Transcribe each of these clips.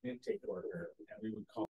intake worker, and we would call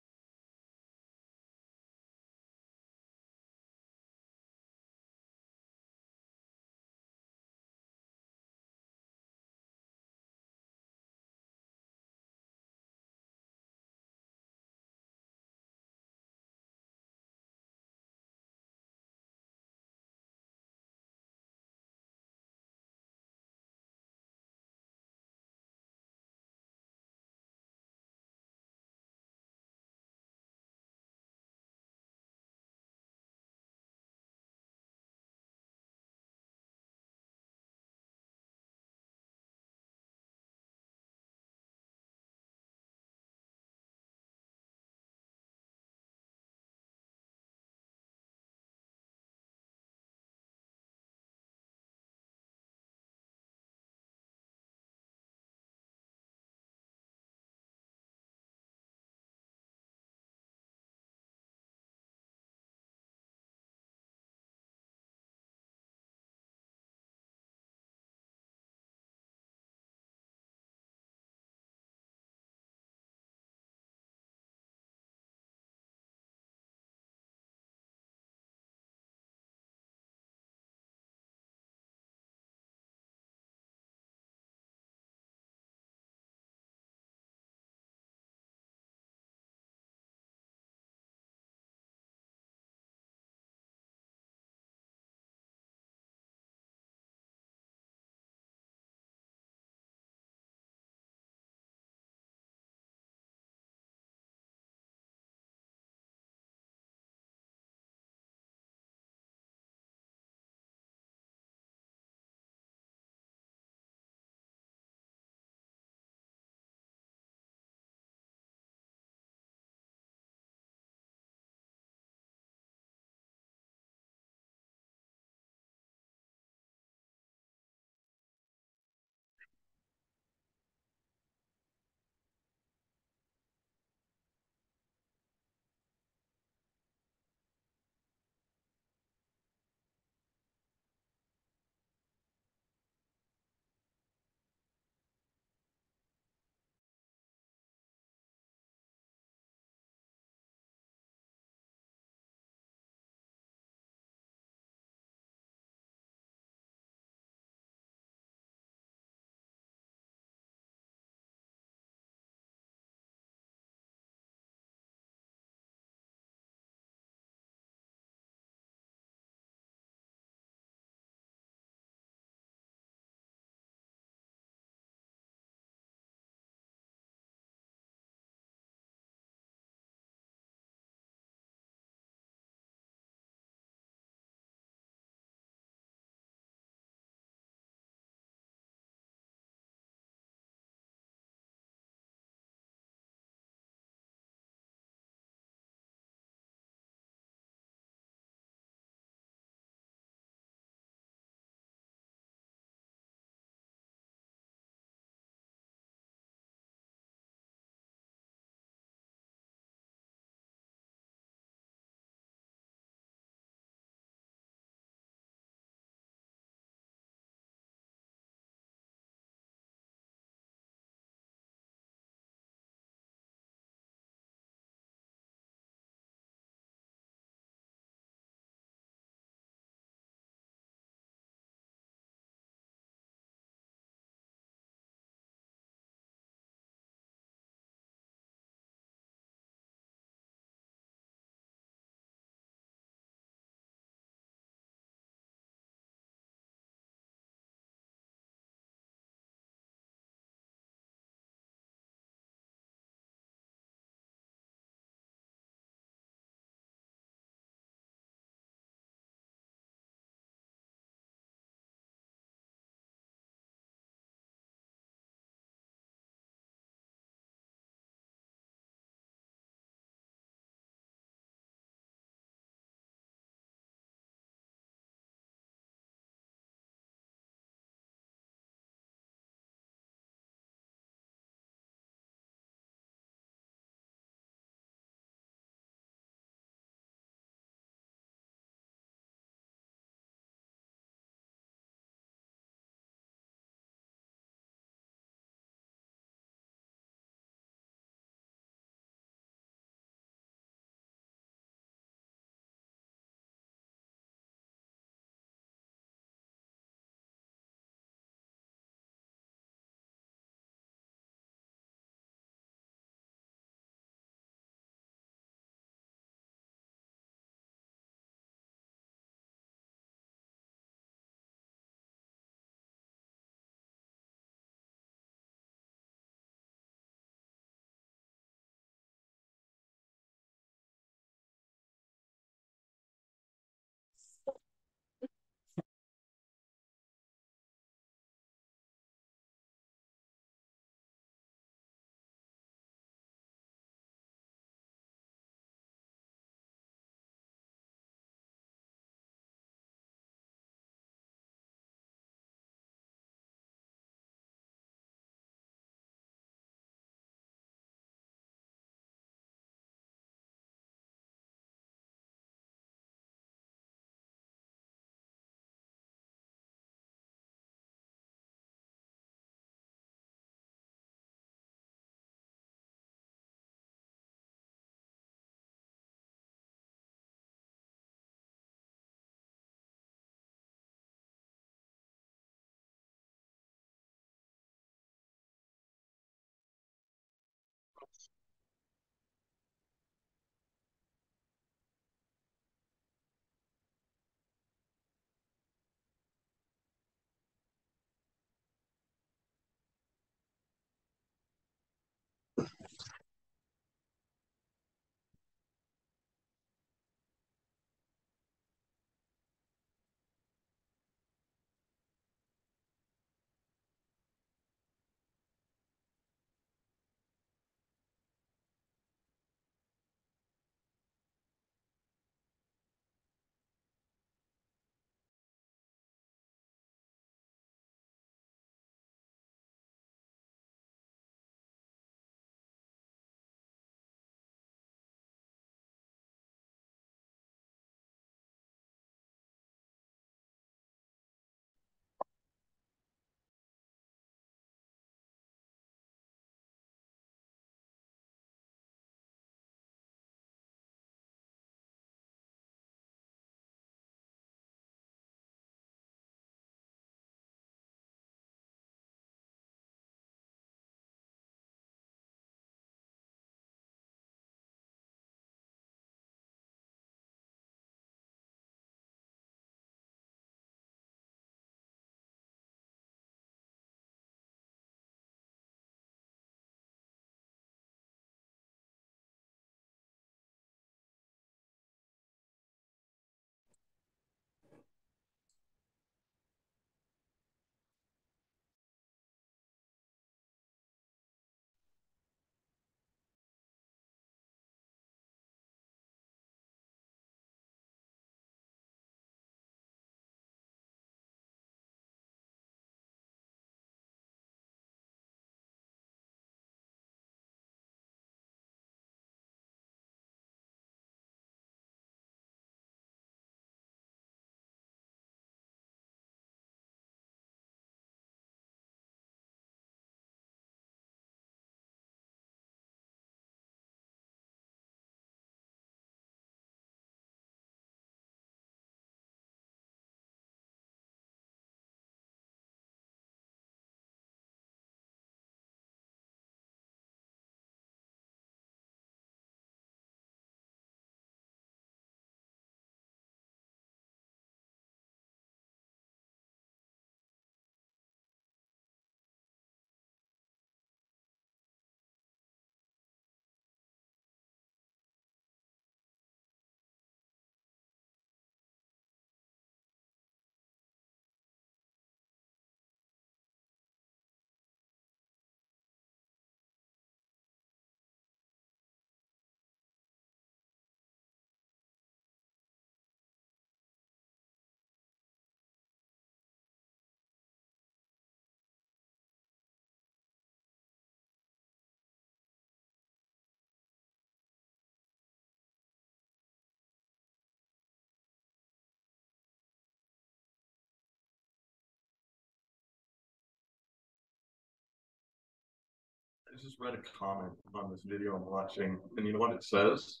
just read a comment on this video I'm watching, and you know what it says?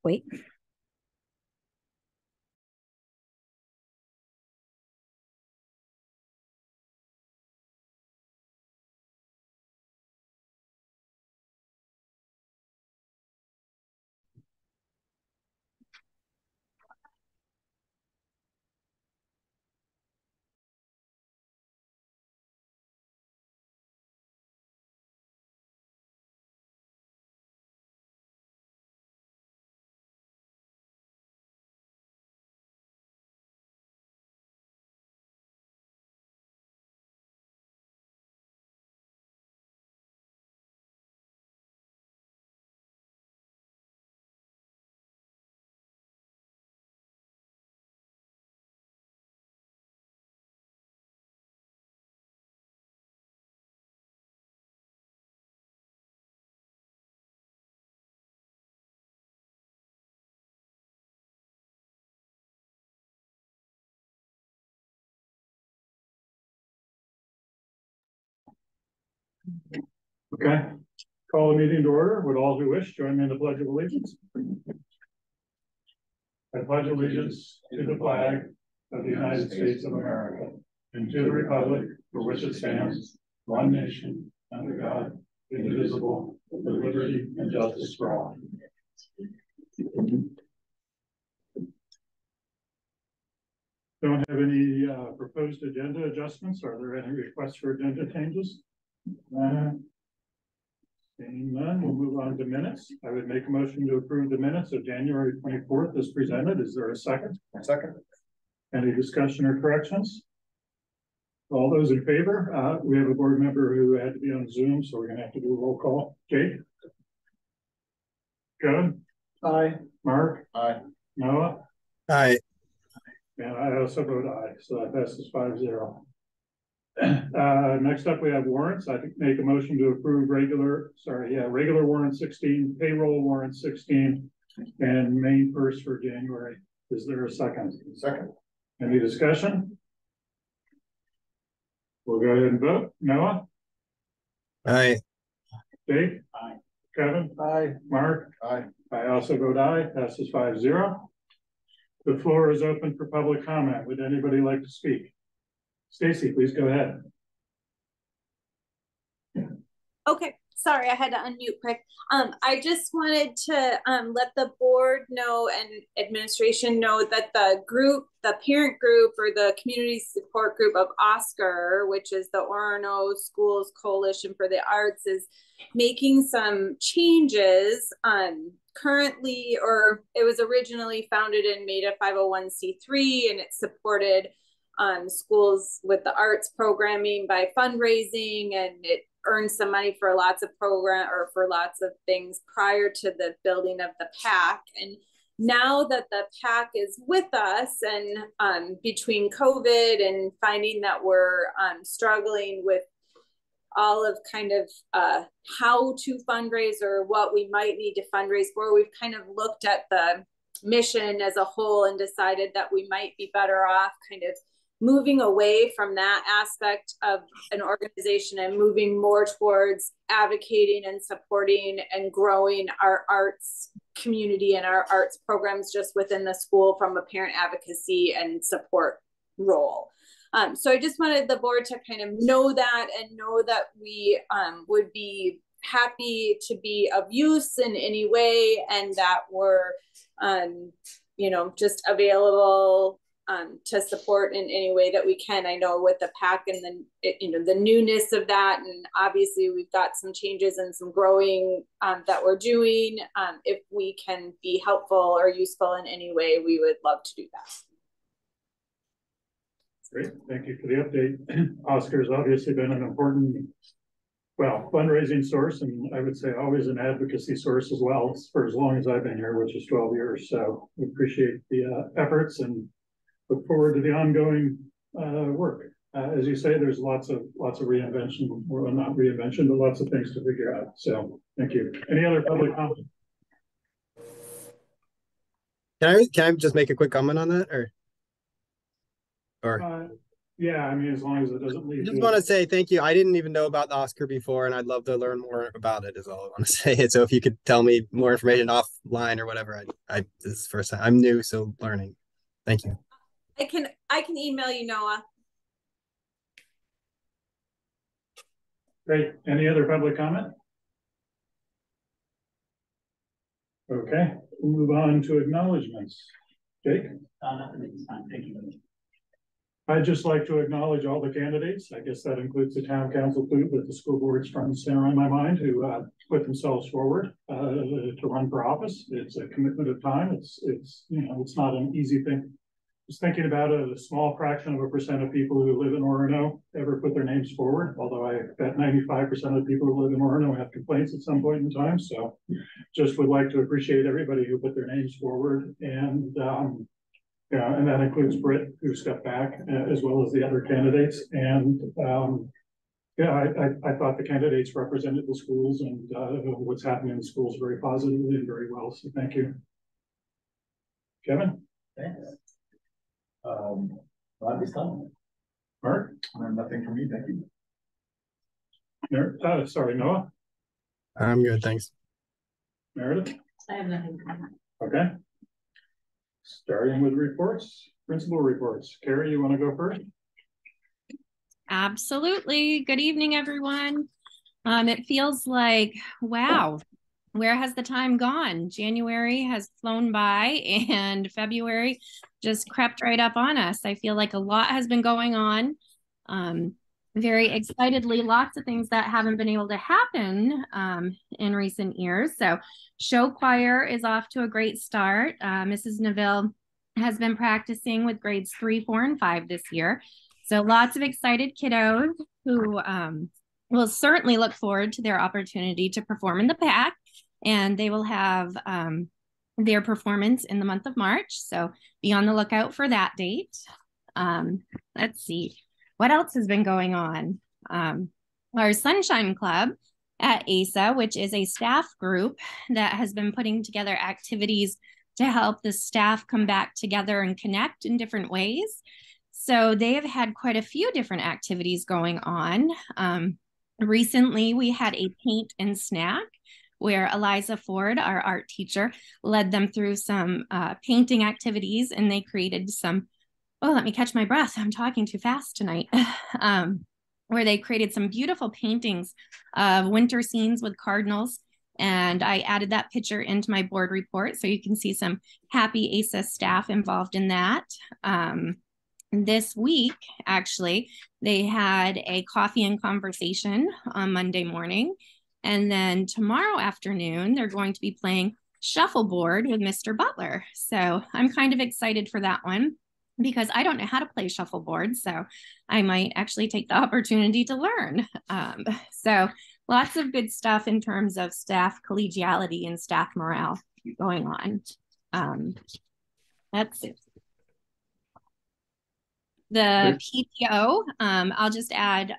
Wait. Okay, call the meeting to order. Would all who wish join me in the Pledge of Allegiance? I pledge allegiance to the flag of the United States of America and to the republic for which it stands, one nation, under God, indivisible, with liberty and justice for all. Don't have any proposed agenda adjustments. Are there any requests for agenda changes? Seeing none, we'll move on to minutes. I would make a motion to approve the minutes of January 24th as presented. Is there a second? Second. Any discussion or corrections? All those in favor? We have a board member who had to be on Zoom, so we're going to have to do a roll call. Jake? Kevin? Aye. Mark? Aye. Noah? Aye. And I also vote aye, so that passes 5-0. Next up, we have warrants. I make a motion to approve regular warrant 16, payroll warrant 16, and main first for January. Is there a second? Second. Any discussion? We'll go ahead and vote. Noah? Aye. Dave? Aye. Kevin? Aye. Mark? Aye. I also vote aye. Passes 5-0. The floor is open for public comment. Would anybody like to speak? Stacy, please go ahead. Okay, sorry, I had to unmute quick. I just wanted to let the board know and administration know that the parent group or the community support group of Oscar, which is the Orono Schools Coalition for the Arts, is making some changes. Currently, or it was originally founded and made a 501c3, and it supported schools with the arts programming by fundraising, and it earned some money for lots of things prior to the building of the PAC. And now that the PAC is with us, and between COVID and finding that we're struggling with all of kind of how to fundraise or what we might need to fundraise for, we've kind of looked at the mission as a whole and decided that we might be better off kind of moving away from that aspect of an organization and moving more towards advocating and supporting and growing our arts community and our arts programs just within the school from a parent advocacy and support role. So I just wanted the board to kind of know that and know that we would be happy to be of use in any way, and that we're, just available to support in any way that we can. I know with the PAC and then, the newness of that, and obviously we've got some changes and some growing that we're doing. If we can be helpful or useful in any way, we would love to do that. Great, thank you for the update. Oscar's obviously been an important, fundraising source, and I would say always an advocacy source as well for as long as I've been here, which is 12 years. So we appreciate the efforts and look forward to the ongoing work. As you say, there's lots of reinvention, well, not reinvention, but lots of things to figure out. So thank you. Any other public comment? Can I just make a quick comment on that, or? Yeah, I mean, as long as it doesn't I lead just to want to say thank you. I didn't even know about the Oscar before, and I'd love to learn more about it. Is all I want to say. So if you could tell me more information offline or whatever, this is the first time I'm new, so learning. Thank you. I can email you, Noah. Great. Any other public comment? Okay, we'll move on to acknowledgements. Jake? Thank you. I'd just like to acknowledge all the candidates. I guess that includes the town council too, but the school board's front and center in my mind who put themselves forward to run for office. It's a commitment of time. It's it's not an easy thing. Just thinking about it, a small fraction of a percent of people who live in Orono ever put their names forward. Although I bet 95% of people who live in Orono have complaints at some point in time. So just would like to appreciate everybody who put their names forward. And yeah, and that includes Britt, who stepped back, as well as the other candidates. And yeah, I thought the candidates represented the schools and what's happening in the schools very positively and very well. So thank you. Kevin? Thanks. Glad we started. Mark? Nothing from me, thank you. Sorry, Noah? I'm good, thanks. Meredith? I have nothing. Okay. Starting with reports, principal reports. Carrie, you want to go first? Absolutely. Good evening, everyone. It feels like, wow, where has the time gone? January has flown by and February just crept right up on us. I feel like a lot has been going on. Very excitedly, lots of things that haven't been able to happen in recent years. So show choir is off to a great start. Mrs. Neville has been practicing with grades 3, 4, and 5 this year. So lots of excited kiddos who will certainly look forward to their opportunity to perform in the pack. And they will have their performance in the month of March. So be on the lookout for that date. Let's see. What else has been going on? Our Sunshine Club at ASA, which is a staff group that has been putting together activities to help the staff come back together and connect in different ways. So they have had quite a few different activities going on. Recently, we had a paint and snack where Eliza Ford, our art teacher, led them through some painting activities, and they created some, oh, let me catch my breath. I'm talking too fast tonight. Where they created some beautiful paintings of winter scenes with cardinals. And I added that picture into my board report so you can see some happy ASA staff involved in that. This week, actually, they had a coffee and conversation on Monday morning. And then tomorrow afternoon, they're going to be playing shuffleboard with Mr. Butler. So I'm kind of excited for that one because I don't know how to play shuffleboard. So I might actually take the opportunity to learn. So lots of good stuff in terms of staff collegiality and staff morale going on. That's it. The PTO, I'll just add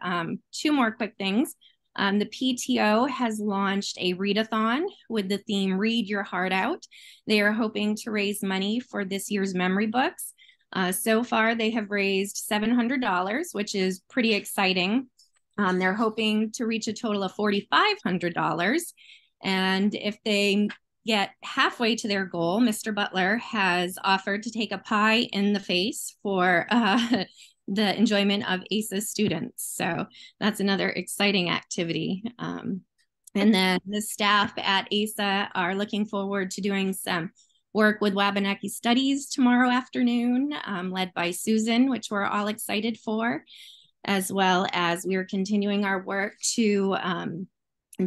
2 more quick things. The PTO has launched a readathon with the theme Read Your Heart Out. They are hoping to raise money for this year's memory books. So far, they have raised $700, which is pretty exciting. They're hoping to reach a total of $4,500. And if they get halfway to their goal, Mr. Butler has offered to take a pie in the face for the enjoyment of ASA students. So that's another exciting activity. And then the staff at ASA are looking forward to doing some work with Wabanaki Studies tomorrow afternoon, led by Susan, which we're all excited for, as well as we're continuing our work to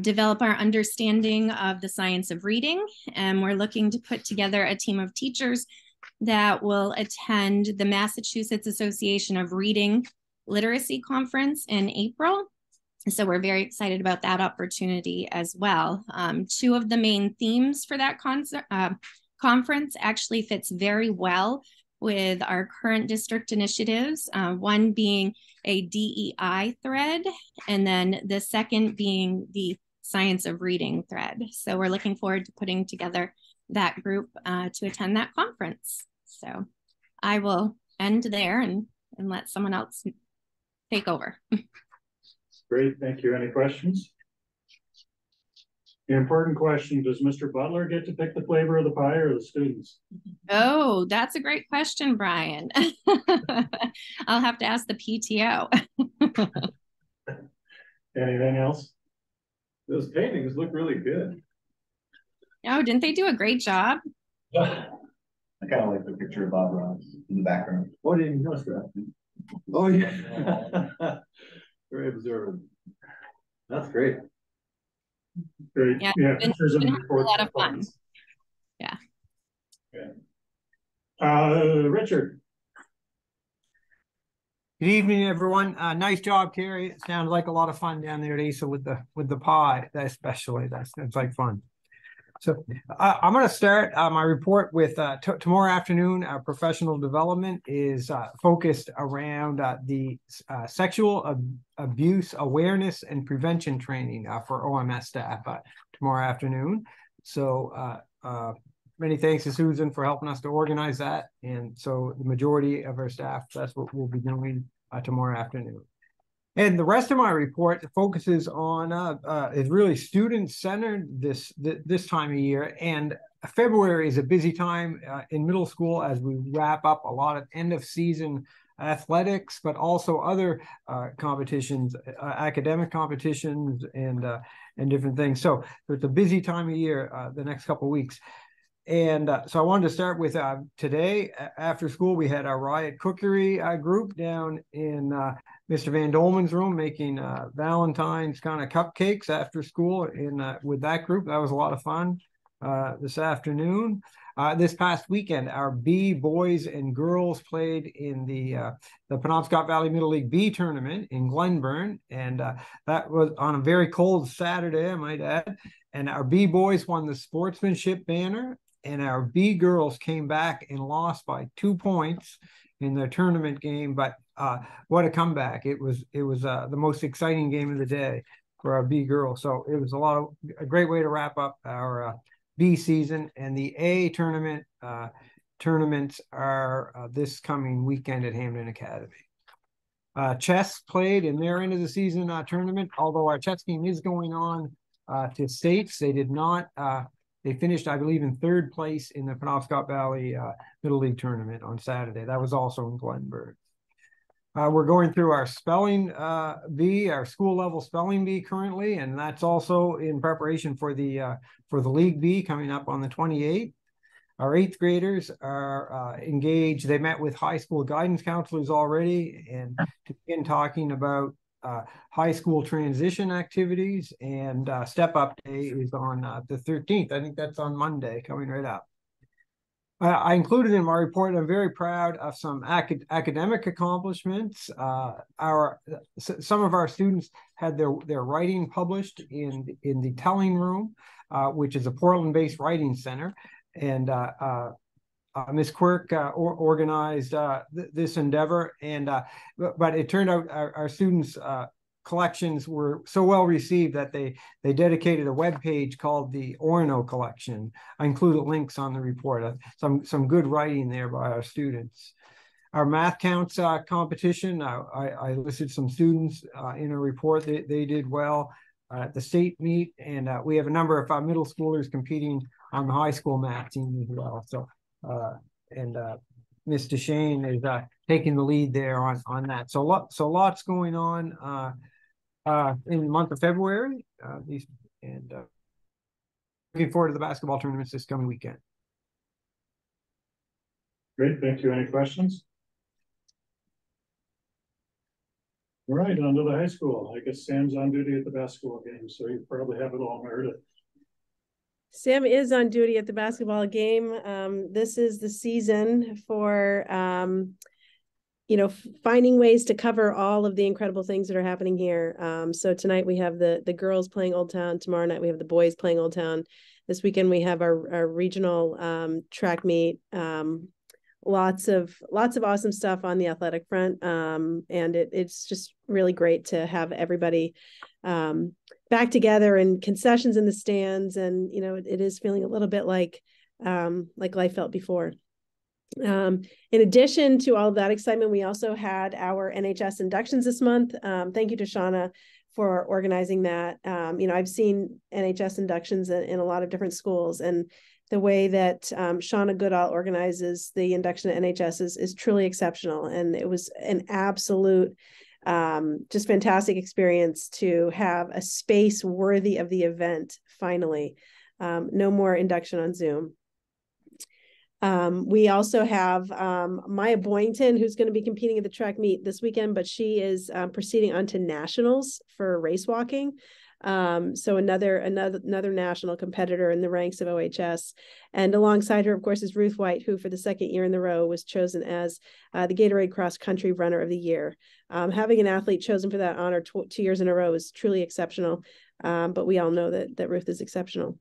develop our understanding of the science of reading. And we're looking to put together a team of teachers that will attend the Massachusetts Association of Reading Literacy Conference in April. So we're very excited about that opportunity as well. 2 of the main themes for that conference actually fits very well with our current district initiatives, one being a DEI thread, and then the second being the science of reading thread. So we're looking forward to putting together that group to attend that conference. So I will end there and let someone else take over. Great, thank you. Any questions? The important question, does Mr. Butler get to pick the flavor of the pie or the students? Oh, that's a great question, Brian. I'll have to ask the PTO. Anything else? Those paintings look really good. Oh, didn't they do a great job? I kind of like the picture of Bob Ross in the background. Oh, didn't notice that. Oh, yeah. Very observant. That's great. Great, Yeah, yeah, been- pictures and been reports. a lot of fun. Yeah. Richard. Good evening, everyone. Nice job, Carrie. It sounded like a lot of fun down there at ASA with the pie, especially. That's like fun. So I'm going to start my report with tomorrow afternoon. Our professional development is focused around the sexual abuse awareness and prevention training for OMS staff tomorrow afternoon. So many thanks to Susan for helping us to organize that. And so the majority of our staff, that's what we'll be doing tomorrow afternoon. And the rest of my report focuses on is really student-centered this time of year. And February is a busy time in middle school as we wrap up a lot of end-of-season athletics, but also other competitions, academic competitions, and different things. So it's a busy time of year the next couple of weeks. And so I wanted to start with today after school, we had our Riot Cookery group down in Mr. Van Dolman's room making Valentine's kind of cupcakes after school with that group. That was a lot of fun this afternoon. This past weekend, our B boys and girls played in the Penobscot Valley Middle League B tournament in Glenburn. And that was on a very cold Saturday, I might add. And our B boys won the sportsmanship banner. And our B girls came back and lost by 2 points in the tournament game. But what a comeback. It was the most exciting game of the day for our B girls. So it was a great way to wrap up our B season. And the A tournaments are this coming weekend at Hamden Academy. Chess played in their end of the season tournament, although our chess team is going on to states. They did not they finished, I believe, in third place in the Penobscot Valley Middle League tournament on Saturday. That was also in Glenburn. We're going through our spelling bee, our school level spelling bee currently, and that's also in preparation for the League B coming up on the 28th. Our 8th graders are engaged. They met with high school guidance counselors already and to begin talking about high school transition activities, and Step Up Day is on the 13th. I think that's on Monday, coming right up. I included in my report, I'm very proud of some academic accomplishments. Some of our students had their writing published in the Telling Room, which is a Portland-based writing center. And Ms. Quirk organized this endeavor, and but it turned out our students' collections were so well received that they dedicated a web page called the Orono Collection. I included links on the report. Some good writing there by our students. Our math counts competition, I listed some students in a report. They did well at the state meet, and we have a number of middle schoolers competing on the high school math team as well. So Ms. DeShane is taking the lead there on that. So lots going on in the month of February. Looking forward to the basketball tournaments this coming weekend. Great, thank you. Any questions? All right, on to the high school. I guess Sam's on duty at the basketball game, so you probably have it all, Meredith. Sam is on duty at the basketball game. This is the season for, finding ways to cover all of the incredible things that are happening here. So tonight we have the girls playing Old Town. Tomorrow night we have the boys playing Old Town. This weekend we have our regional track meet. Lots of awesome stuff on the athletic front. And it's just really great to have everybody back together and concessions in the stands. And, it is feeling a little bit like life felt before. In addition to all of that excitement, we also had our NHS inductions this month. Thank you to Shauna for organizing that. I've seen NHS inductions in a lot of different schools, and the way that Shauna Goodall organizes the induction at NHS is truly exceptional. And it was an absolute, just fantastic experience to have a space worthy of the event, finally. No more induction on Zoom. We also have Maya Boynton, who's going to be competing at the track meet this weekend, but she is proceeding on to nationals for race walking. So another national competitor in the ranks of OHS. And alongside her, of course, is Ruth White, who for the second year in a row was chosen as the Gatorade Cross Country Runner of the Year. Having an athlete chosen for that honor 2 years in a row is truly exceptional. But we all know that Ruth is exceptional.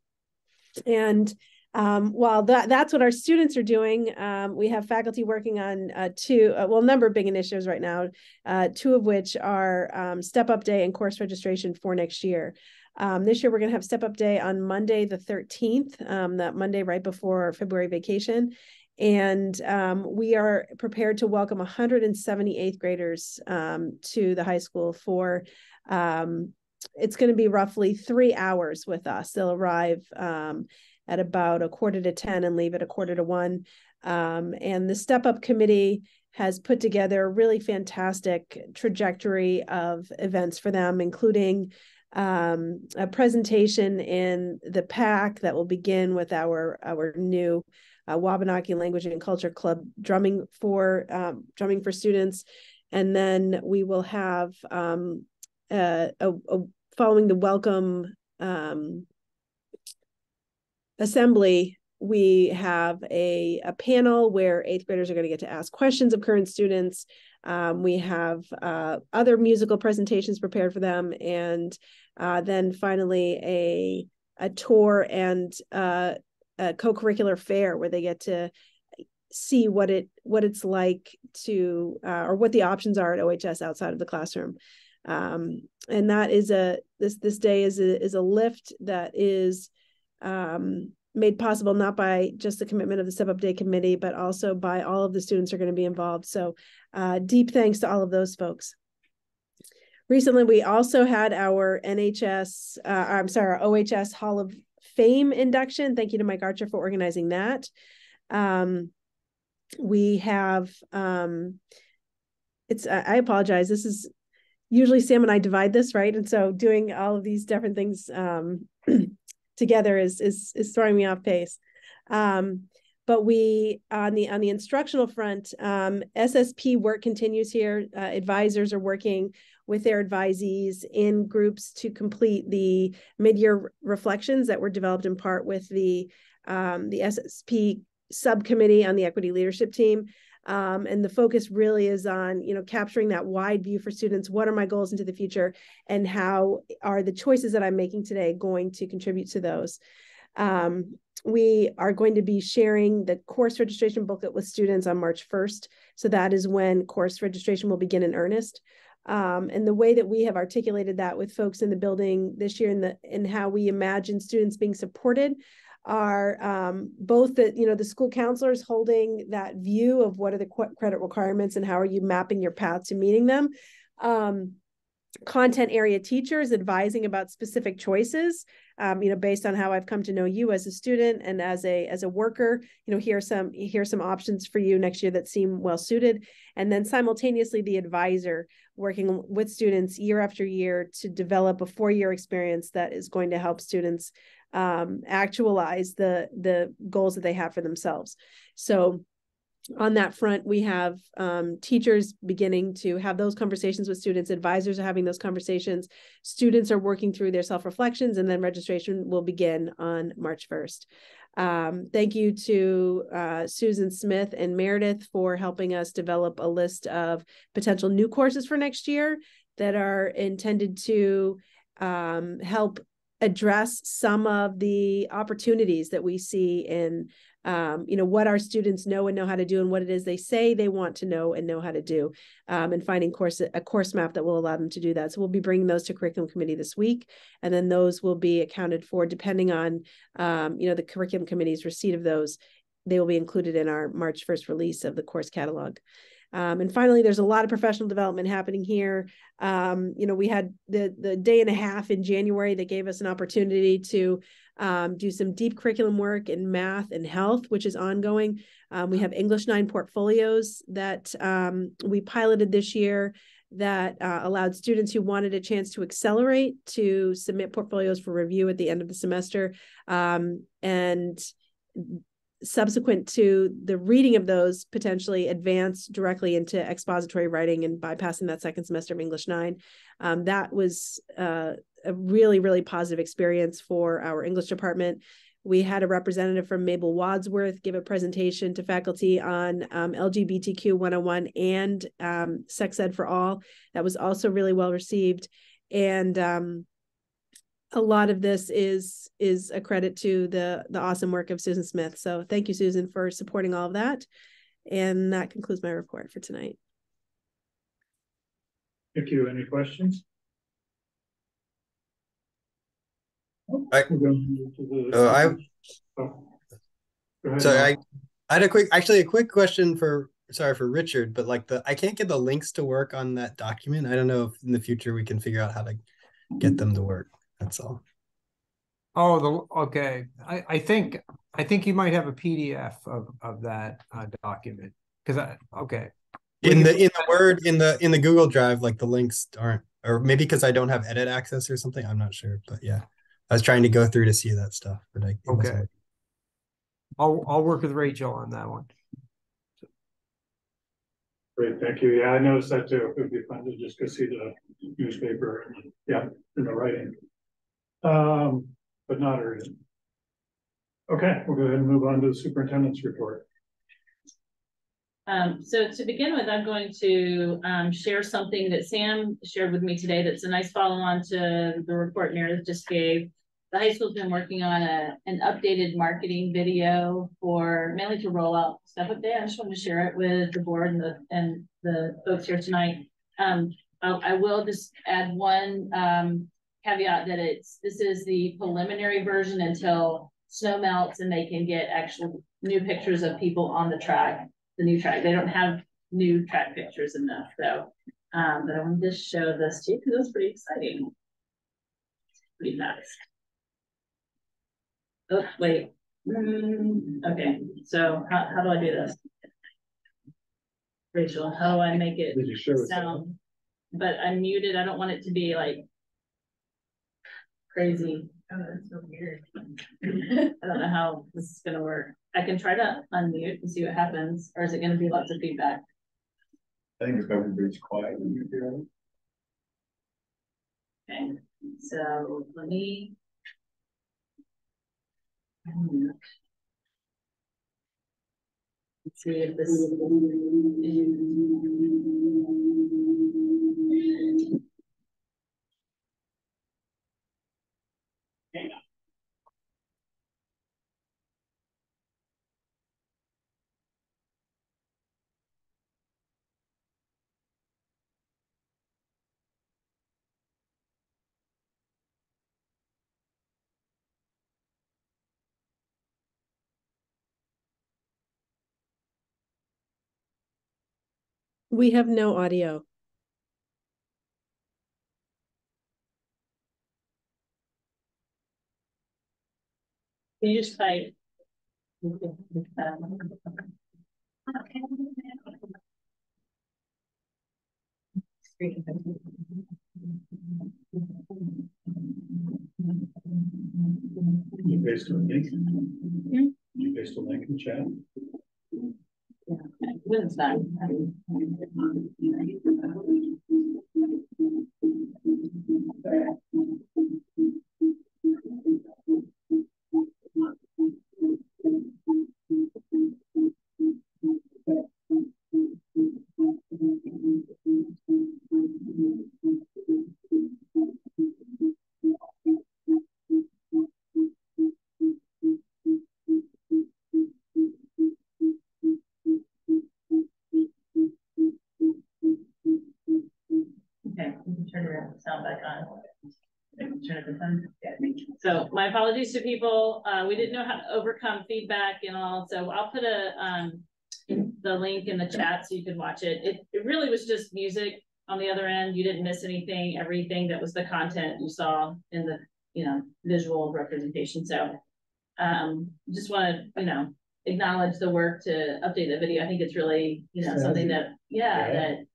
And while that's what our students are doing, we have faculty working on a number of big initiatives right now, 2 of which are Step Up Day and course registration for next year. This year, we're going to have Step Up Day on Monday, the 13th, that Monday right before our February vacation. And we are prepared to welcome 178th graders to the high school for, it's going to be roughly 3 hours with us. They'll arrive at about 9:45 and leave at 1:45. And the Step Up Committee has put together a really fantastic trajectory of events for them, including a presentation in the PAC that will begin with our new Wabanaki Language and Culture Club drumming for students. And then we will have following the welcome assembly, we have a panel where 8th graders are going to get to ask questions of current students. We have other musical presentations prepared for them, and then finally a tour and a co-curricular fair where they get to see what it's like to or what the options are at OHS outside of the classroom. And that is this day is a lift that is made possible not by just the commitment of the Step Up Day Committee, but also by all of the students who are going to be involved. So deep thanks to all of those folks. Recently, we also had our our OHS Hall of Fame induction. Thank you to Mike Archer for organizing that. We have, I apologize. This is usually Sam and I divide this, right? And so doing all of these different things together is throwing me off pace. But we on the instructional front, SSP work continues here. Advisors are working with their advisees in groups to complete the mid-year reflections that were developed in part with the SSP subcommittee on the equity leadership team. And the focus really is on, capturing that wide view for students. What are my goals into the future, and how are the choices that I'm making today going to contribute to those? We are going to be sharing the course registration booklet with students on March 1st. So that is when course registration will begin in earnest. And the way that we have articulated that with folks in the building this year and how we imagine students being supported are both the school counselors holding that view of what are the credit requirements and how are you mapping your path to meeting them. Content area teachers advising about specific choices, based on how I've come to know you as a student and as a worker. Here are some options for you next year that seem well suited. And then simultaneously, the advisor working with students year after year to develop a 4-year experience that is going to help students actualize the goals that they have for themselves. So on that front, we have teachers beginning to have those conversations with students. Advisors are having those conversations. Students are working through their self-reflections, and then registration will begin on March 1st. Thank you to Susan Smith and Meredith for helping us develop a list of potential new courses for next year that are intended to help address some of the opportunities that we see in what our students know and know how to do, and what it is they say they want to know and know how to do, and finding a course map that will allow them to do that. So we'll be bringing those to curriculum committee this week, and then those will be accounted for depending on the curriculum committee's receipt of those they will be included in our March 1st release of the course catalog. And finally, there's a lot of professional development happening here. We had the day and a half in January that gave us an opportunity to do some deep curriculum work in math and health, which is ongoing. We have English 9 portfolios that we piloted this year that allowed students who wanted a chance to accelerate to submit portfolios for review at the end of the semester. And subsequent to the reading of those, potentially advance directly into expository writing and bypassing that second semester of English 9. That was a really, really positive experience for our English department. We had a representative from Mabel Wadsworth give a presentation to faculty on LGBTQ 101 and Sex Ed for All. That was also really well received. And a lot of this is a credit to the awesome work of Susan Smith. So thank you, Susan, for supporting all of that. And that concludes my report for tonight. Thank you. Any questions? I had a quick question for Richard, but like I can't get the links to work on that document. I don't know if in the future we can figure out how to get them to work. That's all. Oh, okay. I think you might have a PDF of that document because in the Google Drive, like the links aren't, or maybe because I don't have edit access or something. I'm not sure, but yeah, I was trying to go through to see that stuff, but okay. I'll work with Rachel on that one. Great, thank you. Yeah, I noticed that too. It would be fun to just go see the newspaper and in the writing. But not urgent. Okay, we'll go ahead and move on to the superintendent's report. So to begin with, I'm going to share something that Sam shared with me today that's a nice follow-on to the report Meredith just gave. The high school's been working on an updated marketing video for mainly to roll out Step Up Day. I just wanted to share it with the board and the folks here tonight. I will just add one caveat that this is the preliminary version until snow melts and they can get actual new pictures of people on the track, the new track. They don't have new track pictures enough though. But I wanted to show this to you because it was pretty exciting. Pretty fast. Oh, wait. Okay, so how do I do this? Rachel, how do I make it sound? But I'm muted. I don't want it to be like crazy. Oh, that's so weird. I don't know how this is going to work. I can try to unmute and see what happens, or is it going to be lots of feedback? I think if everybody's quiet, you hear it. Okay, so let me unmute. Let's see if this is. We have no audio. Can you just type? You paste a link. You paste a link in chat. When it's done. Okay, we can turn around the sound back on. Turn it on. Yeah. So my apologies to people. We didn't know how to overcome feedback and all. So I'll put the link in the chat so you can watch it. It really was just music on the other end. You didn't miss anything. Everything that was the content you saw in the, visual representation. So just want to, acknowledge the work to update the video. I think it's really, something that,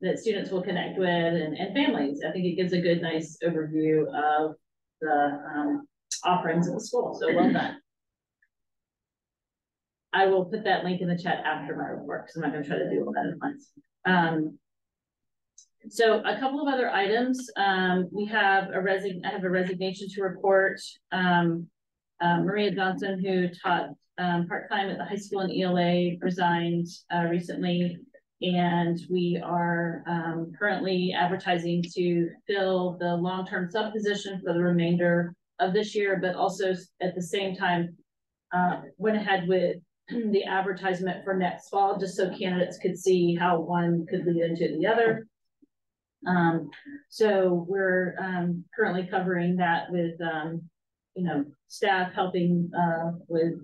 that students will connect with and families. I think it gives a good, nice overview of the offerings of the school. So well done. I will put that link in the chat after my report because I'm not going to try to do all that at once. So a couple of other items. We have I have a resignation to report. Maria Johnson, who taught part-time at the high school in ELA, resigned recently, and we are currently advertising to fill the long-term sub position for the remainder of this year, but also at the same time went ahead with the advertisement for next fall, just so candidates could see how one could lead into the other. So we're currently covering that with staff helping with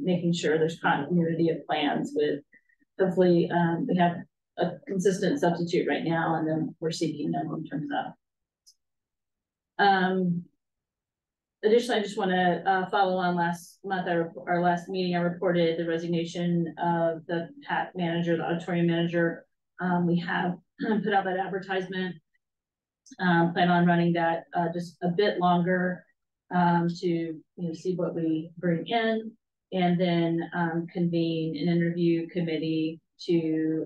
making sure there's continuity of plans with, hopefully we have a consistent substitute right now, and then we're seeking them in terms of. Additionally, I just want to follow on last month, our last meeting, I reported the resignation of the PAC manager, the auditorium manager. We have put out that advertisement, plan on running that just a bit longer to see what we bring in, and then convene an interview committee to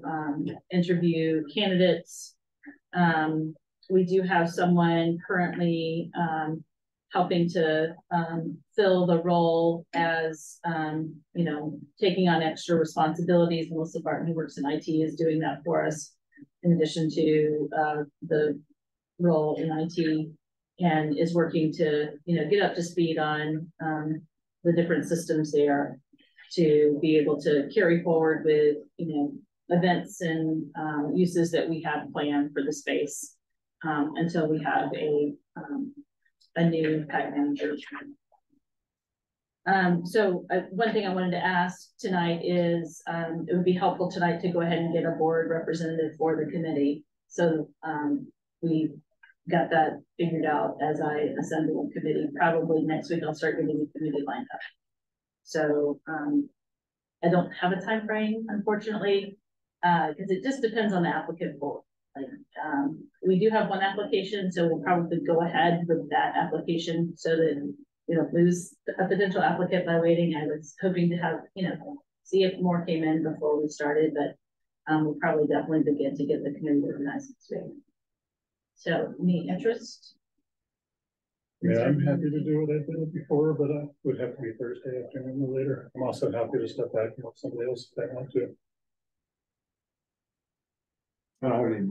interview candidates. We do have someone currently helping to fill the role as, taking on extra responsibilities. Melissa Barton, who works in IT, is doing that for us, in addition to the role in IT, and is working to, get up to speed on the different systems there to be able to carry forward with, events and uses that we have planned for the space until we have a new PAC manager. So one thing I wanted to ask tonight is it would be helpful tonight to go ahead and get a board representative for the committee. So we got that figured out as I assemble the committee. Probably next week I'll start getting the committee lined up. So I don't have a time frame, unfortunately, because it just depends on the applicant pool. Like, we do have one application, so we'll probably go ahead with that application so that we don't lose a potential applicant by waiting. I was hoping to have, see if more came in before we started, but we'll probably definitely begin to get the committee organized this week. So, any interest? Yeah, I'm happy to do what I did before, but it would have to be Thursday afternoon or later. I'm also happy to step back and help somebody else if they want to. I don't have any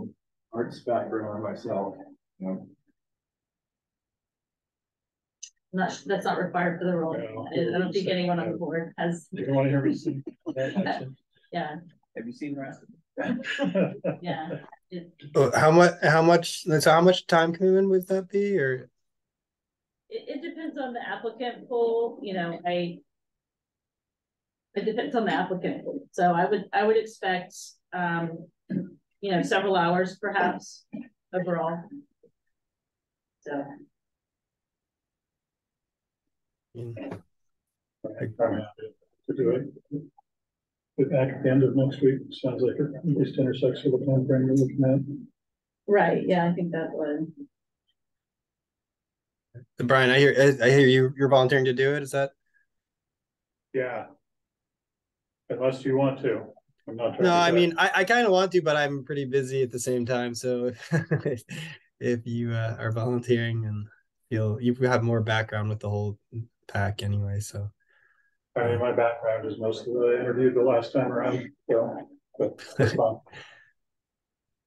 arts background myself. That's not required for the role. No, I don't think anyone on the board has. You don't want to hear me sing that? Yeah. Have you seen the rest? Yeah. How much time commitment would that be, or? It depends on the applicant pool. It depends on the applicant pool. So I would expect several hours perhaps overall. So I'm happy to do it. Be back at the end of next week. Sounds like it at least intersects with the time frame we're looking at. right, yeah, I think that would. Brian, I hear you're volunteering to do it. Is that? Yeah. Unless you want to. I'm not trying No, to I mean, I kind of want to, but I'm pretty busy at the same time. So if you are volunteering and you have more background with the whole pack anyway, so. I mean, my background is mostly what I interviewed the last time around, so but that's fine.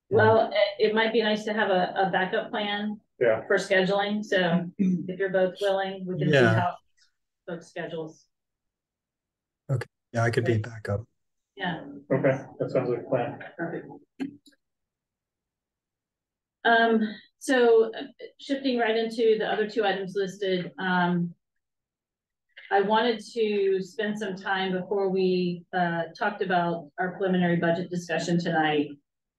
Well, it might be nice to have a backup plan for scheduling. So if you're both willing, we can see how folks schedules. Okay. Yeah, I could be backup. Yeah. Okay, that sounds like a plan. Perfect. So shifting right into the other two items listed, I wanted to spend some time before we talked about our preliminary budget discussion tonight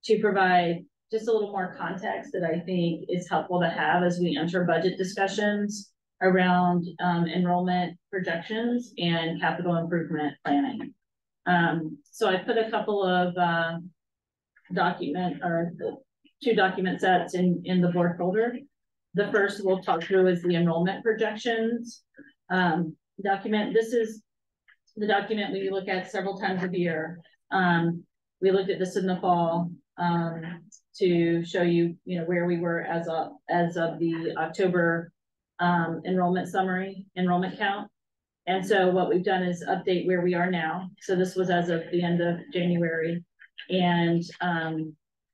to provide just a little more context that I think is helpful to have as we enter budget discussions around enrollment projections and capital improvement planning. So I put a couple of two document sets in the board folder. The first we'll talk through is the enrollment projections document. This is the document we look at several times a year. We looked at this in the fall to show you, where we were as of the October enrollment summary, enrollment count. And so what we've done is update where we are now. So this was as of the end of January. And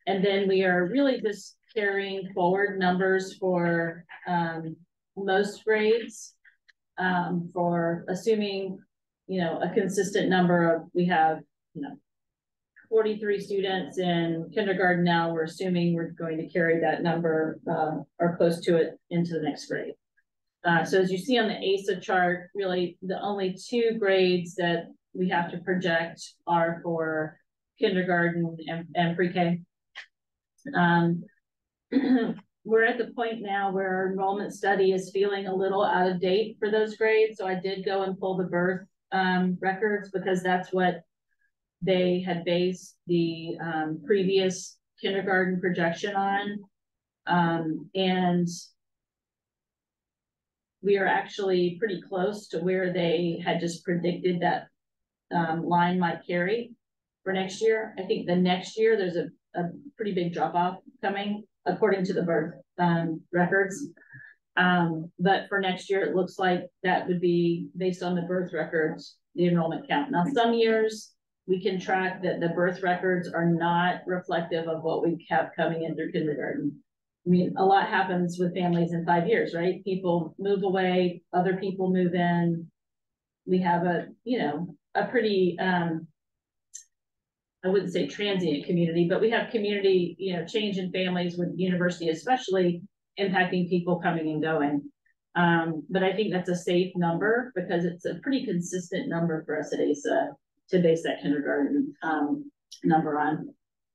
then we are really just carrying forward numbers for most grades, for assuming, a consistent number of, we have, 43 students in kindergarten now. We're assuming we're going to carry that number or close to it into the next grade. So as you see on the ASA chart, really the only two grades that we have to project are for kindergarten and pre-K. We're at the point now where our enrollment study is feeling a little out of date for those grades. So I did go and pull the birth records because that's what they had based the previous kindergarten projection on. And we are actually pretty close to where they had just predicted that line might carry for next year. I think the next year there's a pretty big drop off coming according to the birth records. But for next year, it looks like that would be based on the birth records, the enrollment count. Now, some years we can track that the birth records are not reflective of what we have coming in through kindergarten. I mean, a lot happens with families in 5 years, right? People move away, other people move in. We have a pretty, I wouldn't say transient community, but we have community, change in families with university, especially impacting people coming and going. But I think that's a safe number because it's a pretty consistent number for us at ASA to base that kindergarten number on.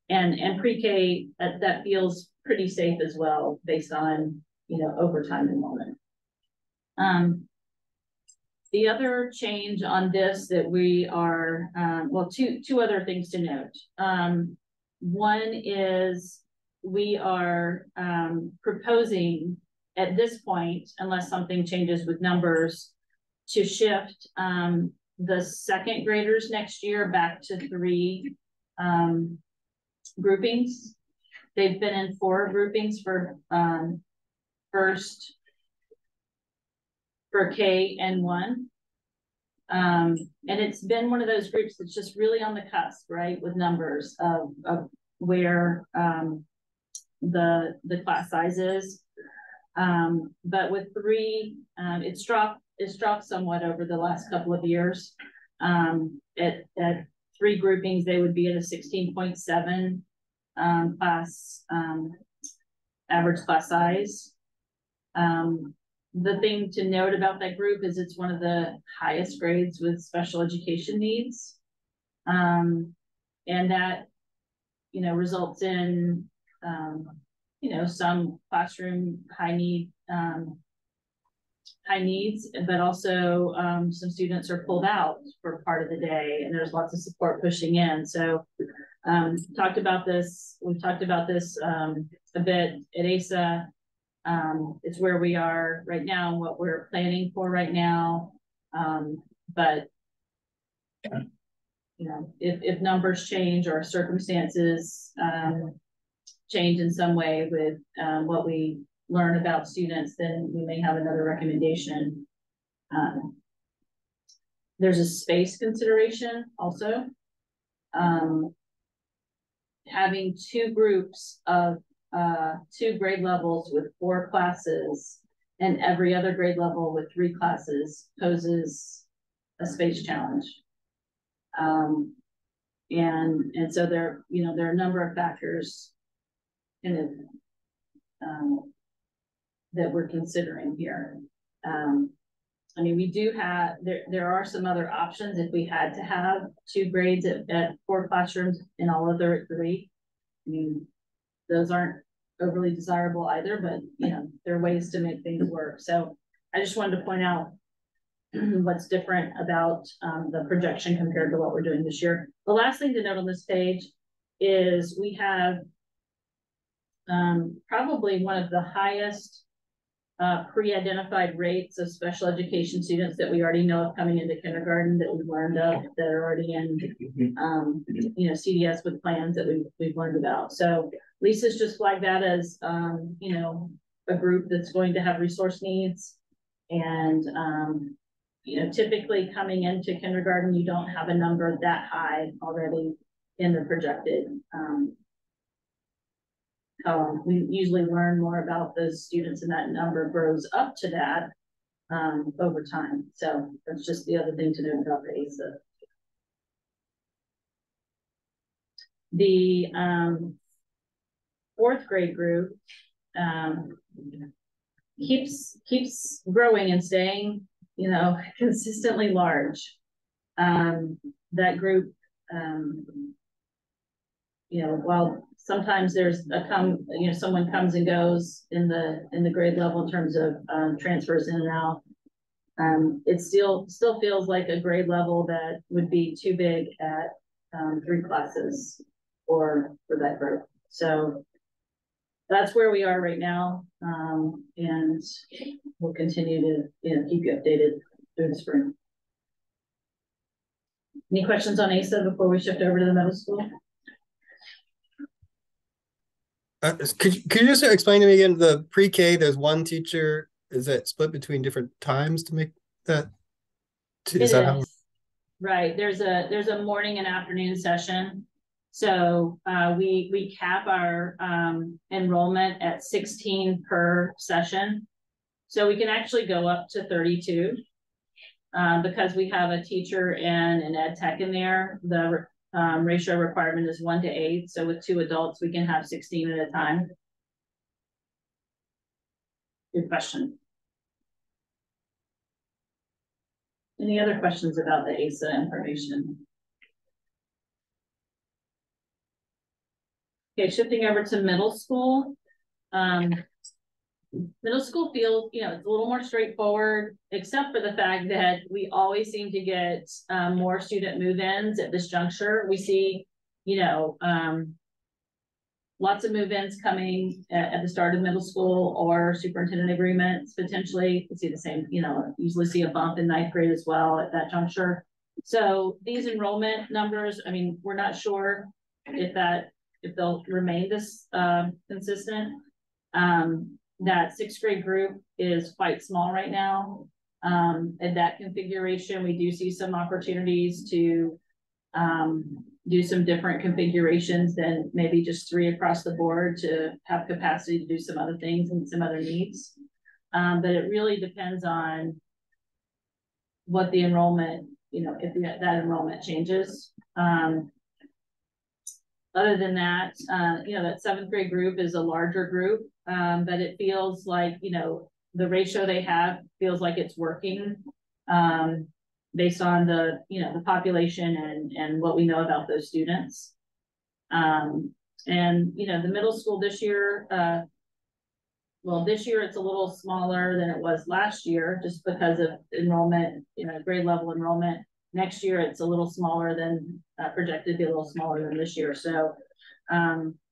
And pre-K, that feels pretty safe as well based on, overtime enrollment. The other change on this that we are, two other things to note. One is we are proposing at this point, unless something changes with numbers, to shift the second graders next year back to 3 groupings. They've been in 4 groupings for K and 1. And it's been one of those groups that's just really on the cusp, right, with numbers of where the class size is. But with 3, it's dropped somewhat over the last couple of years. At 3 groupings, they would be at a 16.7 class average class size. The thing to note about that group is it's one of the highest grades with special education needs. And that, results in, some classroom high needs, but also some students are pulled out for part of the day and there's lots of support pushing in. So we've talked about this a bit at ASA. It's where we are right now and what we're planning for right now. But if numbers change or circumstances change in some way with what we learn about students, then we may have another recommendation. There's a space consideration also. Having 2 groups of 2 grade levels with 4 classes and every other grade level with 3 classes poses a space challenge. And so there are a number of factors kind of that we're considering here. I mean, we do have, there are some other options if we had to have 2 grades at 4 classrooms and all other at 3. I mean, those aren't overly desirable either, but you know, there are ways to make things work. So I just wanted to point out what's different about the projection compared to what we're doing this year. The last thing to note on this page is we have probably one of the highest pre-identified rates of special education students that we already know of coming into kindergarten, that we've learned of, that are already in you know, CDS with plans that we've learned about. So Lisa's just flagged that as you know, a group that's going to have resource needs. And you know, typically coming into kindergarten, you don't have a number that high already in the projected column. We usually learn more about those students, and that number grows up to that over time. So that's just the other thing to know about the ASA. The 4th grade group keeps growing and staying, you know, consistently large. That group, you know, while sometimes there's you know, someone comes and goes in the grade level in terms of transfers in and out, it still feels like a grade level that would be too big at 3 classes for that group. So that's where we are right now, and we'll continue to, you know, keep you updated through the spring. Any questions on ASA before we shift over to the middle school? Could you just explain to me again, the pre-K, there's 1 teacher, is that split between different times to make that? Is that how? Right, there's a morning and afternoon session. So we cap our enrollment at 16 per session. So we can actually go up to 32 because we have a teacher and an ed tech in there. The ratio requirement is 1 to 8. So with 2 adults, we can have 16 at a time. Good question. Any other questions about the ASA information? Okay, shifting over to middle school. Middle school feels, you know, it's a little more straightforward, except for the fact that we always seem to get more student move-ins at this juncture. We see, you know, lots of move-ins coming at the start of middle school or superintendent agreements potentially. We see the same, you know, usually see a bump in 9th grade as well at that juncture. So these enrollment numbers, I mean, we're not sure if they'll remain this consistent. That 6th grade group is quite small right now. In that configuration, we do see some opportunities to do some different configurations than maybe just 3 across the board, to have capacity to do some other things and some other needs. But it really depends on what the enrollment, you know, if that enrollment changes. Other than that, you know, that 7th grade group is a larger group, but it feels like, you know, the ratio they have feels like it's working based on the, you know, the population and what we know about those students. And, you know, the middle school this year, well, this year it's a little smaller than it was last year just because of enrollment, you know, grade level enrollment. Next year, it's a little smaller than projected to be a little smaller than this year. So,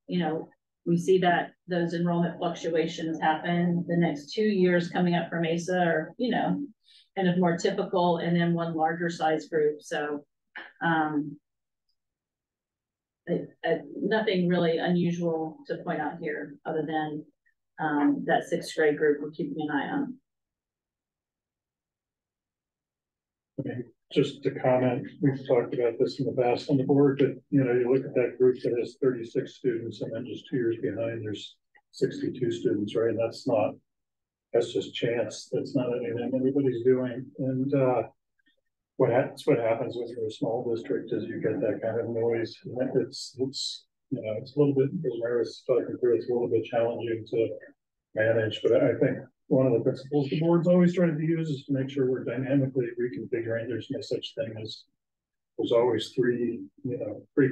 you know, we see that those enrollment fluctuations happen. The next 2 years coming up from ASA are, you know, kind of more typical, and then one larger size group. So, nothing really unusual to point out here other than that 6th grade group we're keeping an eye on. Okay. Just to comment, we've talked about this in the past on the board, but you know, you look at that group that has 36 students, and then just 2 years behind, there's 62 students, right? And that's just chance. That's not anything anybody's doing. And what happens when you're a small district is you get that kind of noise. It's you know, it's a little bit, as Mary was talking through, it's a little bit challenging to manage, but I think one of the principles the board's always trying to use is to make sure we're dynamically reconfiguring. There's no such thing as, there's always three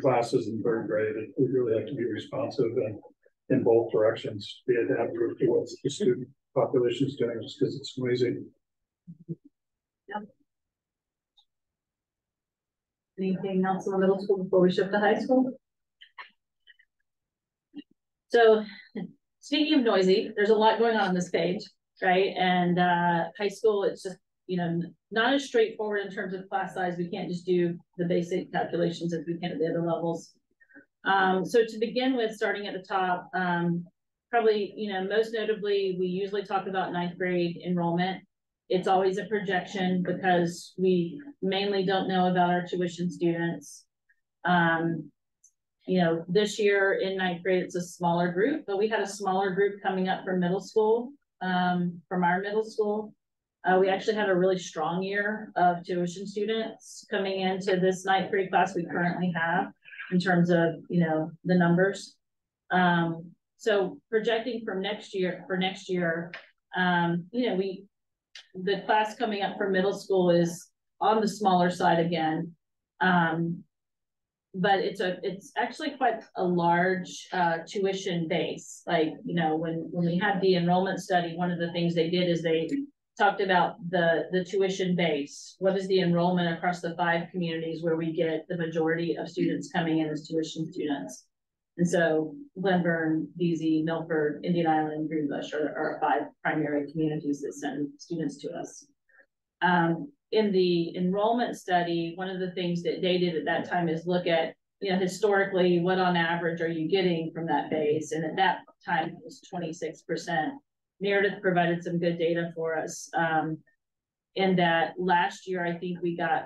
classes in third grade. We really have to be responsive and in both directions, be adaptive to what the student population is doing, just because it's noisy. Yep. Anything else in the middle school before we shift to high school? So speaking of noisy, there's a lot going on this page, right? And high school, it's just, you know, not as straightforward in terms of class size. We can't just do the basic calculations as we can at the other levels. So to begin with, starting at the top, probably, you know, most notably, we usually talk about ninth grade enrollment. It's always a projection because we mainly don't know about our tuition students. You know, this year in ninth grade, it's a smaller group, but we had a smaller group coming up from middle school, from our middle school. We actually had a really strong year of tuition students coming into this ninth grade class we currently have in terms of, you know, the numbers. So projecting from next year, you know, the class coming up for middle school is on the smaller side again. But it's actually quite a large tuition base. Like, you know, when we had the enrollment study, one of the things they did is they talked about the tuition base. What is the enrollment across the 5 communities where we get the majority of students coming in as tuition students? And so Glenburn, Veazey, Milford, Indian Island, Greenbush are 5 primary communities that send students to us. In the enrollment study, one of the things that they did at that time is look at, you know, historically, what on average are you getting from that base? And at that time, it was 26%. Meredith provided some good data for us. In that last year, I think we got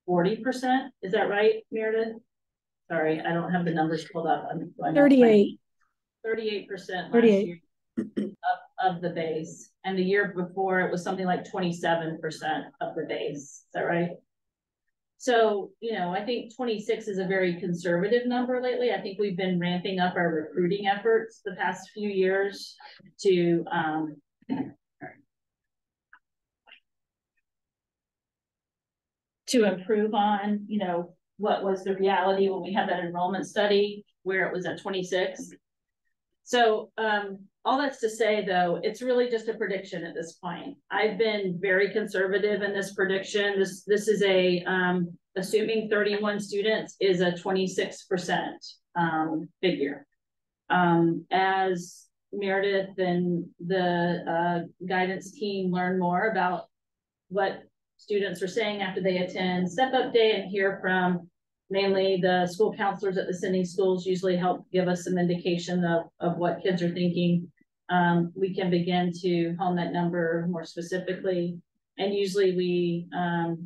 40%. Is that right, Meredith? Sorry, I don't have the numbers pulled up. 38% last year of the base. And the year before it was something like 27% of the base. Is that right? So, you know, I think 26 is a very conservative number lately. I think we've been ramping up our recruiting efforts the past few years to improve on, you know, what was the reality when we had that enrollment study where it was at 26. So all that's to say, though, it's really just a prediction at this point. I've been very conservative in this prediction. This is a assuming 31 students is a 26% figure. As Meredith and the guidance team learn more about what students are saying after they attend Step Up Day and hear from mainly the school counselors at the sending schools, usually help give us some indication of what kids are thinking. We can begin to hone that number more specifically. And usually we,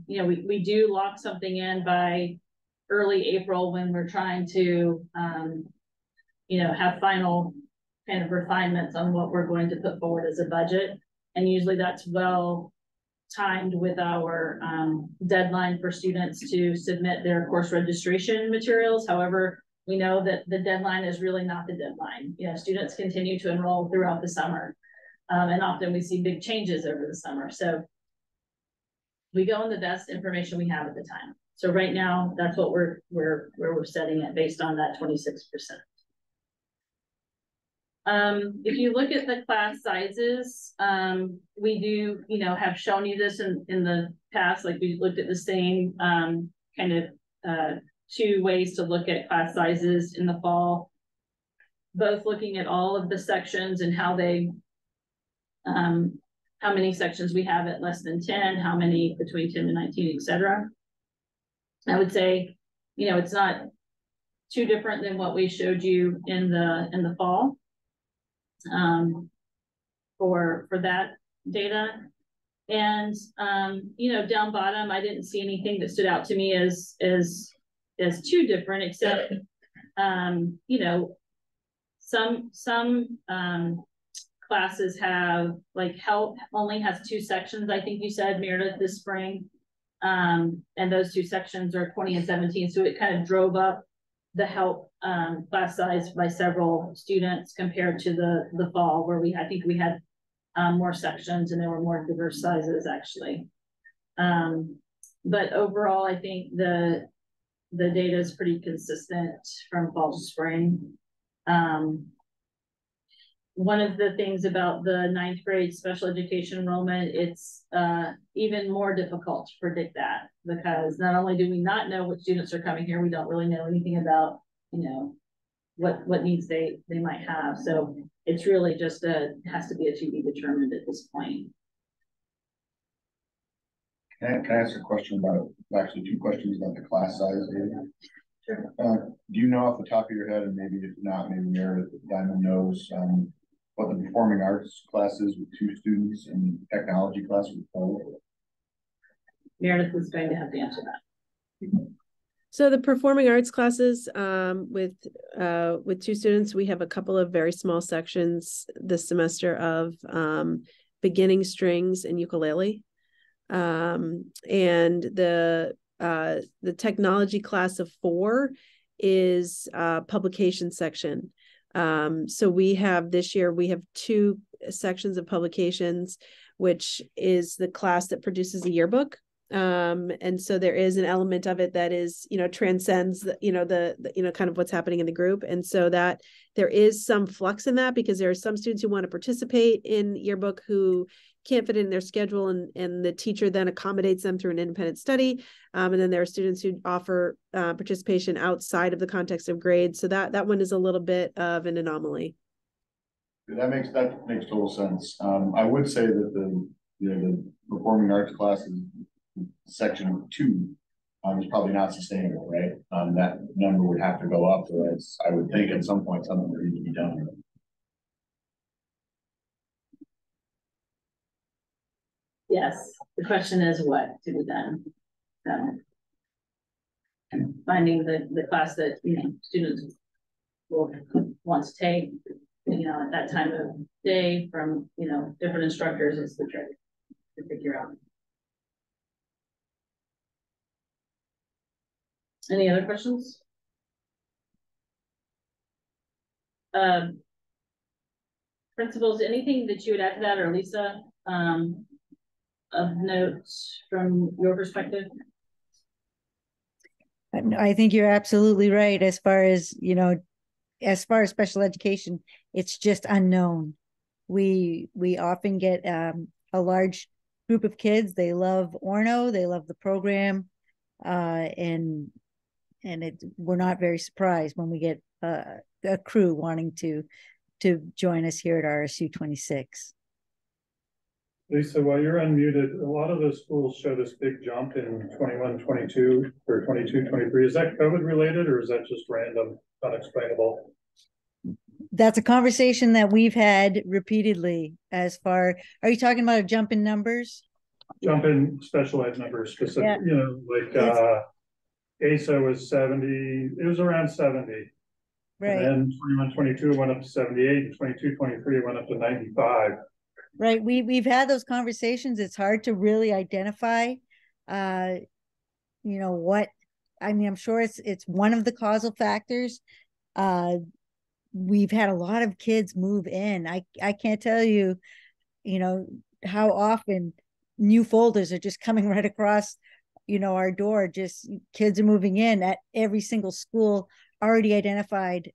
you know, we do lock something in by early April when we're trying to, you know, have final kind of refinements on what we're going to put forward as a budget. And usually that's well timed with our deadline for students to submit their course registration materials. However, we know that the deadline is really not the deadline. You know, students continue to enroll throughout the summer. And often we see big changes over the summer. So we go on the best information we have at the time. So right now, that's what we're setting it based on that 26%. If you look at the class sizes, we do, you know, have shown you this in the past, like we looked at the same kind of 2 ways to look at class sizes in the fall, both looking at all of the sections and how they, how many sections we have at less than 10, how many between 10 and 19, etc. I would say, you know, it's not too different than what we showed you in the fall. For that data. And you know, down bottom, I didn't see anything that stood out to me as too different, except you know, some classes have, like health only has 2 sections, I think you said, Meredith, this spring. And those 2 sections are 20 and 17. So it kind of drove up the help class size by several students compared to the fall, where I think we had more sections and there were more diverse sizes actually. But overall, I think the data is pretty consistent from fall to spring. One of the things about the 9th grade special education enrollment, it's even more difficult to predict that, because not only do we not know what students are coming here, we don't really know anything about, you know, what needs they might have. So it's really just has to be a to be determined at this point. Can I ask a question about, actually 2 questions about the class size data? Sure. Do you know off the top of your head, and maybe if not, maybe Meredith Diamond knows, what the performing arts class is with 2 students and technology class with 4? Meredith is going to have to answer that. So the performing arts classes, with 2 students, we have a couple of very small sections this semester of beginning strings and ukulele. And the technology class of 4 is publication section. So we have this year, we have 2 sections of publications, which is the class that produces a yearbook. And so there is an element of it that is, you know, transcends the kind of what's happening in the group. And so that there is some flux in that, because there are some students who want to participate in yearbook who can't fit in their schedule, and the teacher then accommodates them through an independent study. And then there are students who offer participation outside of the context of grades. So that one is a little bit of an anomaly. That makes total sense. I would say that the performing arts class is section 2 is probably not sustainable, right? That number would have to go up, whereas I would think at some point something would need to be done. Yes, the question is what to be done. Finding the class that, you know, students will want to take, you know, at that time of day from, you know, different instructors is the trick to figure out. Any other questions? Principals, anything that you would add to that, or Lisa, of notes from your perspective? I think you're absolutely right. As far as, you know, as far as special education, it's just unknown. We often get a large group of kids. They love Orno, they love the program, and we're not very surprised when we get a crew wanting to join us here at RSU 26. Lisa, while you're unmuted, a lot of the schools show this big jump in 21, 22 or 22, 23. Is that COVID related, or is that just random, unexplainable? That's a conversation that we've had repeatedly. As far, are you talking about a jump in numbers? Jump in special ed numbers specific, yeah. You know, like ASA was 70, it was around 70. Right. And then 21, 22 went up to 78, and 22, 23 went up to 95. Right. We've had those conversations. It's hard to really identify, you know, what, I mean, I'm sure it's one of the causal factors. We've had a lot of kids move in. I can't tell you, you know, how often new folders are just coming right across, you know, our door. Just kids are moving in at every single school already identified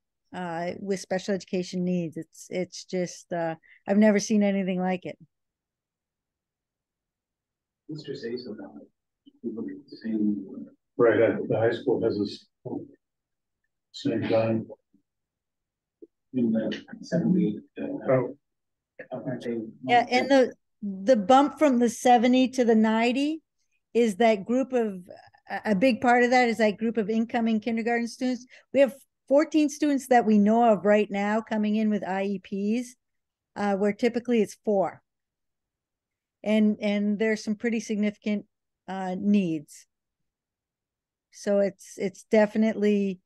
with special education needs. It's just I've never seen anything like it. Mr. Say so about the same. Right, the high school has this same time. In the 70. Yeah, and the bump from the 70 to the 90 is that group of, a big part of that is that group of incoming kindergarten students. We have 14 students that we know of right now coming in with IEPs, where typically it's 4. And there's some pretty significant needs. So it's definitely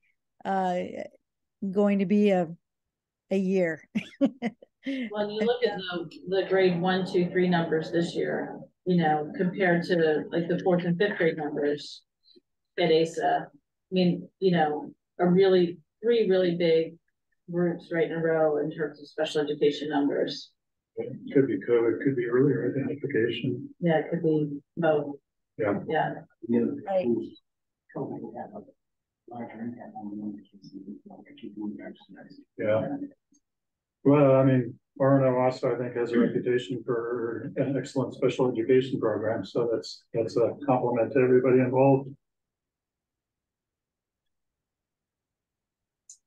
going to be a year. When you look at the grade 1, 2, 3 numbers this year, you know, compared to like the 4th and 5th grade numbers at ASA, I mean, you know, three really big groups right in a row in terms of special education numbers. It could be COVID, could be earlier identification. Yeah, it could be both. Yeah. Yeah. Right. Yeah. Well, I mean, Orono also, I think, has a reputation for an excellent special education program. So that's a compliment to everybody involved.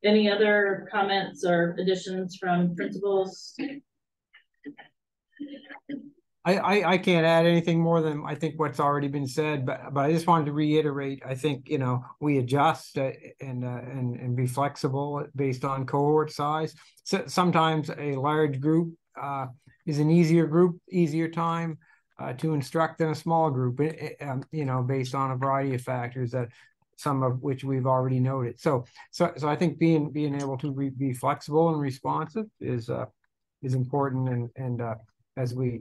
Any other comments or additions from principals? I can't add anything more than I think what's already been said, but I just wanted to reiterate, I think, we adjust and be flexible based on cohort size. So sometimes a large group is an easier time to instruct than a small group, based on a variety of factors, that some of which we've already noted. So I think being able to be flexible and responsive is important, and as we,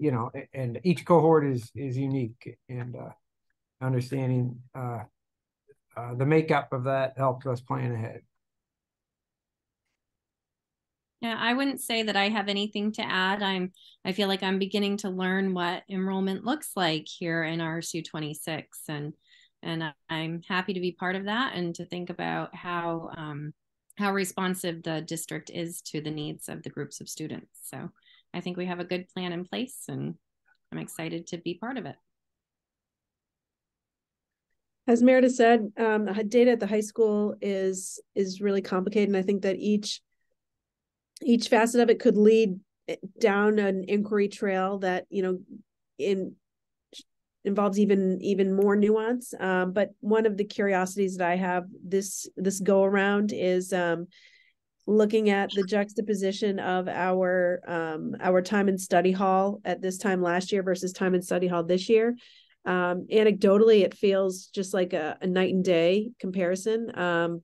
and each cohort is unique, and understanding the makeup of that helps us plan ahead. Yeah, I wouldn't say that I have anything to add. I feel like I'm beginning to learn what enrollment looks like here in RSU 26, and I'm happy to be part of that and to think about how responsive the district is to the needs of the groups of students. So I think we have a good plan in place, and I'm excited to be part of it. As Meredith said, data at the high school is really complicated, and I think that each facet of it could lead down an inquiry trail that involves even more nuance. But one of the curiosities that I have this go around is looking at the juxtaposition of our time in study hall at this time last year versus time in study hall this year. Anecdotally, it feels just like a night and day comparison.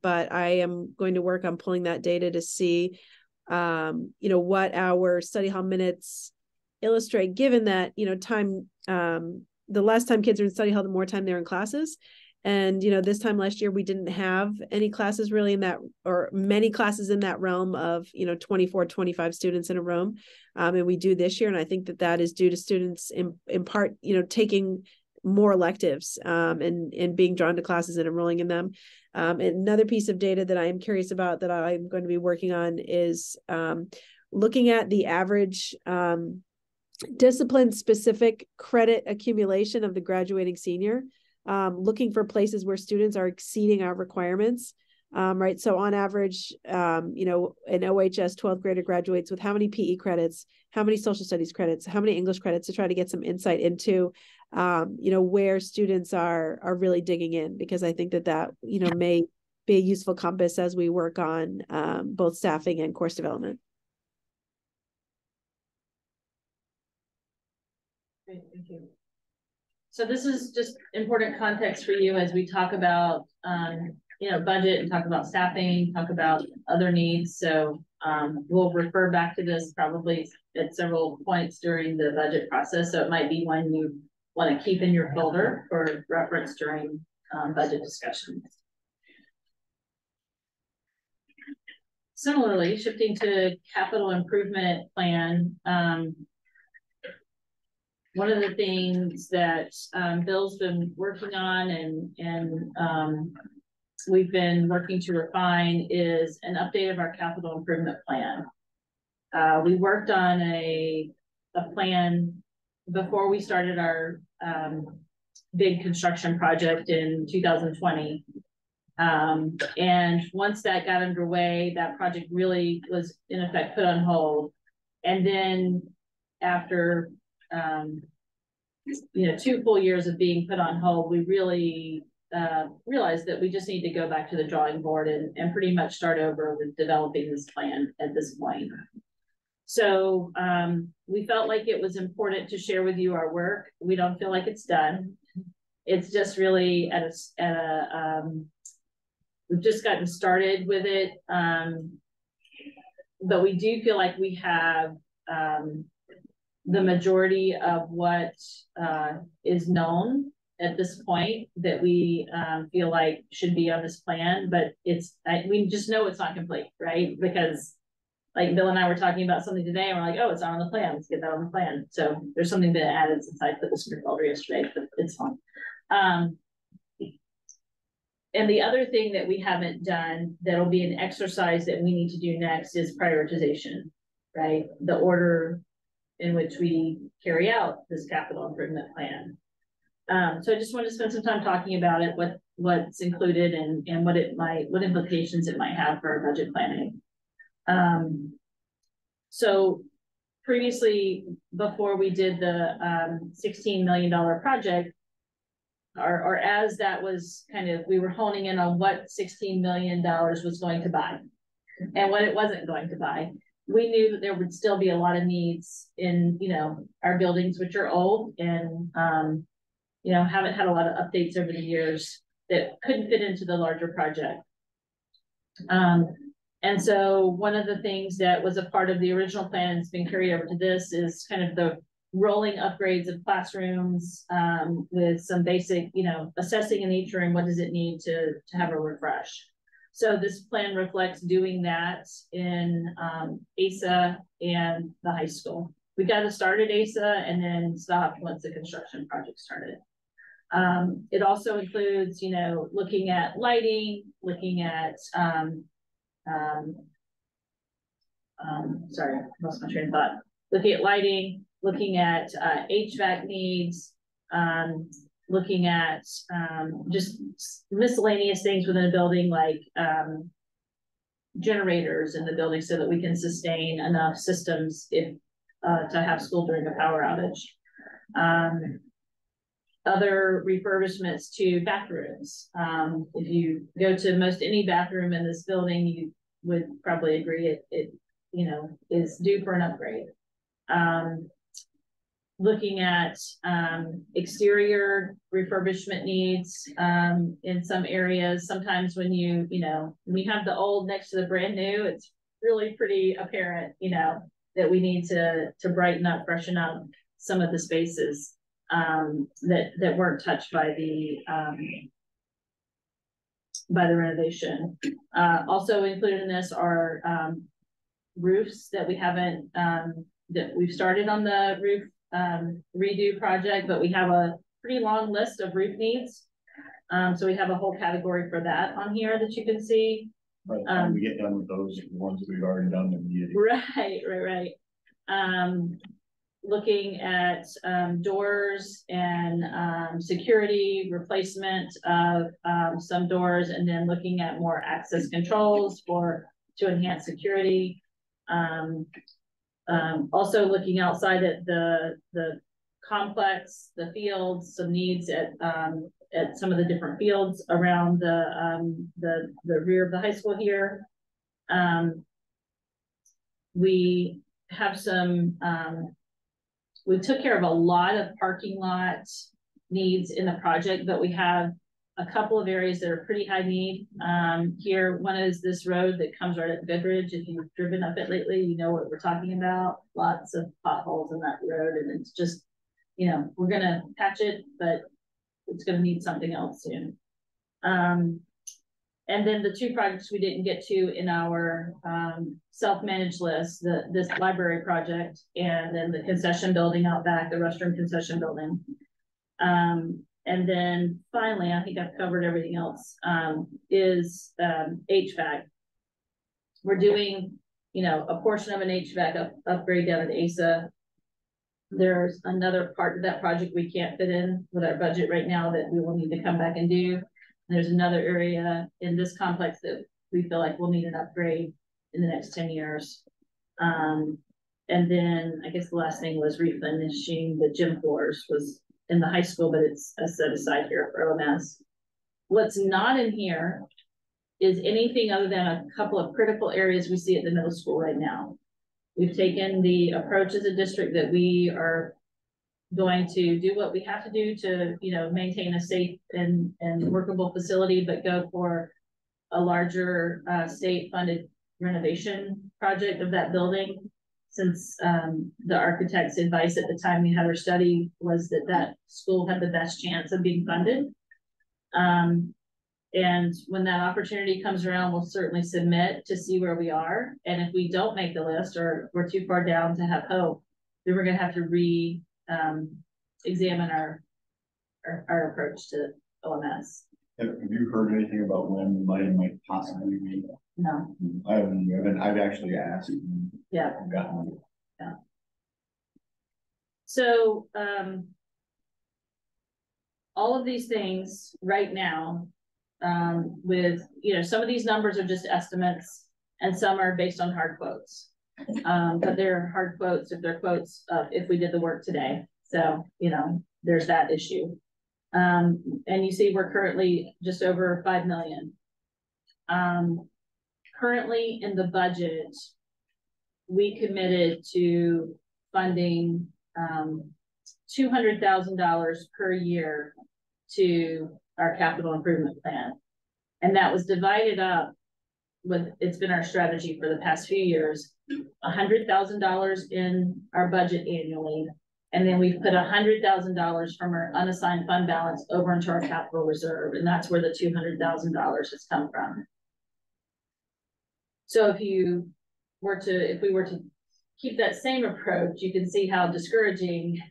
But I am going to work on pulling that data to see, what our study hall minutes illustrate, given that, time, the less time kids are in study hall, the more time they're in classes. And, this time last year, we didn't have any classes really in that, or many classes in that realm of, 24, 25 students in a room. And we do this year. And I think that is due to students in part, taking more electives and being drawn to classes and enrolling in them. Another piece of data that I am curious about that I'm going to be working on is looking at the average discipline-specific credit accumulation of the graduating senior. Looking for places where students are exceeding our requirements, right? So on average, an OHS 12th grader graduates with how many PE credits, how many social studies credits, how many English credits, to try to get some insight into, where students are really digging in, because I think that may be a useful compass as we work on both staffing and course development. Great, thank you. So this is just important context for you as we talk about, budget, and talk about staffing, talk about other needs. So we'll refer back to this probably at several points during the budget process. So it might be one you want to keep in your folder for reference during budget discussions. Similarly, shifting to capital improvement plan, one of the things that Bill's been working on and we've been working to refine is an update of our capital improvement plan. We worked on a plan before we started our big construction project in 2020. And once that got underway, that project really was in effect put on hold. And then after 2 full years of being put on hold, we really realized that we just need to go back to the drawing board and pretty much start over with developing this plan at this point. So we felt like it was important to share with you our work. We don't feel like it's done. It's just really we've just gotten started with it. But we do feel like we have the majority of what is known at this point that we feel like should be on this plan, but we just know it's not complete, right? Because like Bill and I were talking about something today and we're like, oh, it's not on the plan. Let's get that on the plan. So there's something been added since I put the script over yesterday, but it's fine. And the other thing that we haven't done that'll be an exercise that we need to do next is prioritization, right? The order in which we carry out this capital improvement plan. So I just wanted to spend some time talking about it, what's included and what implications it might have for our budget planning. So previously, before we did the $16 million project, or as that was kind of, we were honing in on what $16 million was going to buy and what it wasn't going to buy. We knew that there would still be a lot of needs in, our buildings, which are old and, haven't had a lot of updates over the years that couldn't fit into the larger project. And so one of the things that was a part of the original plan and has been carried over to this is kind of the rolling upgrades of classrooms with some basic, assessing in each room, what does it need to have a refresh. So this plan reflects doing that in ASA and the high school. We got to start at ASA and then stopped once the construction project started. It also includes, looking at lighting, looking at, sorry, I lost my train of thought. Looking at lighting, looking at HVAC needs, looking at just miscellaneous things within a building like generators in the building so that we can sustain enough systems if to have school during a power outage. Other refurbishments to bathrooms. If you go to most any bathroom in this building, you would probably agree it is due for an upgrade. Looking at exterior refurbishment needs in some areas. Sometimes when you have the old next to the brand new, it's really pretty apparent, that we need to brighten up, freshen up some of the spaces that weren't touched by the renovation. Also included in this are roofs that we haven't that we've started on the roof redo project, but we have a pretty long list of roof needs. So we have a whole category for that on here that you can see. By the time we get done with those, the ones that we've already done immediately. Right. Looking at doors and security replacement of some doors, and then looking at more access controls to enhance security. Also looking outside at the complex, the fields, some needs at some of the different fields around the rear of the high school here. We have some we took care of a lot of parking lot needs in the project, but we have a couple of areas that are pretty high need. Here, one is this road that comes right at Goodridge. If you've driven up it lately, you know what we're talking about. Lots of potholes in that road, and it's just, we're gonna patch it, but it's gonna need something else soon. And then the two projects we didn't get to in our self-managed list, this library project, and then the concession building out back, the restroom concession building. And then finally, I think I've covered everything else, is HVAC. We're doing, a portion of an HVAC upgrade down at ASA. There's another part of that project we can't fit in with our budget right now that we will need to come back and do. There's another area in this complex that we feel like we'll need an upgrade in the next 10 years. And then I guess the last thing was replenishing the gym floors was in the high school, but it's set aside here for OMS. What's not in here is anything other than a couple of critical areas we see at the middle school right now. We've taken the approach as a district that we are going to do what we have to do to, maintain a safe and workable facility, but go for a larger state-funded renovation project of that building. since the architect's advice at the time we had our study was that that school had the best chance of being funded. And when that opportunity comes around, we'll certainly submit to see where we are. And if we don't make the list or we're too far down to have hope, then we're going to have to examine our approach to OMS. Have you heard anything about when the money might possibly be? No. I haven't. I've actually asked. Yeah. I've gotten. Yeah. So all of these things right now, with, you know, some of these numbers are just estimates and some are based on hard quotes. But they're hard quotes if they're quotes if we did the work today. So, you know, there's that issue. And you see we're currently just over 5 million. Currently in the budget, we committed to funding $200,000 per year to our capital improvement plan. And that was divided up with, it's been our strategy for the past few years, $100,000 in our budget annually. And then we've put $100,000 from our unassigned fund balance over into our capital reserve. And that's where the $200,000 has come from. So if we were to keep that same approach, you can see how discouraging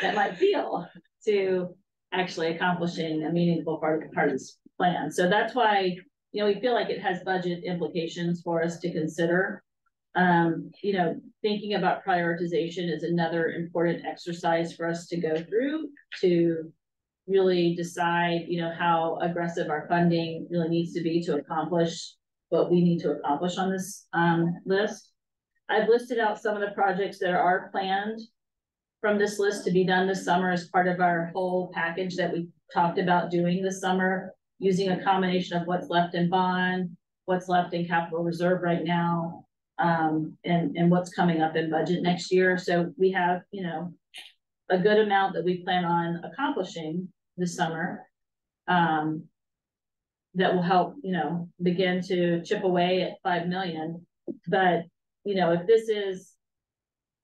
that might feel to actually accomplishing a meaningful part of this plan. So that's why, you know, we feel like it has budget implications for us to consider. You know, thinking about prioritization is another important exercise for us to go through to really decide, you know, how aggressive our funding really needs to be to accomplish what we need to accomplish on this list. I've listed out some of the projects that are planned from this list to be done this summer as part of our whole package that we talked about doing this summer, using a combination of what's left in bond, what's left in capital reserve right now, and what's coming up in budget next year. So we have, you know, a good amount that we plan on accomplishing this summer that will help, you know, begin to chip away at 5 million. But, you know, if this is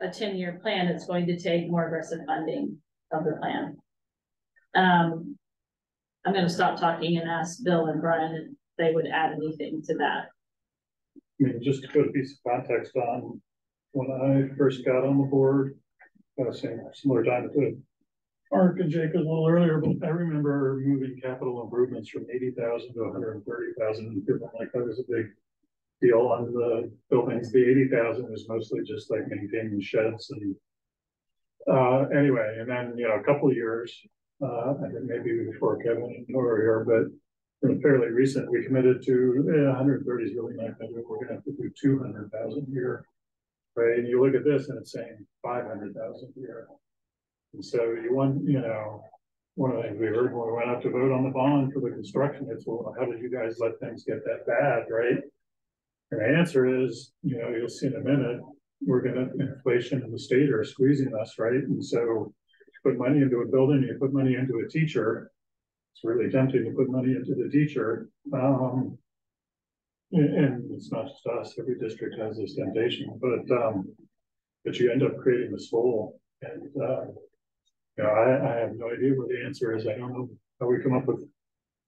a 10-year plan, it's going to take more aggressive funding of the plan. I'm going to stop talking and ask Bill and Brian if they would add anything to that. I mean, just to put a piece of context on, when I first got on the board, similar time to Mark and Jake a little earlier, but I remember moving capital improvements from 80,000 to 130,000, and feeling like that was a big deal on the buildings. The 80,000 was mostly just like maintaining sheds and anyway, and then, you know, a couple of years, I think maybe before Kevin and Nora were here, but fairly recent, we committed to 130 is really not going to do. We're going to have to do 200,000 a year, right? And you look at this and it's saying 500,000 a year. And so you want, you know, one of the things we heard when we went out to vote on the bond for the construction, it's, well, how did you guys let things get that bad, right? And the answer is, you know, you'll see in a minute, we're going to, inflation and the state are squeezing us, right? And so you put money into a building, you put money into a teacher. It's really tempting to put money into the teacher. And it's not just us, every district has this temptation, but you end up creating this hole. And, you know, I have no idea what the answer is. I don't know how we come up with,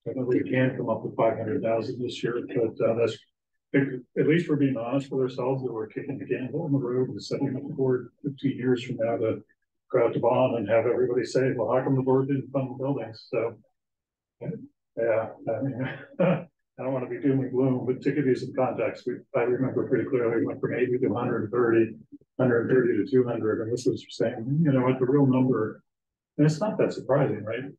I know we can come up with 500,000 this year, but that's, at least we're being honest with ourselves that we're kicking the can down the road and setting up the board 15 years from now to go out to bond and have everybody say, well, how come the board didn't fund the buildings? So, yeah, I mean, I don't want to be doom and gloom, but to give you some context, I remember pretty clearly we went from 80 to 130, 130 to 200, and this was saying, you know what, the real number, and it's not that surprising, right?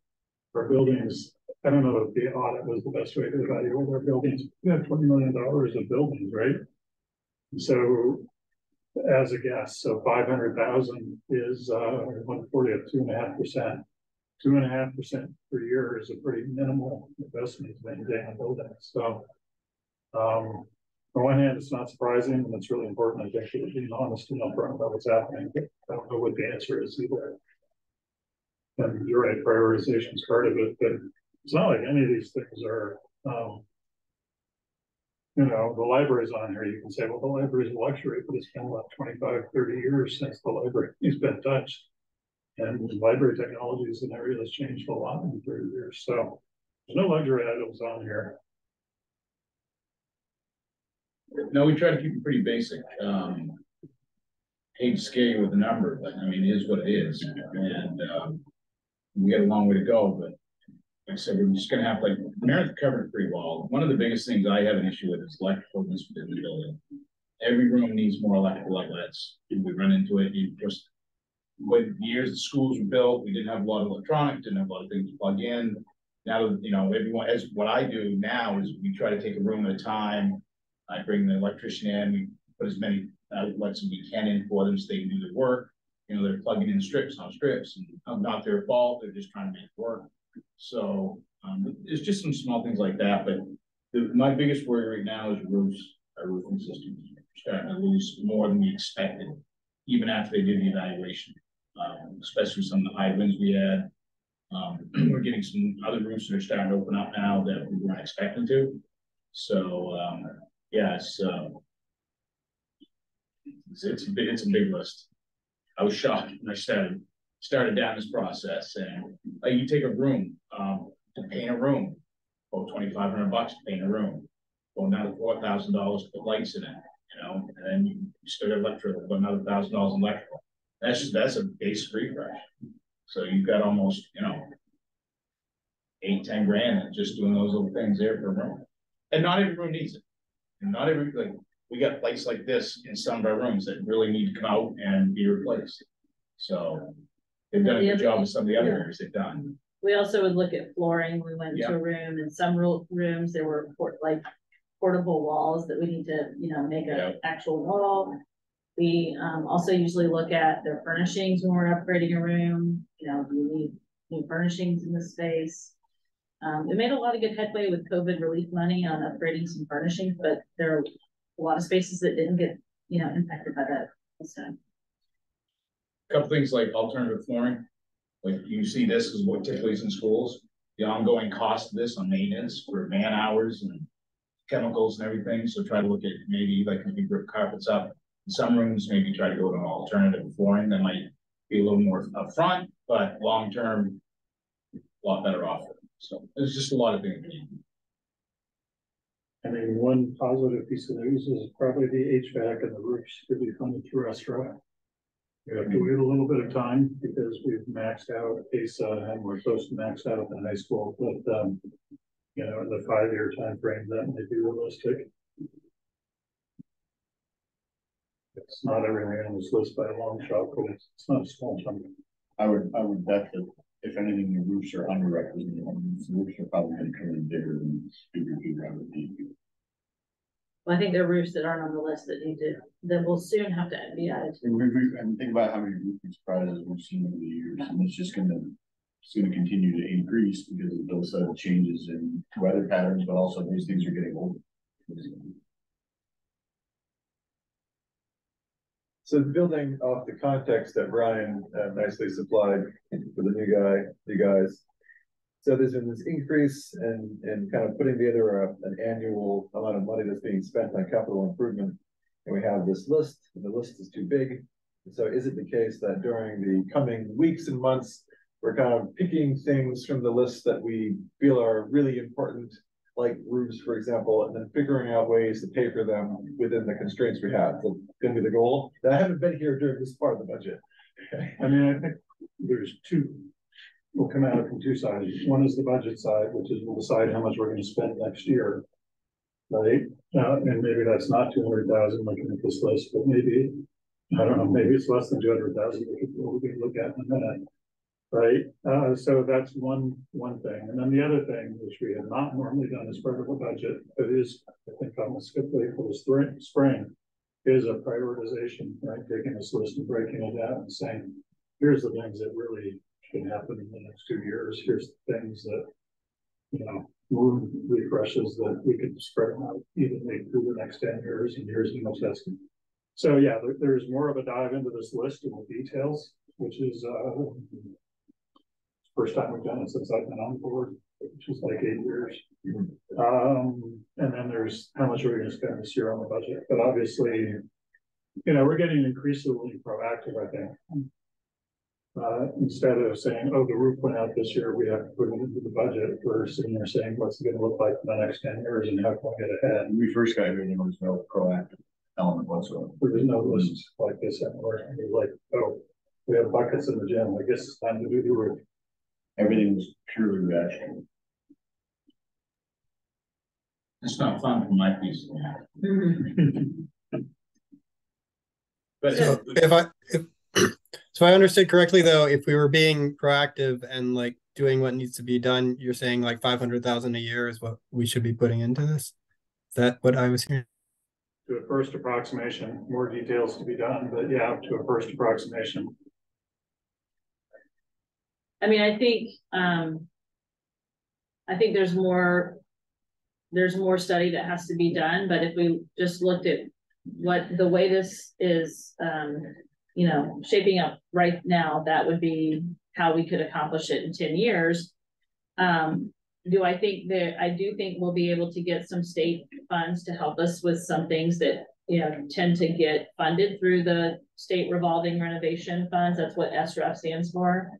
Our buildings, I don't know if the audit was the best way to evaluate our buildings. We have $20 million of buildings, right? So, as a guess, so 500,000 is 140 of 2.5%. 2.5% per year is a pretty minimal investment to maintain a building. So, on one hand, it's not surprising, and it's really important, I think, being honest and upfront about what's happening. But I don't know what the answer is either. And you're right, prioritization is part of it, but it's not like any of these things are, you you know, the library's on here, you can say, well, the library's a luxury, but it's been about 25, 30 years since the library has been touched. And library technology is an area that's changed a lot in 30 years. So there's no luxury items on here. No, we try to keep it pretty basic. Hate to scare you with a number, but I mean, it is what it is. And we got a long way to go, but like I said, we're just gonna have, like, Meredith covered it pretty well. One of the biggest things I have an issue with is electrical within the building. Every room needs more electrical outlets. We run into it. You just, with the years the schools were built, we didn't have a lot of electronics, didn't have a lot of things to plug in. Now, you know, everyone, as what I do now is we try to take a room at a time. I bring the electrician in, we put as many outlets as we can in for them so they can do their work. You know, they're plugging in strips on strips, and not their fault, they're just trying to make it work. So there's just some small things like that, but my biggest worry right now is roofs, our roofing systems. We're starting to lose more than we expected, even after they did the evaluation, especially some of the high winds we had. We're getting some other roofs that are starting to open up now that we weren't expecting to. So yeah, it's a big list. I was shocked when I started down this process, and like, you take a room to paint a room, about $2,500 to paint a room. Well, another $4,000 to put lights in it, you know, and then you start electrical, but another $1,000 in electrical. That's a base refresh. So you've got almost, you know, 8-10 grand just doing those little things there per room. And not every room needs it. And not every, like, we got lights like this in some of our rooms that really need to come out and be replaced. So they've done a good job with some of the other areas they've done. We also would look at flooring. We went to a room, and some rooms there were portable walls that we need to, you know, make an actual wall. We also usually look at their furnishings when we're upgrading a room. You know, do you need new furnishings in the space? We made a lot of good headway with COVID relief money on upgrading some furnishings, but there are a lot of spaces that didn't get, you know, impacted by that this time. A couple things like alternative flooring. Like, you see this is what typically is in schools. The ongoing cost of this on maintenance for man hours and chemicals and everything. So try to look at maybe like maybe rip carpets up. In some rooms, maybe try to go to an alternative flooring that might be a little more upfront, but long term, a lot better off. So there's just a lot of things. I mean, one positive piece of news is probably the HVAC and the roofs could be funded through RSU. We have to wait a little bit of time because we've maxed out ASA and we're supposed to max out at the high school, but you know, in the 5-year time frame, that may be realistic. It's not everything on this list by a long shot, but it's not a small chunk. I would bet that if anything, the roofs are underrepresented. The roofs are probably going to come in bigger than I would be. Well, I think there are roofs that aren't on the list that will soon have to be added. And think about how many roofing surprises we've seen over the years, and it's going to continue to increase because of those changes in weather patterns, but also these things are getting older. So building off the context that Brian nicely supplied for the new guys. So there's been this increase in kind of putting together an annual amount of money that's being spent on capital improvement. And we have this list, and the list is too big. So is it the case that during the coming weeks and months, we're kind of picking things from the list that we feel are really important, like roofs, for example, and then figuring out ways to pay for them within the constraints we have? That's going to be the goal. I haven't been here during this part of the budget. I mean, I think there's two. Will come out from two sides. One is the budget side, which is we'll decide how much we're going to spend next year, right? And maybe that's not 200,000 looking at this list, but maybe, I don't know, maybe it's less than 200,000. We can look at in a minute, right? So that's one thing, and then the other thing, which we have not normally done as part of a budget, but is, I think, almost quickly for the spring, is a prioritization, right? Taking this list and breaking it out and saying, here's the things that really can happen in the next 2 years. Here's the things that, you know, room refreshes that we could spread them out evenly through the next 10 years, and here's how much that's going to. So yeah, there's more of a dive into this list and the details, which is first time we've done it since I've been on board, which is like 8 years. And then there's how much are we gonna spend this year on the budget, but obviously, you know, we're getting increasingly proactive, I think. Instead of saying, oh, the roof went out this year, we have to put it into the budget, we're sitting there saying, what's it gonna look like for the next 10 years and how can we get ahead? When we first got here, there was no proactive element whatsoever. There was no list like this anymore. It was like, oh, we have buckets in the gym, I guess it's time to do the roof. Everything was purely reactionary. It's not fun for my piece. But So so I understood correctly though, if we were being proactive and like doing what needs to be done, you're saying like 500,000 a year is what we should be putting into this? Is that what I was hearing? To a first approximation, more details to be done, but yeah, to a first approximation. I mean, I think there's more study that has to be done, but if we just looked at what the way this is, you know, shaping up right now, that would be how we could accomplish it in 10 years. I do think we'll be able to get some state funds to help us with some things that, you know, tend to get funded through the state revolving renovation funds. That's what SREF stands for.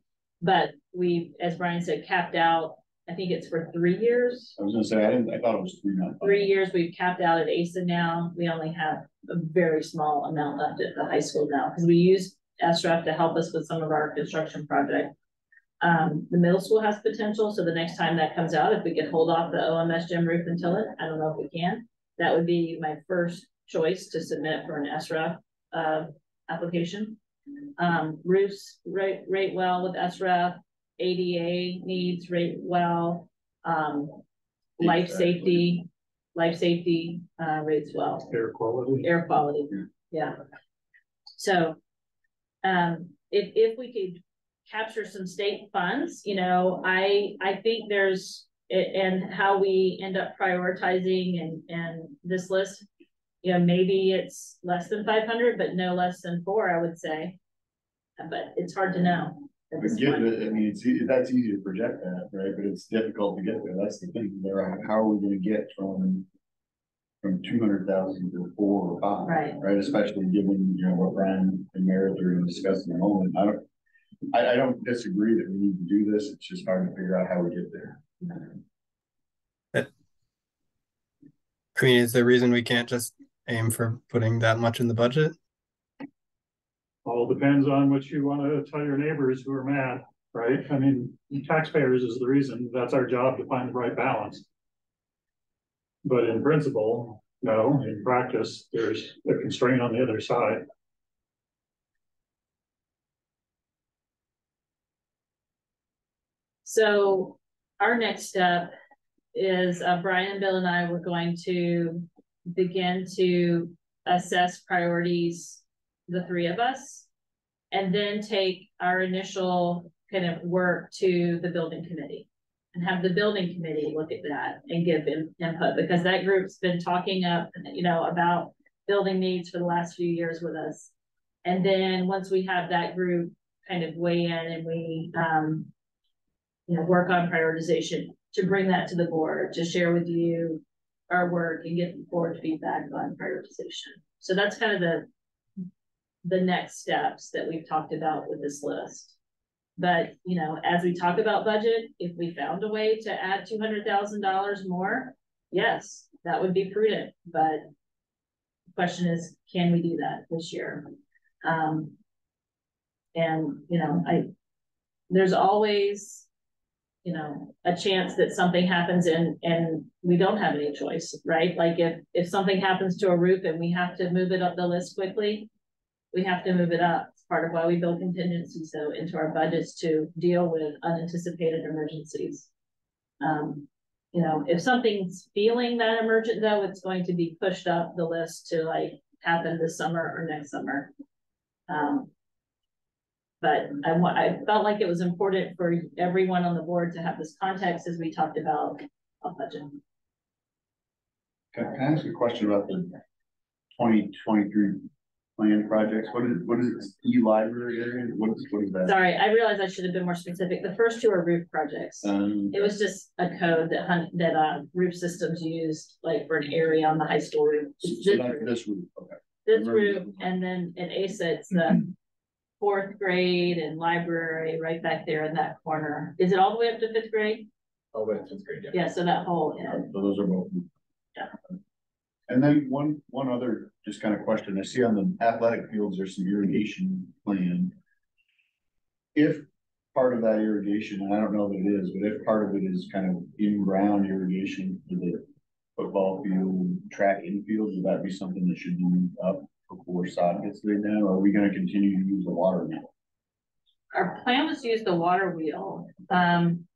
But we, as Brian said, capped out, I think it's for 3 years. I was gonna say, I thought it was 3 months. 3 years, we've capped out at ASA now. We only have a very small amount left at the high school now, because we use SREF to help us with some of our construction projects. The middle school has potential, so the next time that comes out, if we could hold off the OMS gym roof until it, I don't know if we can, that would be my first choice to submit for an SREF application. Roofs rate well with SREF, ADA needs rate well, life safety rates well. Air quality. Yeah. So if we could capture some state funds, you know, I think there's, and how we end up prioritizing and this list, you know, maybe it's less than 500, but no less than 4, I would say, but it's hard to know. I mean, that's easy to project that, right? But it's difficult to get there. That's the thing. How are we going to get from 200,000 to 4 or 5? Right. Especially given, you know, what Brian and Meredith are going to discuss in a moment. I don't disagree that we need to do this. It's just hard to figure out how we get there. I mean, is there a reason we can't just aim for putting that much in the budget? All depends on what you want to tell your neighbors who are mad, right? I mean, taxpayers is the reason. That's our job, to find the right balance. But in principle, no. In practice, there's a constraint on the other side. So our next step is Brian, Bill, and I were going to begin to assess priorities, the 3 of us, and then take our initial kind of work to the building committee and have the building committee look at that and give input, because that group's been talking up, you know, about building needs for the last few years with us. And then once we have that group kind of weigh in and we, you know, work on prioritization, to bring that to the board, to share with you our work and get the board feedback on prioritization. So that's kind of the next steps that we've talked about with this list. But, you know, as we talk about budget, if we found a way to add $200,000 more, yes, that would be prudent. But the question is, can we do that this year? And, you know, there's always, you know, a chance that something happens and we don't have any choice, right? Like if something happens to a roof and we have to move it up the list quickly, we have to move it up. It's part of why we build contingencies though into our budgets to deal with unanticipated emergencies. You know, if something's feeling that emergent though, it's going to be pushed up the list to like happen this summer or next summer. But I felt like it was important for everyone on the board to have this context as we talked about a budget. Can I ask a question about the 2023 planned projects? What is it? E-library area? What is that? Sorry, I realized I should have been more specific. The first two are roof projects. It was just a code that roof systems used, like for an area on the high school roof. So that's this roof, okay. This roof, and then at ASA, it's the 4th grade and library right back there in that corner. Is it all the way up to 5th grade? Oh, but it's great, yeah. Yeah, so that whole end. So those are both. Yeah. And then one other just kind of question. I see on the athletic fields, there's some irrigation plan. If part of that irrigation, and I don't know that it is, but if part of it is kind of in-ground irrigation for the football field, track infield, would that be something that should be moved up before sod gets laid down? Or are we going to continue to use the water wheel? Our plan was to use the water wheel.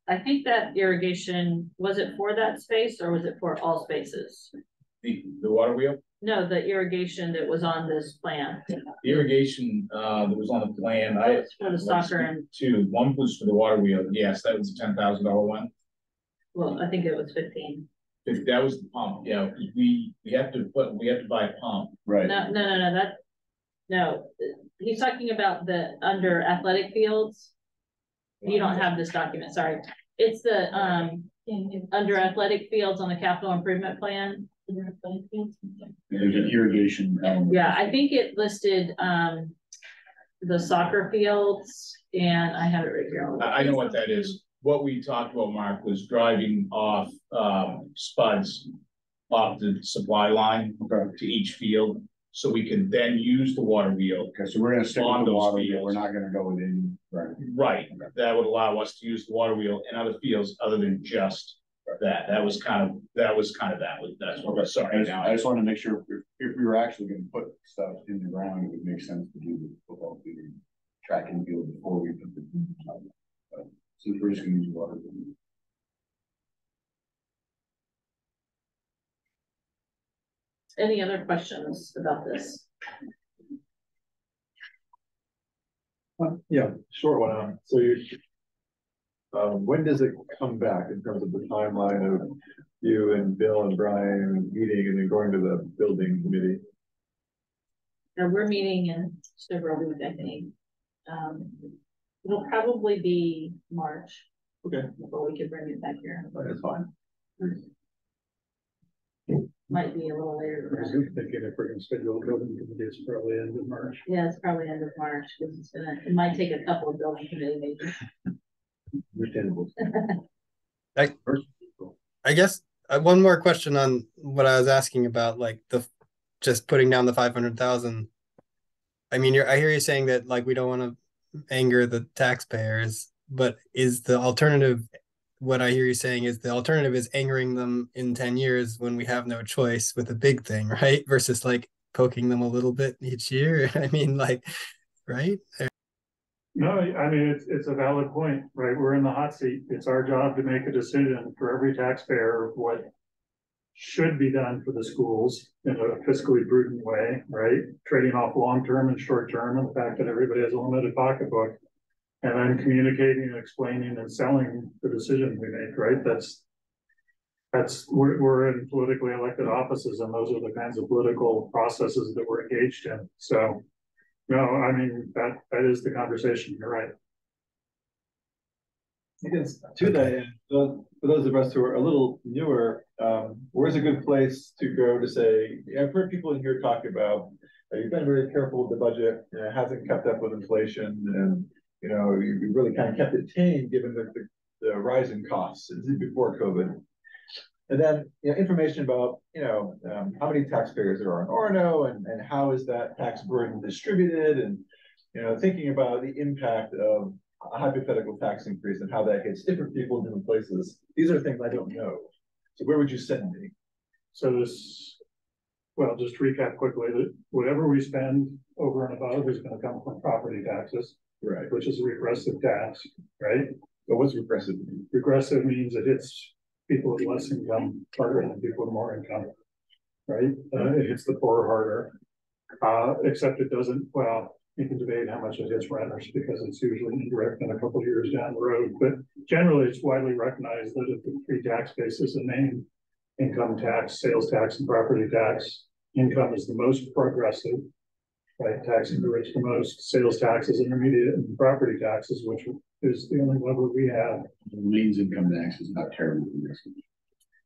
I think that irrigation, was it for that space or was it for all spaces? The water wheel? No, the irrigation that was on this plan. The irrigation that was on the plan. That was for the soccer and. Two. One was for the water wheel. Yes, that was a $10,000 one. Well, I think it was 15. If that was the pump, yeah. We have to buy a pump. Right. No. He's talking about the under athletic fields. You don't have this document, sorry. It's the under athletic fields on the capital improvement plan. There's an irrigation element. Yeah, I think it listed the soccer fields, and I have it right here. I know what that is. What we talked about, Mark, was driving off spuds off the supply line to each field, so we can then use the water wheel. Okay, so we're going to stick with the water wheel. We're not going to go within. Right. Okay. That would allow us to use the water wheel in other fields other than just that. That's what we're sorry. I just want to make sure if we were actually going to put stuff in the ground, it would make sense to do the football field, track and field before we put the since we're just going to use water. Any other questions about this? Yeah, short one. So when does it come back in terms of the timeline of you and Bill and Brian meeting and then going to the building committee? Now we're meeting in several weeks, I think. It'll probably be March. Okay. Before we could bring it back here. That's fine. Might be a little later. I was thinking if we're going to schedule a building committee, it's probably end of March. Yeah, it's probably end of March because it might take a couple of building committee meetings. Understandable. I guess one more question on what I was asking about, like just putting down the 500,000. I mean, I hear you saying that like we don't want to anger the taxpayers, but is the alternative? What I hear you saying is the alternative is angering them in 10 years when we have no choice with a big thing, right? Versus like poking them a little bit each year. I mean, like, right? No, I mean, it's a valid point, right? We're in the hot seat. It's our job to make a decision for every taxpayer of what should be done for the schools in a fiscally prudent way, right? Trading off long-term and short-term, and the fact that everybody has a limited pocketbook, and then communicating and explaining and selling the decision we make, right? We're in politically elected offices, and those are the kinds of political processes that we're engaged in. So no, I mean, that is the conversation. You're right. I guess to that end, for those of us who are a little newer, where's a good place to go to say, I've heard people in here talk about, you've been very careful with the budget, it hasn't kept up with inflation, and you really kind of kept it tame given the rise in costs before COVID. And then information about how many taxpayers there are in Orono and how is that tax burden distributed, and thinking about the impact of a hypothetical tax increase and how that hits different people in different places. These are things I don't know. So where would you send me? So just to recap quickly, that whatever we spend over and above is going to come from property taxes, right? Which is a regressive tax, right? So what's regressive mean? Regressive means it hits people with less income harder than people with more income, right? It hits the poor harder, except it doesn't, well, you can debate how much it hits renters because it's usually indirect and a couple of years down the road. But generally, it's widely recognized that if the three tax bases are named, income tax, sales tax, and property tax, income is the most progressive. right? Taxing the rich the most, sales taxes, intermediate, and property taxes, which is the only level we have. Means income tax is not terribly progressive.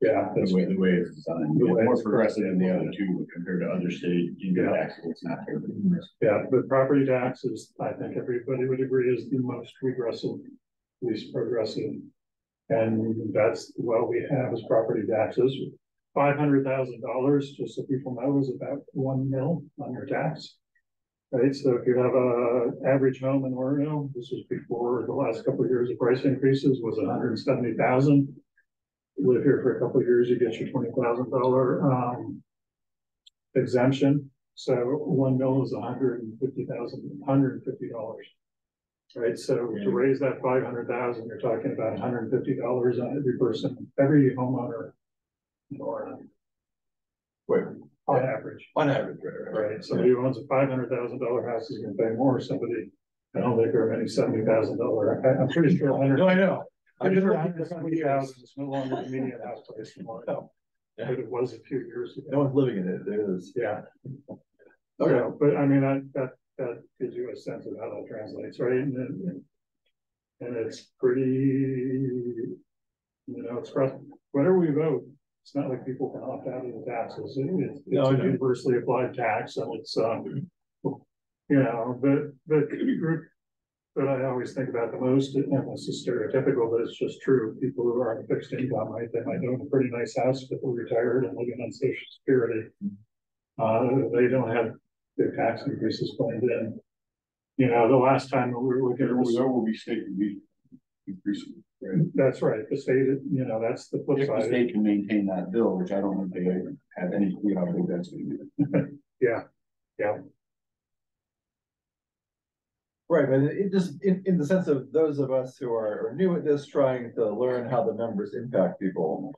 Yeah, that's The way it's designed, it's more progressive than the other two, but compared to other state income taxes, it's not terribly progressive. yeah, but property taxes, I think everybody would agree, is the most regressive, least progressive. And that's what we have as property taxes. $500,000, just so people know, is about 1 mil on your tax. Right, so if you have a average home in Orono, this was before the last couple of years of price increases, was 170,000. Live here for a couple of years, you get your $20,000 exemption. So 1 mil is $150,000. Right, so to raise that 500,000, you're talking about $150 on every person, every homeowner in Orono. Wait, On average. on average, right. Right, somebody who owns a $500,000 house is gonna pay more, somebody, I don't think there are many $70,000. I'm pretty sure. No, I know. I'm been sure looking for some years. 170,000 is no longer the median house price anymore. No. But it was a few years ago. No one's living in it, there is. Yeah. Okay. So, but I mean, that gives you a sense of how that translates, right? And it's pretty, it's whatever we vote, it's not like people can opt out of the taxes. It's a universally applied tax, and it's the group that I always think about the most, and this is stereotypical, but it's just true. People who are on fixed income, right? They might own a pretty nice house, but they're retired and living on Social Security. They don't have their tax increases planned in. The last time we were looking, There will be state increasing. Right? That's right. The state, that's the flip If side. the state can maintain that bill, which I don't think they have any clue how big that's going to be. Yeah. Right, but it just in the sense of those of us who are new at this, trying to learn how the numbers impact people.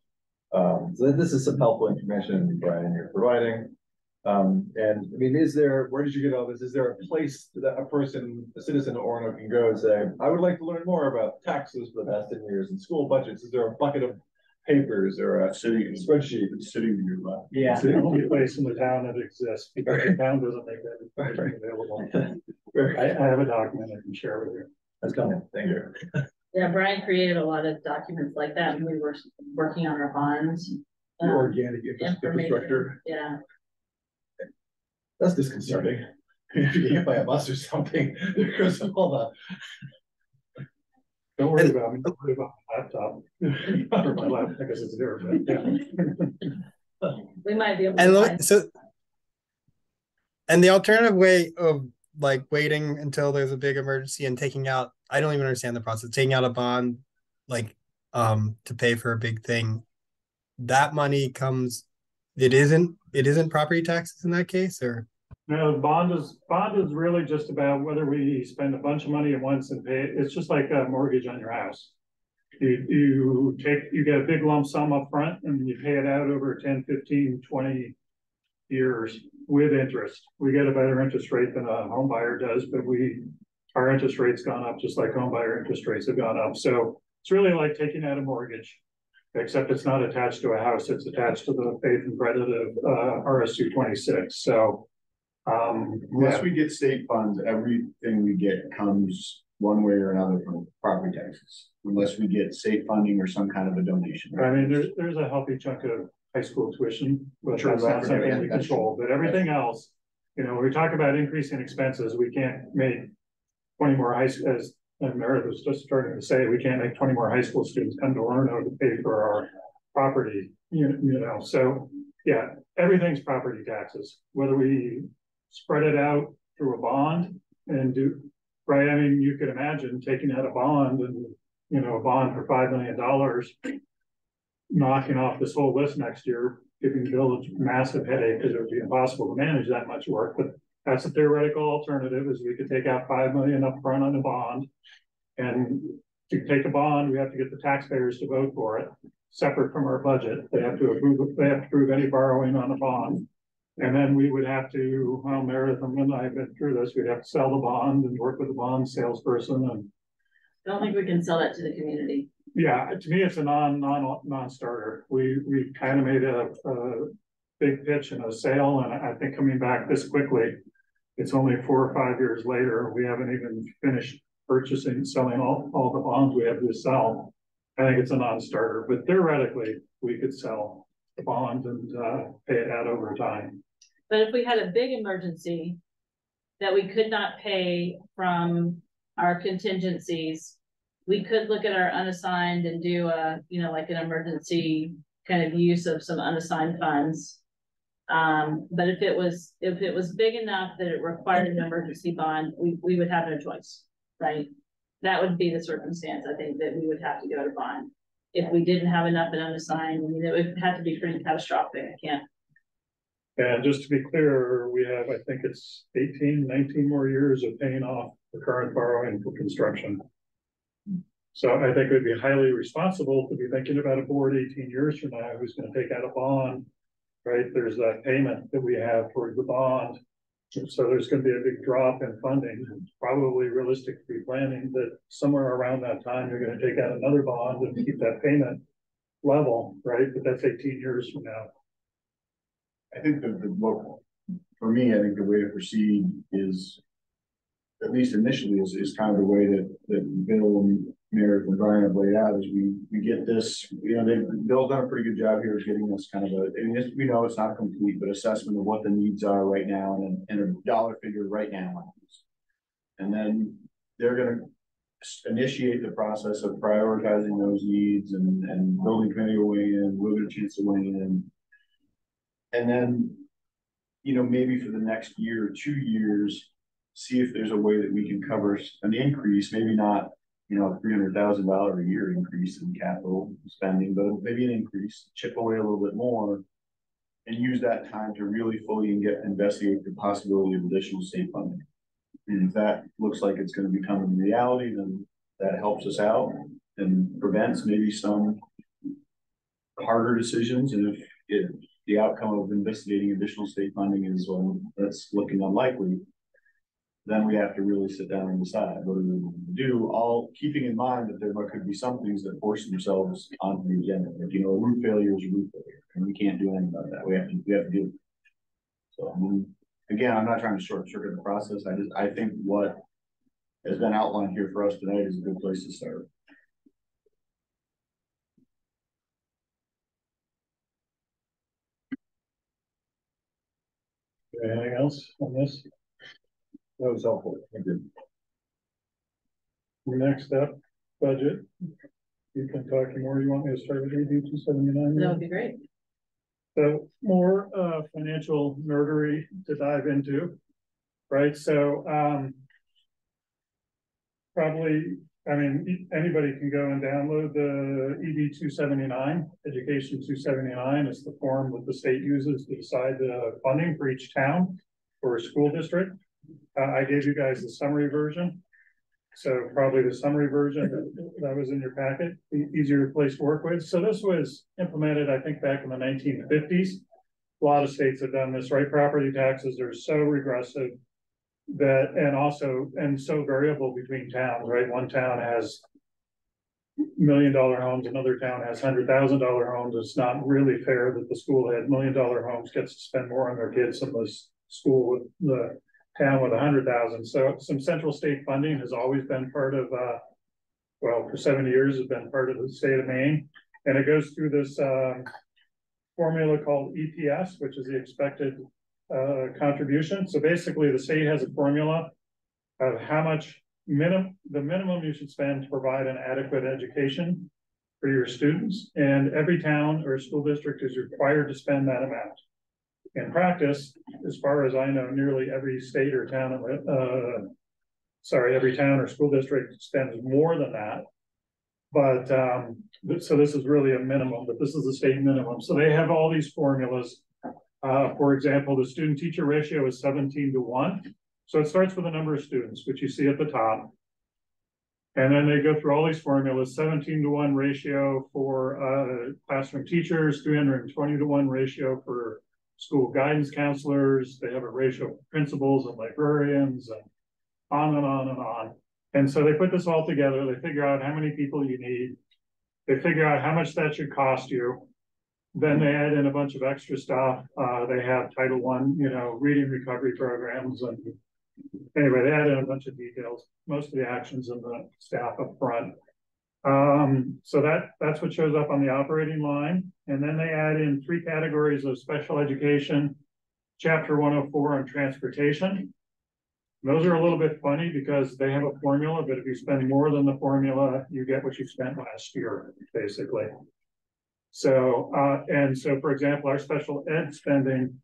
So this is some helpful information, Brian, you're providing. And I mean, where did you get all this? Is there a place that a citizen of Orono can go and say, I would like to learn more about taxes for the past 10 years and school budgets? Is there a bucket of papers or a spreadsheet that's sitting in your lap? Yeah. It's the only place in the town that exists, because the town doesn't make that information available. I have a document I can share with you. That's coming. Thank you. Yeah, Brian created a lot of documents like that when we were working on our bonds. Organic infrastructure. Yeah. That's disconcerting. If you get hit by a bus or something, there goes all the. Don't worry about me. Don't worry about my laptop. Or my laptop, because it's there. But yeah. We might be able to find. And the alternative way of like waiting until there's a big emergency and taking out, I don't even understand the process, taking out a bond like to pay for a big thing, that money comes, it isn't property taxes in that case, or? No, bond is really just about whether we spend a bunch of money at once and pay it. It's just like a mortgage on your house. You get a big lump sum up front and you pay it out over 10, 15, 20 years with interest. We get a better interest rate than a home buyer does, but our interest rate's gone up just like home buyer interest rates have gone up. So it's really like taking out a mortgage, except it's not attached to a house. It's attached to the faith and credit of RSU 26. So unless we get state funds, everything we get comes one way or another from property taxes, unless we get state funding or some kind of a donation. I mean, there's a healthy chunk of high school tuition, but that's not something we control. But everything else, when we talk about increasing expenses, we can't make 20 more as Meredith was just starting to say, we can't make 20 more high school students come to Orono to pay for our property, So yeah, everything's property taxes, whether we spread it out through a bond and right? I mean, you could imagine taking out a bond and, a bond for $5 million, knocking off this whole list next year, giving the village a massive headache because it would be impossible to manage that much work. But that's a theoretical alternative, is we could take out $5 million up front on a bond. And to take a bond, we have to get the taxpayers to vote for it, separate from our budget. They have to approve any borrowing on a bond. And then we would have to, Meredith and I have been through this, we'd have to sell the bond and work with the bond salesperson. And I don't think we can sell that to the community. Yeah, to me, it's a non-starter. We kind of made a big pitch and a sale, and I think coming back this quickly, It's only 4 or 5 years later. We haven't even finished purchasing, selling all the bonds we have to sell. I think it's a non-starter, but theoretically, we could sell the bond and pay it out over time. But if we had a big emergency that we could not pay from our contingencies, we could look at our unassigned and do a, you know, like an emergency kind of use of some unassigned funds. But if it was big enough that it required an emergency bond, we would have no choice, right? That would be the circumstance, I think, that we would have to go to bond. If we didn't have enough in unassigned, I mean, it would have to be pretty catastrophic. I can't. And just to be clear, we have, I think it's 18, 19 more years of paying off the current borrowing for construction. So I think it would be highly responsible to be thinking about a board 18 years from now who's going to take out a bond, right? There's that payment that we have towards the bond. So there's going to be a big drop in funding. It's probably realistic to be planning that somewhere around that time, you're going to take out another bond and keep that payment level, right? But that's 18 years from now. I think for me, I think the way to proceed is, at least initially, is kind of the way that Bill and Meredith and Brian have laid out, is we get this, you know, Bill's done a pretty good job here of getting us kind of we know it's not complete, but assessment of what the needs are right now and a dollar figure right now. And then they're going to initiate the process of prioritizing those needs, and building committee will weigh in, we'll get a chance to weigh in. And then, you know, maybe for the next year or 2 years, see if there's a way that we can cover an increase, maybe not, you know, $300,000 a year increase in capital spending, but maybe an increase, chip away a little bit more, and use that time to really fully investigate the possibility of additional state funding. And if that looks like it's going to become a reality, then that helps us out and prevents maybe some harder decisions. And if the outcome of investigating additional state funding is, well, that's looking unlikely, then we have to really sit down and decide what are we going to do, all keeping in mind that there could be some things that force themselves onto the agenda. Like, you know, a roof failure is a roof failure, and we can't do anything about that. We have to deal with it. So, I mean, again, I'm not trying to short circuit the process. I think what has been outlined here for us tonight is a good place to start. Anything else on this? That was helpful. Thank you. Next up, budget. You can talk more. You want me to start with AB 279? That would be great. So more financial nerdery to dive into, right? So probably, I mean, anybody can go and download the EB 279, Education 279. It's the form that the state uses to decide the funding for each town or school district. I gave you guys the summary version. So probably the summary version that was in your packet, the easier place to work with. So this was implemented, I think, back in the 1950s. A lot of states have done this, right? Property taxes are so regressive that, and so variable between towns, right? One town has $1 million homes, another town has $100,000 homes. It's not really fair that the school that had $1 million homes gets to spend more on their kids than the school with the town with 100,000. So some central state funding has always been part of, well, for 70 years has been part of the state of Maine. And it goes through this formula called EPS, which is the expected contribution. So basically the state has a formula of how much the minimum you should spend to provide an adequate education for your students. And every town or school district is required to spend that amount. In practice, as far as I know, nearly every state or town, every town or school district spends more than that. But so this is really a minimum, but this is the state minimum. So they have all these formulas. For example, the student teacher ratio is 17:1. So it starts with the number of students, which you see at the top. And then they go through all these formulas, 17:1 ratio for classroom teachers, 320:1 ratio for school guidance counselors. They have a ratio for principals and librarians, and on and on and on. And so they put this all together. They figure out how many people you need. They figure out how much that should cost you. Then they add in a bunch of extra stuff. They have Title I, reading recovery programs, and anyway, they add in a bunch of details, most of the actions in the staff up front. So that's what shows up on the operating line. And then they add in 3 categories of special education, chapter 104 on transportation. Those are a little bit funny because they have a formula, but if you spend more than the formula, you get what you spent last year, basically. So, for example, our special ed spending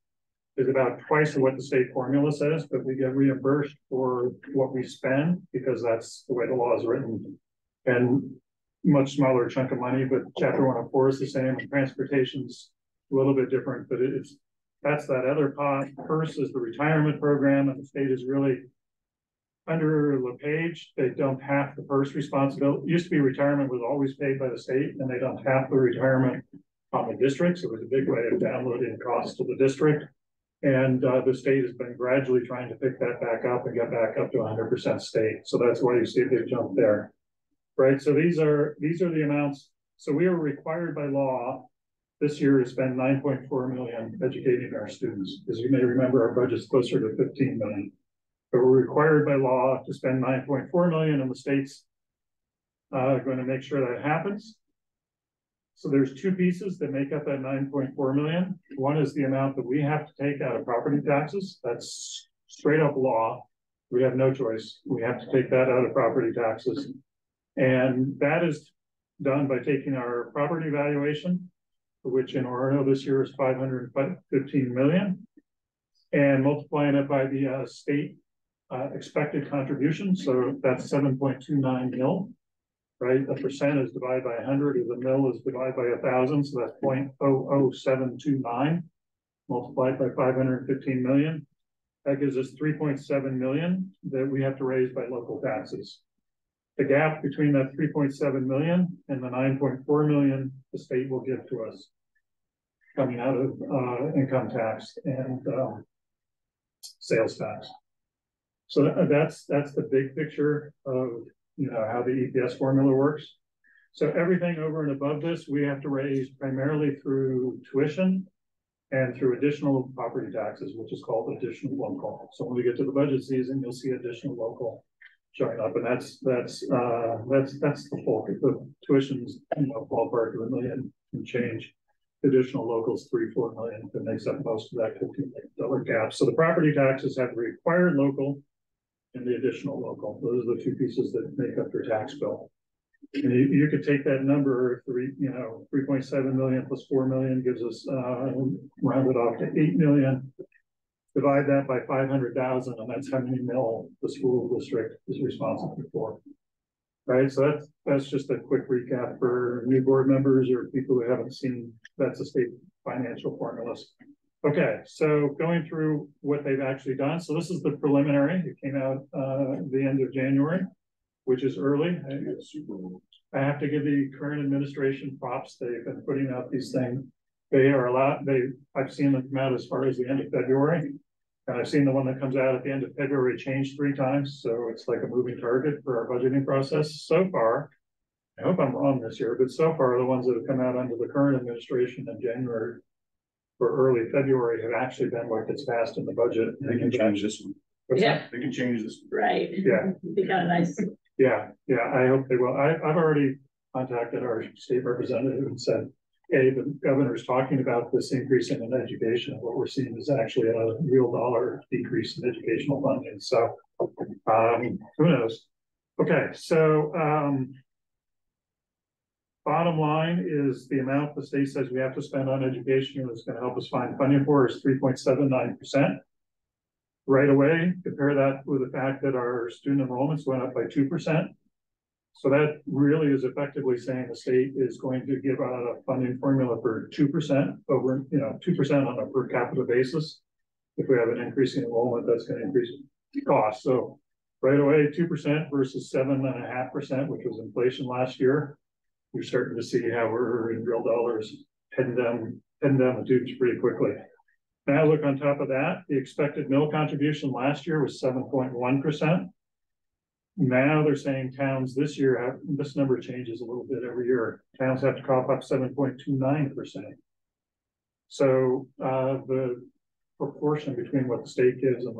is about twice of what the state formula says, but we get reimbursed for what we spend because that's the way the law is written. And much smaller chunk of money, but chapter 104 is the same, and transportation's a little bit different, but that's that other pot. First is the retirement program, and the state is really under LePage. They don't have the first responsibility. It used to be retirement was always paid by the state, and they don't have the retirement on the districts. It was a big way of downloading costs to the district. And the state has been gradually trying to pick that back up and get back up to 100% state. So that's why you see a big jump there, right? So these are the amounts. So we are required by law this year to spend 9.4 million educating our students. As you may remember, our budget's closer to 15 million. But we're required by law to spend 9.4 million, and the state's going to make sure that happens. So there's 2 pieces that make up that 9.4 million. One is the amount that we have to take out of property taxes. That's straight up law. We have no choice. We have to take that out of property taxes. And that is done by taking our property valuation, which in Orono this year is 515 million, and multiplying it by the state expected contribution. So that's 7.29 mil, right? A percent is divided by 100, or the mil is divided by 1,000. So that's 0.00729 multiplied by 515 million. That gives us 3.7 million that we have to raise by local taxes. The gap between that 3.7 million and the 9.4 million the state will give to us coming out of income tax and sales tax. So that's the big picture of how the EPS formula works. So everything over and above this, we have to raise primarily through tuition and through additional property taxes, which is called additional local. So when we get to the budget season, you'll see additional local showing up, and that's the bulk of the tuitions, ballpark of $1 million and change. Additional locals, 3-4 million, that makes up most of that $15 million gap. So the property taxes have the required local and the additional local. Those are the 2 pieces that make up your tax bill. And you could take that number, 3.7 million plus 4 million gives us rounded off to 8 million. Divide that by 500,000, and that's how many mil the school district is responsible for. Right, so that's just a quick recap for new board members or people who haven't seen. That's the state financial formulas. Okay, so going through what they've actually done. So this is the preliminary. It came out the end of January, which is early. I have to give the current administration props. They've been putting out these things. They are I've seen them come out as far as the end of February. And I've seen the one that comes out at the end of February change 3 times. So it's like a moving target for our budgeting process. So far, I hope I'm wrong this year, but so far the ones that have come out under the current administration in January or early February have actually been what gets passed in the budget. They can change this one. They can change this one. Right. Yeah. Be kind of nice. Yeah. I hope they will. I've already contacted our state representative and said, hey, the governor's talking about this increase in education. What we're seeing is actually a real dollar decrease in educational funding. So who knows? Okay, so bottom line is the amount the state says we have to spend on education that's going to help us find funding for is 3.79%. Right away, compare that with the fact that our student enrollments went up by 2%. So that really is effectively saying the state is going to give out a funding formula for 2% over, 2% on a per capita basis. If we have an increase in enrollment, that's going to increase costs. So right away, 2% versus 7.5%, which was inflation last year. You're starting to see how we're in real dollars heading down the tubes pretty quickly. Now look on top of that, the expected mill contribution last year was 7.1%. Now they're saying towns this year have, this number changes a little bit every year. Towns have to cough up 7.29%. So the proportion between what the state gives and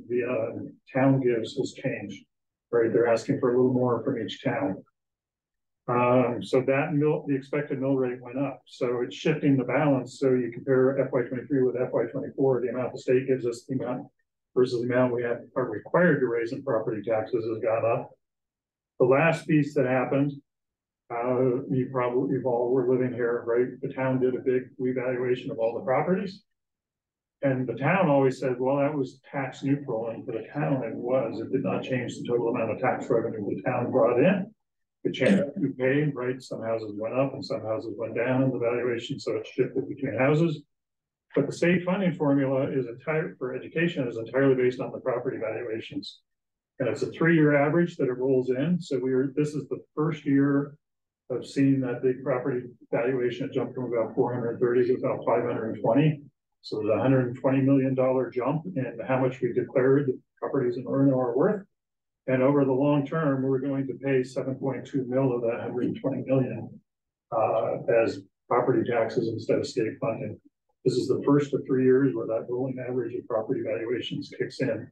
the town gives has changed, right? They're asking for a little more from each town. So that the expected mill rate went up. So it's shifting the balance. So you compare FY23 with FY24, the amount the state gives us, the amount versus the amount we are required to raise in property taxes has gone up. The last piece that happened, you've all were living here, right? The town did a big revaluation of all the properties. And the town always said, well, that was tax neutral. And for the town, it was. It did not change the total amount of tax revenue the town brought in. It changed who paid, right? Some houses went up and some houses went down in the valuation. So it shifted between houses. But the state funding formula is for education is entirely based on the property valuations. And it's a 3-year average that it rolls in. So this is the first year of seeing that big property valuation jump from about 430 to about 520. So there's a $120 million jump in how much we declared the properties in Orono are worth. And over the long term, we're going to pay 7.2 mil of that 120 million as property taxes instead of state funding. This is the first of 3 years where that rolling average of property valuations kicks in.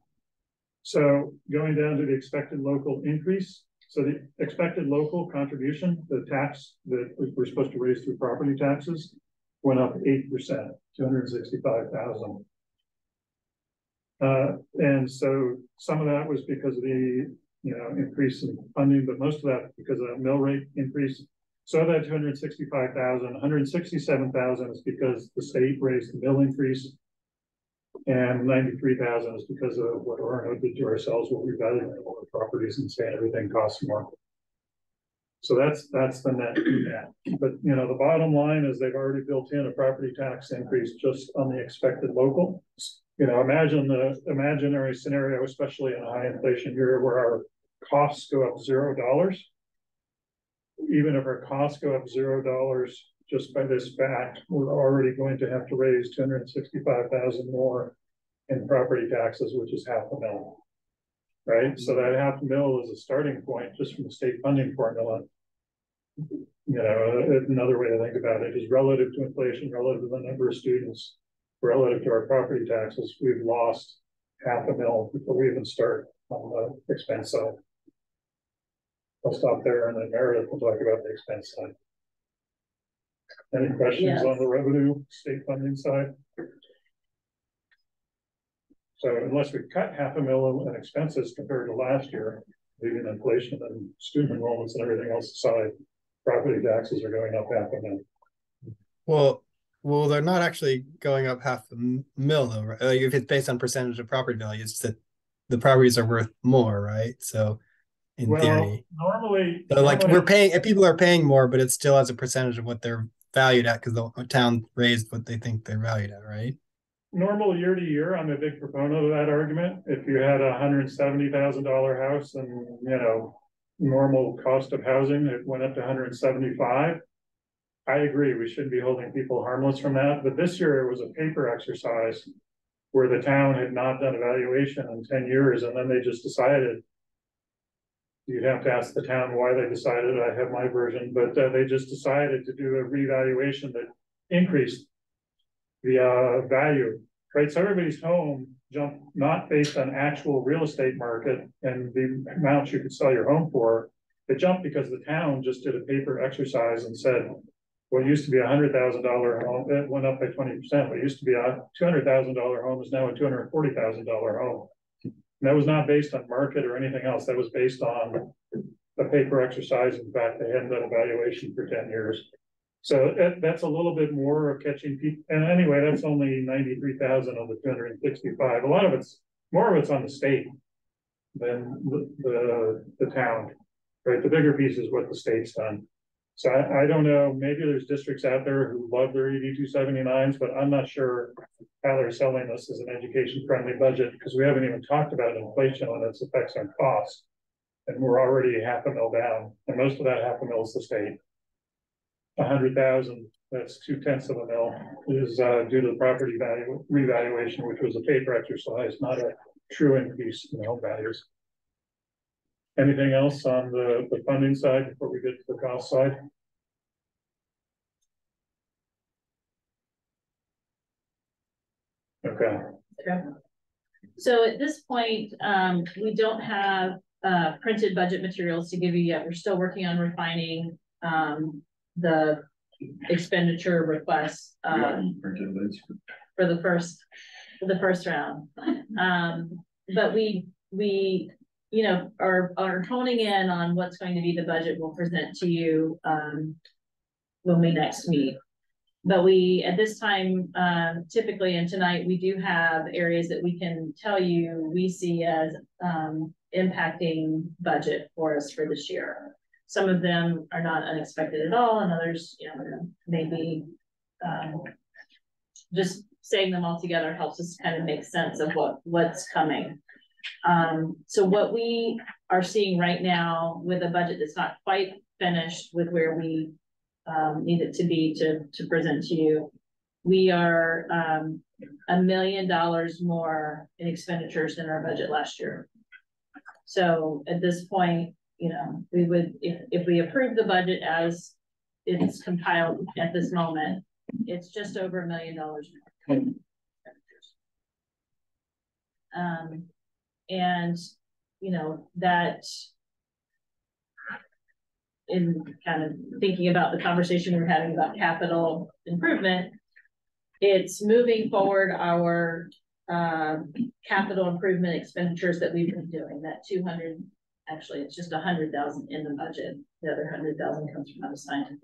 So going down to the expected local increase. So the expected local contribution, the tax that we're supposed to raise through property taxes, went up 8%, 265,000. And so some of that was because of the increase in funding, but most of that because of that mill rate increase. So that 265,000, 167,000 is because the state raised the mill increase, and 93,000 is because of what Orono did to ourselves, what we valued all the properties and saying everything costs more. So that's the net. But the bottom line is they've already built in a property tax increase just on the expected local. Imagine the imaginary scenario, especially in a high inflation year where our costs go up $0. Even if our costs go up $0 just by this fact, we're already going to have to raise 265,000 more in property taxes, which is $500,000. Right? So that $500,000 is a starting point just from the state funding formula. Another way to think about it is relative to inflation, relative to the number of students, relative to our property taxes, we've lost $500,000 before we even start on the expense side. I'll stop there and then Meredith will talk about the expense side. Any questions on the revenue state funding side? So unless we cut $500,000 in expenses compared to last year, leaving inflation and student enrollments and everything else aside, property taxes are going up $500,000. Well, they're not actually going up $500,000 though, right? Like if it's based on percentage of property value, it's that the properties are worth more, right? So in theory, normally, we're paying, people are paying more, but it's still as a percentage of what they're valued at because the town raised what they think they're valued at, right? Normal year to year, I'm a big proponent of that argument. If you had a $170,000 house and normal cost of housing, it went up to 175. I agree, we shouldn't be holding people harmless from that. But this year it was a paper exercise where the town had not done evaluation in 10 years, and then they just decided. You'd have to ask the town why they decided. I have my version, but they just decided to do a revaluation that increased the value, right? So everybody's home jumped not based on actual real estate market and the amount you could sell your home for. It jumped because the town just did a paper exercise and said, what used to be a $100,000 home, it went up by 20%. What used to be a $200,000 home is now a $240,000 home. And that was not based on market or anything else. That was based on a paper exercise. In fact, they hadn't done evaluation for 10 years. So that's a little bit more of catching people. And anyway, that's only 93,000 of the 265. A lot of more of it's on the state than the town, right? The bigger piece is what the state's done. So I don't know, maybe there's districts out there who love their ED 279s, but I'm not sure how they're selling this as an education friendly budget because we haven't even talked about inflation and its effects on costs. And we're already $500,000 down, and most of that $500,000 is the state. 100,000, that's 0.2 mil, is due to the property value revaluation, which was a paper exercise, not a true increase in home values. Anything else on the funding side before we get to the cost side? Okay. Okay. So at this point, we don't have printed budget materials to give you yet. We're still working on refining the expenditure requests for the first round. But we you know are honing in on what's going to be the budget we'll present to you when we next meet. But we, at this time, typically, and tonight, we do have areas that we can tell you we see as impacting budget for us for this year. Some of them are not unexpected at all, and others, you know, maybe just saying them all together helps us kind of make sense of what's coming. So what we are seeing right now with a budget that's not quite finished with where we need it to be to present to you, we are $1 million more in expenditures than our budget last year. So at this point, you know, we would, if we approve the budget as it's compiled at this moment, it's just over $1 million more. And you know, that in kind of thinking about the conversation we were having about capital improvement, it's moving forward our capital improvement expenditures that we've been doing. That 200, actually, it's just 100,000 in the budget. The other 100,000 comes from unassigned.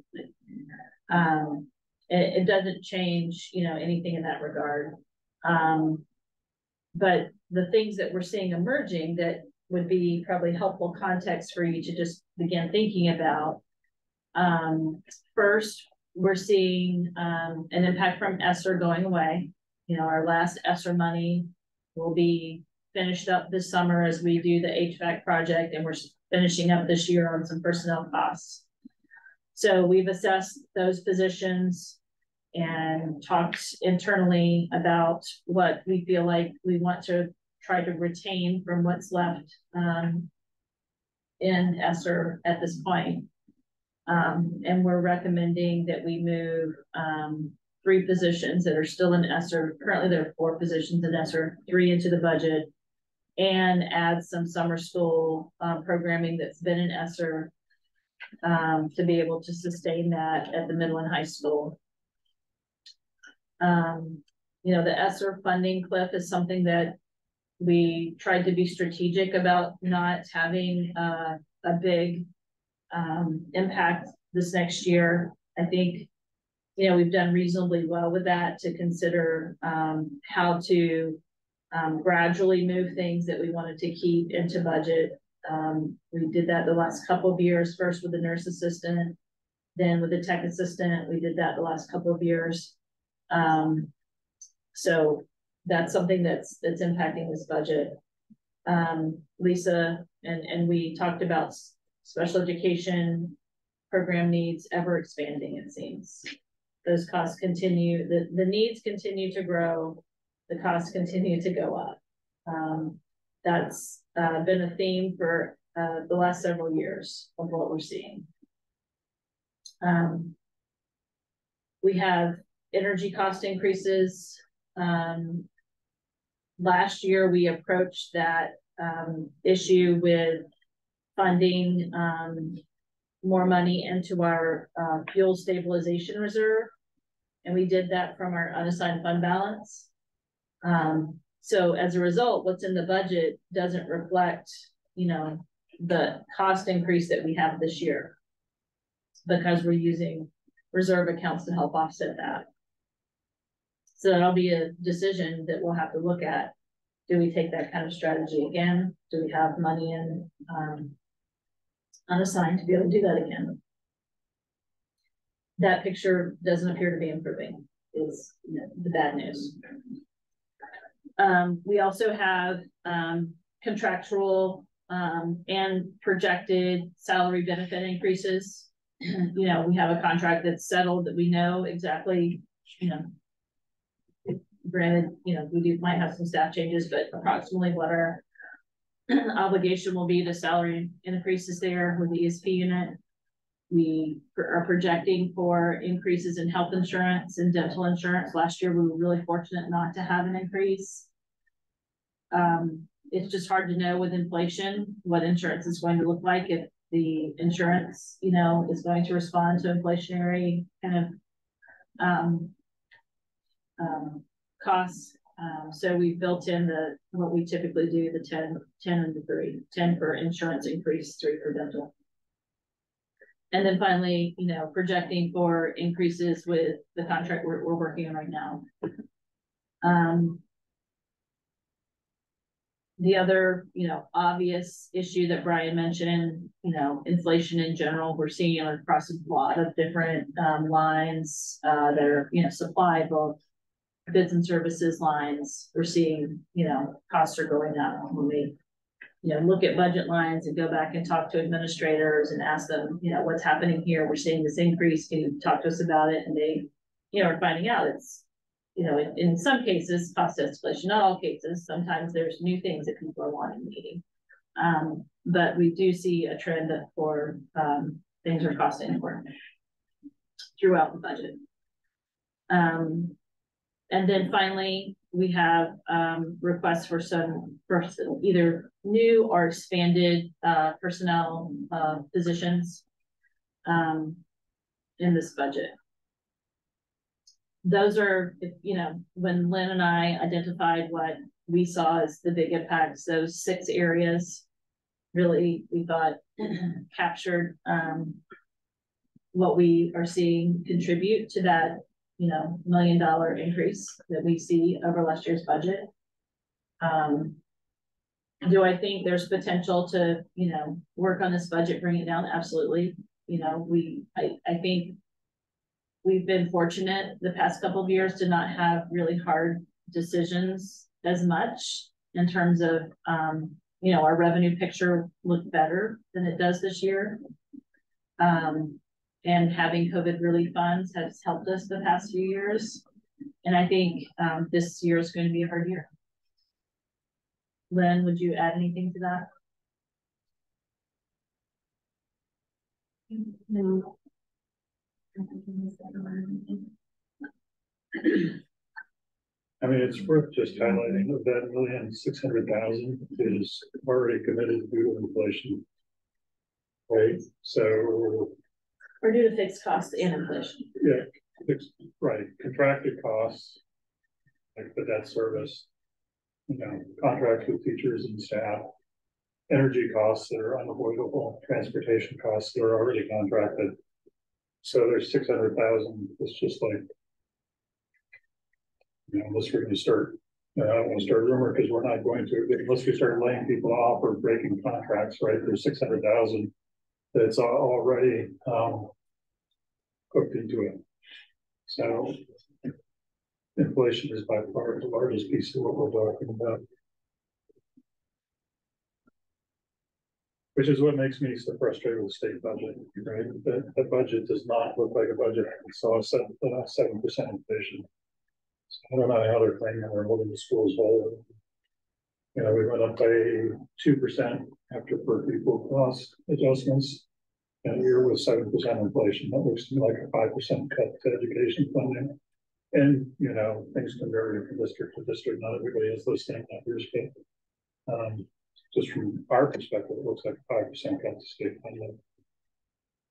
It doesn't change, you know, anything in that regard. But the things that we're seeing emerging that would be probably helpful context for you to just begin thinking about. First, we're seeing an impact from ESSER going away. You know, our last ESSER money will be finished up this summer as we do the HVAC project, and we're finishing up this year on some personnel costs. So we've assessed those positions and talked internally about what we feel like we want to try to retain from what's left in ESSER at this point. And we're recommending that we move 3 positions that are still in ESSER. Currently there are 4 positions in ESSER, 3 into the budget, and add some summer school programming that's been in ESSER to be able to sustain that at the middle and high school. You know, the ESSER funding cliff is something that we tried to be strategic about not having a big impact this next year. I think, you know, we've done reasonably well with that to consider how to gradually move things that we wanted to keep into budget. We did that the last couple of years, first with the nurse assistant, then with the tech assistant. We did that the last couple of years. So that's something that's impacting this budget. Lisa and we talked about special education program needs ever expanding, it seems. Those costs continue, the needs continue to grow, the costs continue to go up. That's been a theme for the last several years of what we're seeing. We have energy cost increases. Last year, we approached that issue with funding more money into our fuel stabilization reserve. And we did that from our unassigned fund balance. So as a result, what's in the budget doesn't reflect, you know, the cost increase that we have this year, because we're using reserve accounts to help offset that. So that'll be a decision that we'll have to look at. Do we take that kind of strategy again? Do we have money in unassigned to be able to do that again? That picture doesn't appear to be improving, is, you know, the bad news. We also have contractual and projected salary benefit increases. You know, we have a contract that's settled that we know exactly, you know, granted, you know, we might have some staff changes, but approximately what our obligation will be, the salary increases there with the ESP unit. We are projecting for increases in health insurance and dental insurance. Last year, we were really fortunate not to have an increase. It's just hard to know with inflation what insurance is going to look like, if the insurance, you know, is going to respond to inflationary kind of costs. So we built in what we typically do, the 10 and the 3, 10 for insurance increase, 3 for dental. And then finally, you know, projecting for increases with the contract we're working on right now. The other, you know, obvious issue that Brian mentioned, you know, inflation in general, we're seeing across a lot of different lines that are, you know, supply, both goods and services lines. We're seeing, you know, costs are going up. When we, you know, look at budget lines and go back and talk to administrators and ask them, you know, what's happening here? We're seeing this increase. Can you talk to us about it? And they, you know, are finding out it's, you know, in some cases, cost escalation, not all cases. Sometimes there's new things that people are wanting meeting. But we do see a trend that for things are costing more throughout the budget. And then finally, we have requests for some either new or expanded personnel positions in this budget. Those are, you know, when Lynn and I identified what we saw as the big impacts, those 6 areas really, we thought, captured what we are seeing contribute to that, you know, $1 million increase that we see over last year's budget. Do I think there's potential to, you know, work on this budget, bring it down? Absolutely. You know, I think we've been fortunate the past couple of years to not have really hard decisions as much in terms of, you know, our revenue picture looked better than it does this year. And having COVID relief funds has helped us the past few years. And I think this year is going to be a hard year. Lynn, would you add anything to that? No. I mean, it's worth just highlighting that $1,600,000 is already committed due to inflation. Right, so. Or due to fixed costs and inflation. Yeah, fixed, right, contracted costs, like the debt service, you know, contracts with teachers and staff, energy costs that are unavoidable, transportation costs that are already contracted. So there's 600,000. It's just like, you know, unless we're going to start, I don't want to start a rumor because we're not going to, unless we start laying people off or breaking contracts, right? There's 600,000 that's already hooked into it. So inflation is by far the largest piece of what we're talking about. Which is what makes me so frustrated with the state budget, right? The budget does not look like a budget that saw 7% inflation. So I don't know how they're claiming they're holding the schools whole. You know, we went up by 2% after per pupil cost adjustments. And a year with 7% inflation, that looks to me like a 5% cut to education funding. And, you know, things can vary from district to district. Not everybody has those same numbers, but just from our perspective, it looks like a 5% cut to state funding.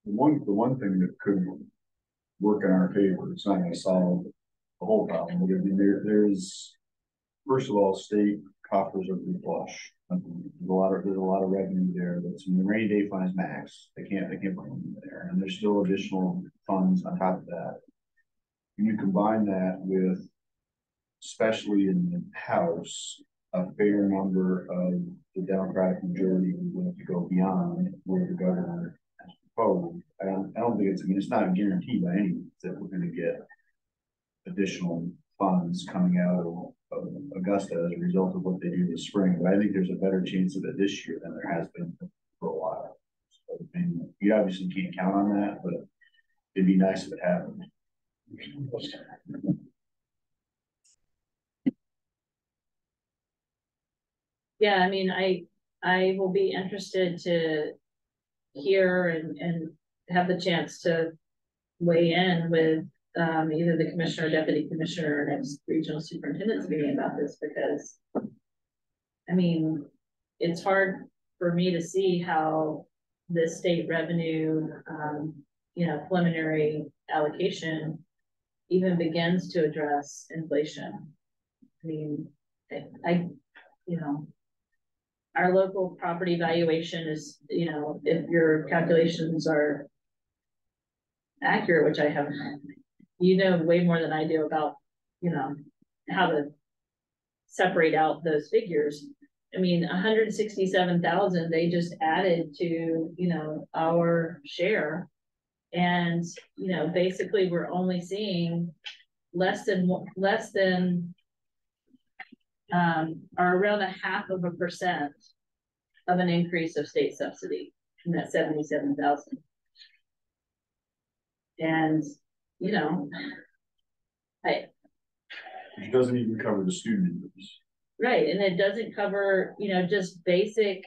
The one thing that could work in our favor, it's not going to solve the whole problem. I mean, there's, first of all, state coffers are pretty flush. There's a lot of revenue there. That's when the rainy day fund is max. They can't bring them there, and there's still additional funds on top of that. When you combine that with, especially in the House, a fair number of the Democratic majority who want to go beyond where the governor has proposed. I don't think it's, I mean, it's not a guarantee by any means that we're going to get additional funds coming out of Augusta as a result of what they do this spring, but I think there's a better chance of it this year than there has been for a while. So, I mean, you obviously can't count on that, but it'd be nice if it happened. Yeah, I mean, I will be interested to hear and have the chance to weigh in with either the commissioner or deputy commissioner or next regional superintendent's meeting about this, because I mean, it's hard for me to see how the state revenue, you know, preliminary allocation even begins to address inflation. I mean, you know, our local property valuation is, you know, if your calculations are accurate, which I have, you know, way more than I do about, you know, how to separate out those figures. I mean, 167,000, they just added to, you know, our share. And, you know, basically we're only seeing less than or around 0.5% of an increase of state subsidy in that 77,000. And, you know, it doesn't even cover the student increase. Right, and it doesn't cover, you know, just basic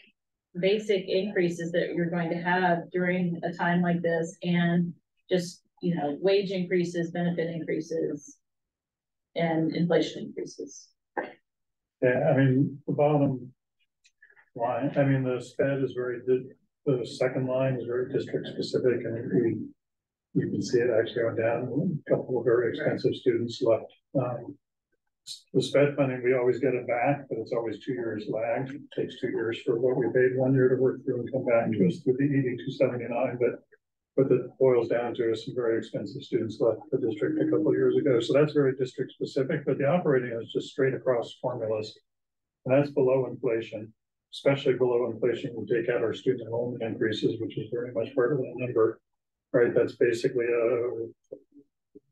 increases that you're going to have during a time like this, and just, you know, wage increases, benefit increases, and inflation increases. Yeah, I mean, the bottom line, I mean, the SPED is very, the second line is very district specific, and you can see it actually went down. A couple of very expensive students left. The SPED funding, we always get it back, but it's always 2 years lagged. It takes 2 years for what we paid 1 year to work through and come back to us through the ED 279. But it boils down to some very expensive students left the district a couple of years ago. So that's very district specific, but the operating is just straight across formulas. And that's below inflation, especially below inflation. We take out our student enrollment increases, which is very much part of that number, right? That's basically a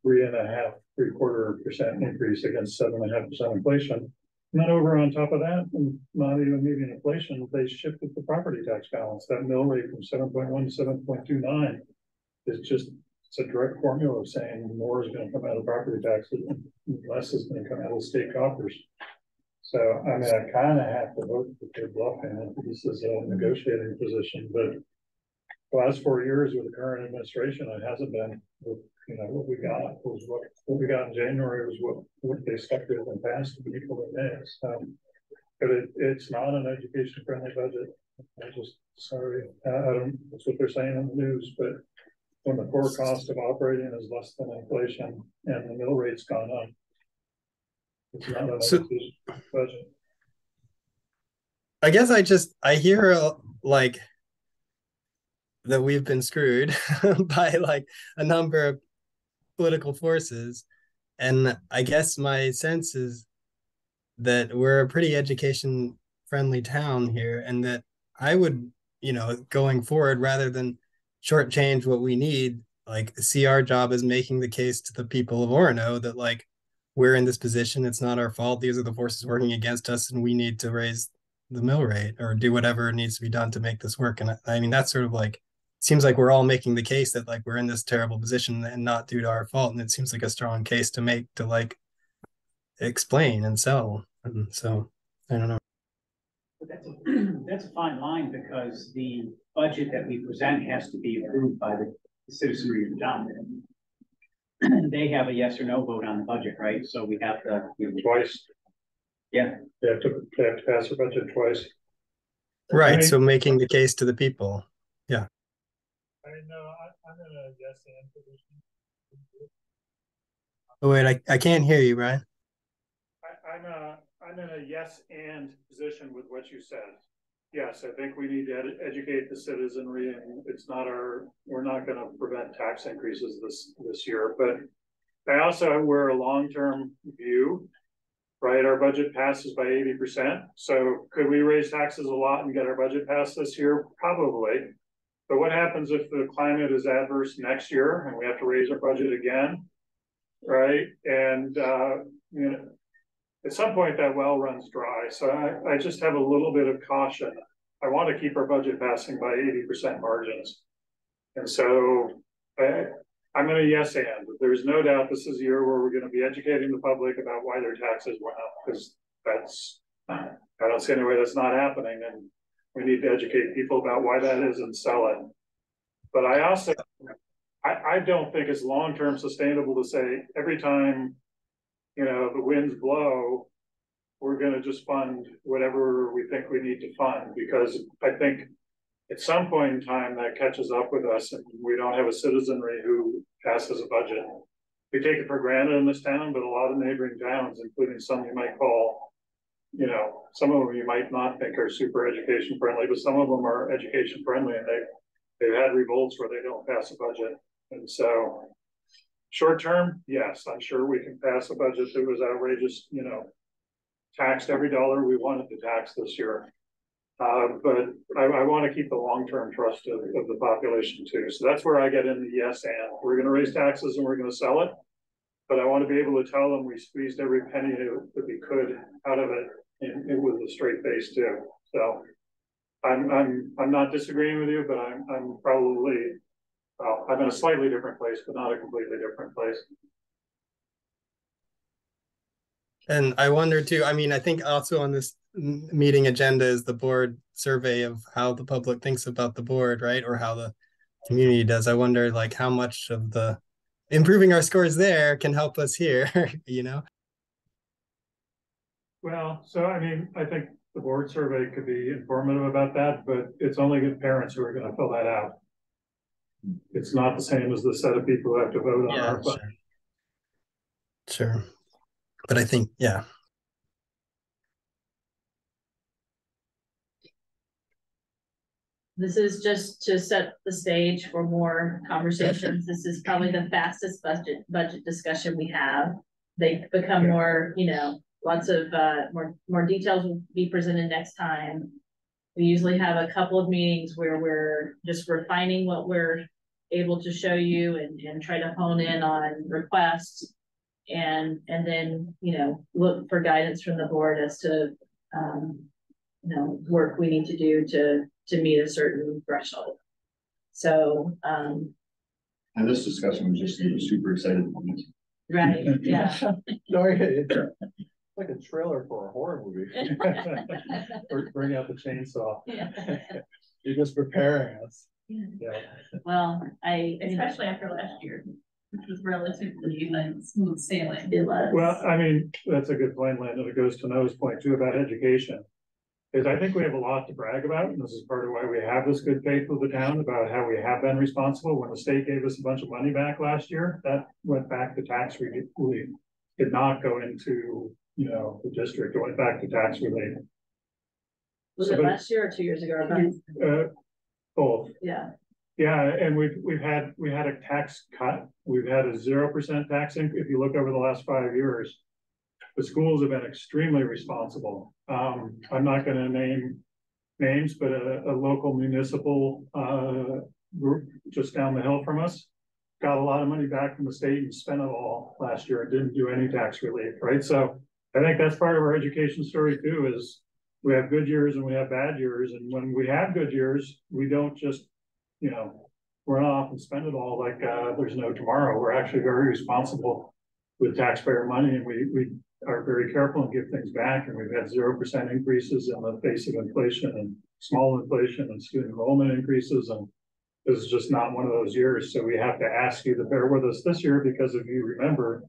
3.5% increase against 7.5% inflation. And then over on top of that, and not even median inflation, they shifted the property tax balance. That mill rate from 7.1 to 7.29 is just, it's a direct formula of saying more is going to come out of property taxes and less is going to come out of state coffers. So, I mean, I kind of have to vote that they're bluffing. This is a negotiating position, but the last 4 years with the current administration, it hasn't been. You know, what we got was what we got in January was what they stuck with and passed the people that is. But it's not an education friendly budget. I just, sorry, I don't, that's what they're saying in the news, but when the core cost of operating is less than inflation and the mill rate's gone up, it's not an education budget. I guess I hear like that we've been screwed by like a number of political forces, and I guess my sense is that we're a pretty education friendly town here, and that I would, you know, going forward, rather than shortchange what we need, like see our job as making the case to the people of Orono that like we're in this position, it's not our fault, these are the forces working against us, and we need to raise the mill rate or do whatever needs to be done to make this work. And I mean, that's sort of like, seems like we're all making the case that like we're in this terrible position and not due to our fault, and it seems like a strong case to make, to like explain and sell. And so I don't know. That's a fine line, because the budget that we present has to be approved by the citizenry of the town. They have a yes or no vote on the budget, right? So we have to twice. Yeah, they have to pass a budget twice. Right. I mean, so making the case to the people. Yeah. I mean, no, I'm in a yes and position. Oh wait, I can't hear you, Brian. I'm in a yes and position with what you said. Yes, I think we need to educate the citizenry, and it's not we're not going to prevent tax increases this year. But I also, we're a long-term view, right? Our budget passes by 80%. So could we raise taxes a lot and get our budget passed this year? Probably. But what happens if the climate is adverse next year and we have to raise our budget again, right? And you know, at some point that well runs dry. So I just have a little bit of caution. I want to keep our budget passing by 80% margins. And so I'm going to yes and. There's no doubt this is a year where we're going to be educating the public about why their taxes went up, because that's, I don't see any way that's not happening. And we need to educate people about why that is and sell it. But I also, I don't think it's long-term sustainable to say every time, you know, the winds blow, we're gonna just fund whatever we think we need to fund, because I think at some point in time that catches up with us and we don't have a citizenry who passes a budget. We take it for granted in this town, but a lot of neighboring towns, including some you might call, you know, some of them you might not think are super education friendly, but some of them are education friendly, and they've had revolts where they don't pass a budget. And so short term, yes, I'm sure we can pass a budget that was outrageous, you know, taxed every dollar we wanted to tax this year. But I want to keep the long-term trust of the population too. So that's where I get in the yes and. We're going to raise taxes and we're going to sell it. But I want to be able to tell them we squeezed every penny that we could out of it, and with a straight face too. So I'm not disagreeing with you, but I'm probably, well, I'm in a slightly different place, but not a completely different place. And I wonder too, I mean, I think also on this meeting agenda is the board survey of how the public thinks about the board, right? Or how the community does. I wonder like how much of the improving our scores there can help us here, you know? Well, so I mean, I think the board survey could be informative about that, but it's only good parents who are going to fill that out. It's not the same as the set of people who have to vote on our budget. Sure. But I think, yeah. This is just to set the stage for more conversations. This is probably the fastest budget discussion we have. They become more, you know, lots of more details will be presented next time. We usually have a couple of meetings where we're just refining what we're able to show you and try to hone in on requests, and then, you know, look for guidance from the board as to you know, work we need to do to meet a certain threshold. So and this discussion was just super excited. right, yeah. Sorry, it's like a trailer for a horror movie. Or bring out the chainsaw. Yeah. You're just preparing us. Yeah. Well, especially after last year, which was relatively like smooth sailing. It was. Well, I mean, that's a good point, Landon. It goes to Noah's point too about education. Is I think we have a lot to brag about, and this is part of why we have this good faith with the town about how we have been responsible. When the state gave us a bunch of money back last year, that went back to tax relief. Did not go into, you know, the district. It went back to tax relief. Was it last year or 2 years ago? Both. Yeah. Yeah, and we had a tax cut. We've had a 0% tax increase. If you look over the last 5 years, the schools have been extremely responsible. I'm not going to name names, but a local municipal group just down the hill from us got a lot of money back from the state and spent it all last year and didn't do any tax relief, right? So I think that's part of our education story too, is we have good years and we have bad years. And when we have good years, we don't just, you know, run off and spend it all like there's no tomorrow. We're actually very responsible with taxpayer money, and we are very careful and give things back. And we've had 0% increases in the face of inflation and small inflation and student enrollment increases. And this is just not one of those years. So we have to ask you to bear with us this year, because if you remember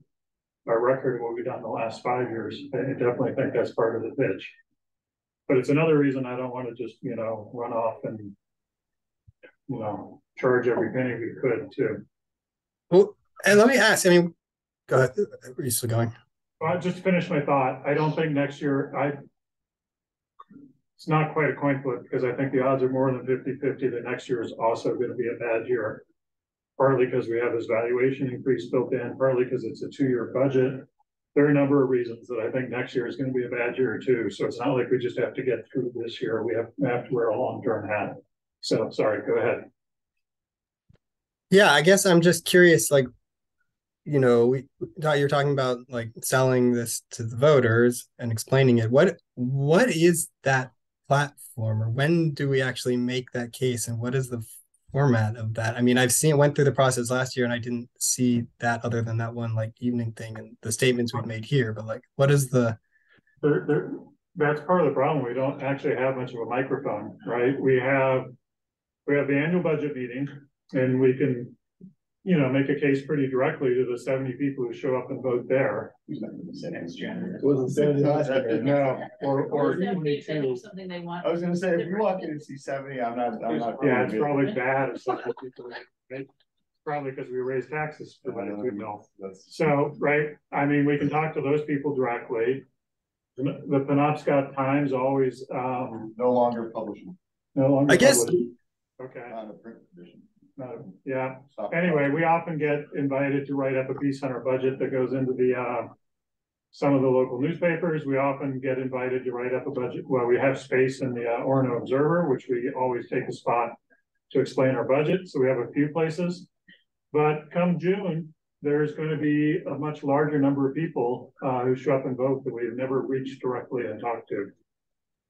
our record of what we've done the last 5 years, I definitely think that's part of the pitch. But it's another reason I don't want to just, you know, run off and, you know, charge every penny we could too. Well, and let me ask, I mean, go ahead. Are you still going? Well, just to finish my thought, I don't think next year, it's not quite a coin flip, because I think the odds are more than 50-50 that next year is also going to be a bad year. Partly because we have this valuation increase built in, partly because it's a 2-year budget. There are a number of reasons that I think next year is going to be a bad year too. So it's not like we just have to get through this year. We have to wear a long-term hat. So sorry, go ahead. Yeah, I guess I'm just curious, like, you know, you're talking about like selling this to the voters and explaining it. What is that platform, or when do we actually make that case, and what is the format of that? I mean, went through the process last year and I didn't see that other than that one like evening thing and the statements we've made here, but like, what is the... That's part of the problem. We don't actually have much of a microphone, right? We have the annual budget meeting, And we can, you know, make a case pretty directly to the 70 people who show up and vote there. Who's not gonna say next January? It wasn't 70 last year. No, or Or if they 22. do something they want. I was gonna say, if you walk in and see 70, I'm not. Yeah, it's probably bad if some people, right? Probably because we raised taxes for what we know. So, right, I mean, we can talk to those people directly. The Penobscot Times always, No longer publishing. no longer. I guess- published. Okay, Not a print edition. yeah, Stop. anyway, we often get invited to write up a piece on our budget that goes into the, some of the local newspapers. We often get invited to write up a budget. Well, we have space in the Orono Observer, which we always take a spot to explain our budget. So we have a few places. But come June, there's going to be a much larger number of people who show up and vote that we've never reached directly and talked to.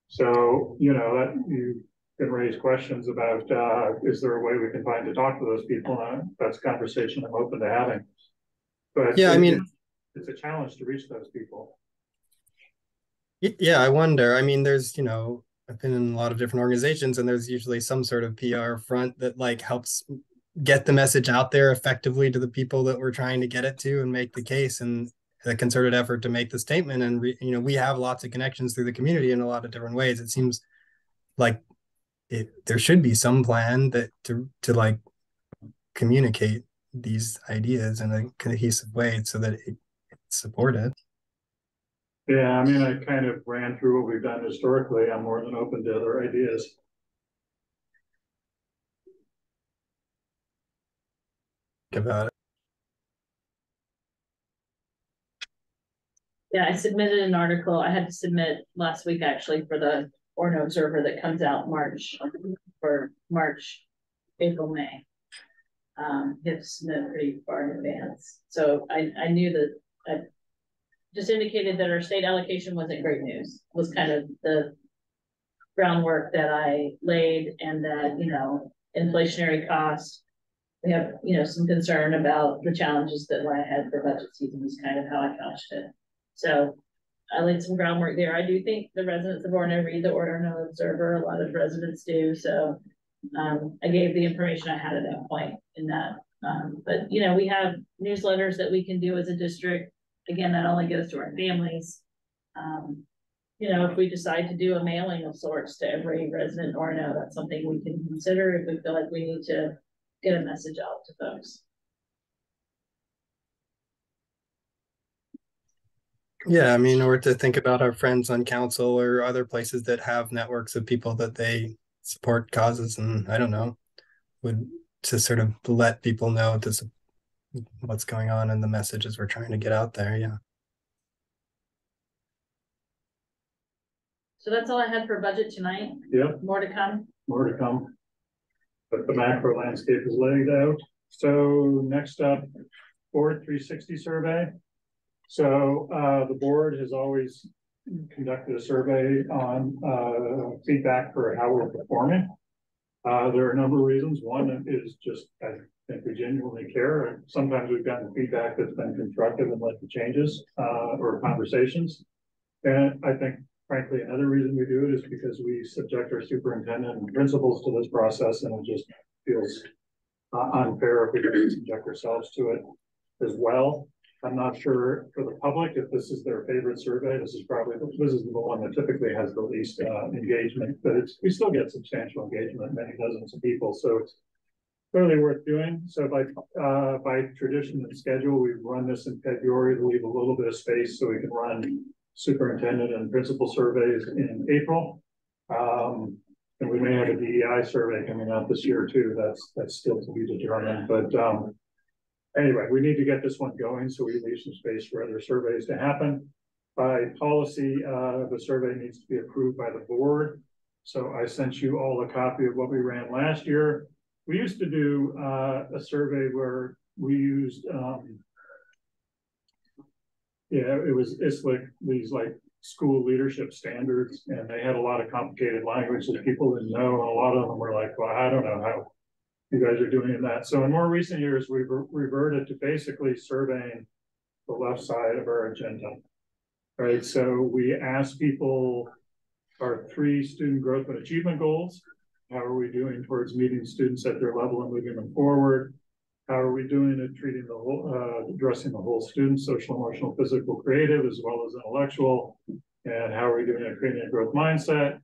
So, you know, that you can raise questions about, is there a way we can find to talk to those people? That's a conversation I'm open to having. But Yeah, I mean, it's a challenge to reach those people. yeah, I wonder. I mean, there's, you know, I've been in a lot of different organizations, and there's usually some sort of PR front that like helps get the message out there effectively to the people that we're trying to get it to and make the case, and a concerted effort to make the statement. And you know, we have lots of connections through the community in a lot of different ways. It seems like there should be some plan that to like communicate these ideas in a cohesive way so that it's supported. Yeah, I mean, I kind of ran through what we've done historically. I'm more than open to other ideas. About it. Yeah, I submitted an article. I had to submit last week actually for the Orono Observer that comes out for March, April, May. You have to submit pretty far in advance. So I knew that I just indicated that our state allocation wasn't great news, was kind of the groundwork that I laid, and that, you know, inflationary costs. We have, you know, some concern about the challenges that lie ahead for budget season is kind of how I couched it. So I laid some groundwork there. I do think the residents of Orono read the Orono Observer. A lot of residents do. So I gave the information I had at that point in that. But, you know, we have newsletters that we can do as a district. Again, that only goes to our families. You know, if we decide to do a mailing of sorts to every resident in Orono, that's something we can consider if we feel like we need to get a message out to folks. Yeah, I mean, or to think about our friends on council or other places that have networks of people that they support causes, and I don't know, would to sort of let people know this what's going on and the messages we're trying to get out there. Yeah. So that's all I had for budget tonight. Yep. More to come. More to come. But the macro landscape is laid out. So next up, board 360 survey. So the board has always conducted a survey on feedback for how we're performing. There are a number of reasons. One is just, I think we genuinely care. Sometimes we've gotten feedback that's been constructive and led to changes or conversations. And I think, frankly, another reason we do it is because we subject our superintendent and principals to this process, and it just feels unfair if we don't subject ourselves to it as well. I'm not sure for the public if this is their favorite survey. This is the one that typically has the least engagement, but we still get substantial engagement, many dozens of people, so it's clearly worth doing. So by tradition and schedule, we run this in February to leave a little bit of space so we can run superintendent and principal surveys in April. And we may have a DEI survey coming out this year too. That's still to be determined, but anyway, we need to get this one going so we leave some space for other surveys to happen. By policy, the survey needs to be approved by the board. So I sent you all a copy of what we ran last year. We used to do a survey where we used, it was ISLIC, these like school leadership standards, and they had a lot of complicated language that people didn't know. And a lot of them were like, well, I don't know how you guys are doing that. So in more recent years, we've reverted to basically surveying the left side of our agenda, right? So we ask people our 3 student growth and achievement goals. How are we doing towards meeting students at their level and moving them forward? How are we doing at treating the whole, addressing the whole student, social, emotional, physical, creative, as well as intellectual? And how are we doing at creating a growth mindset?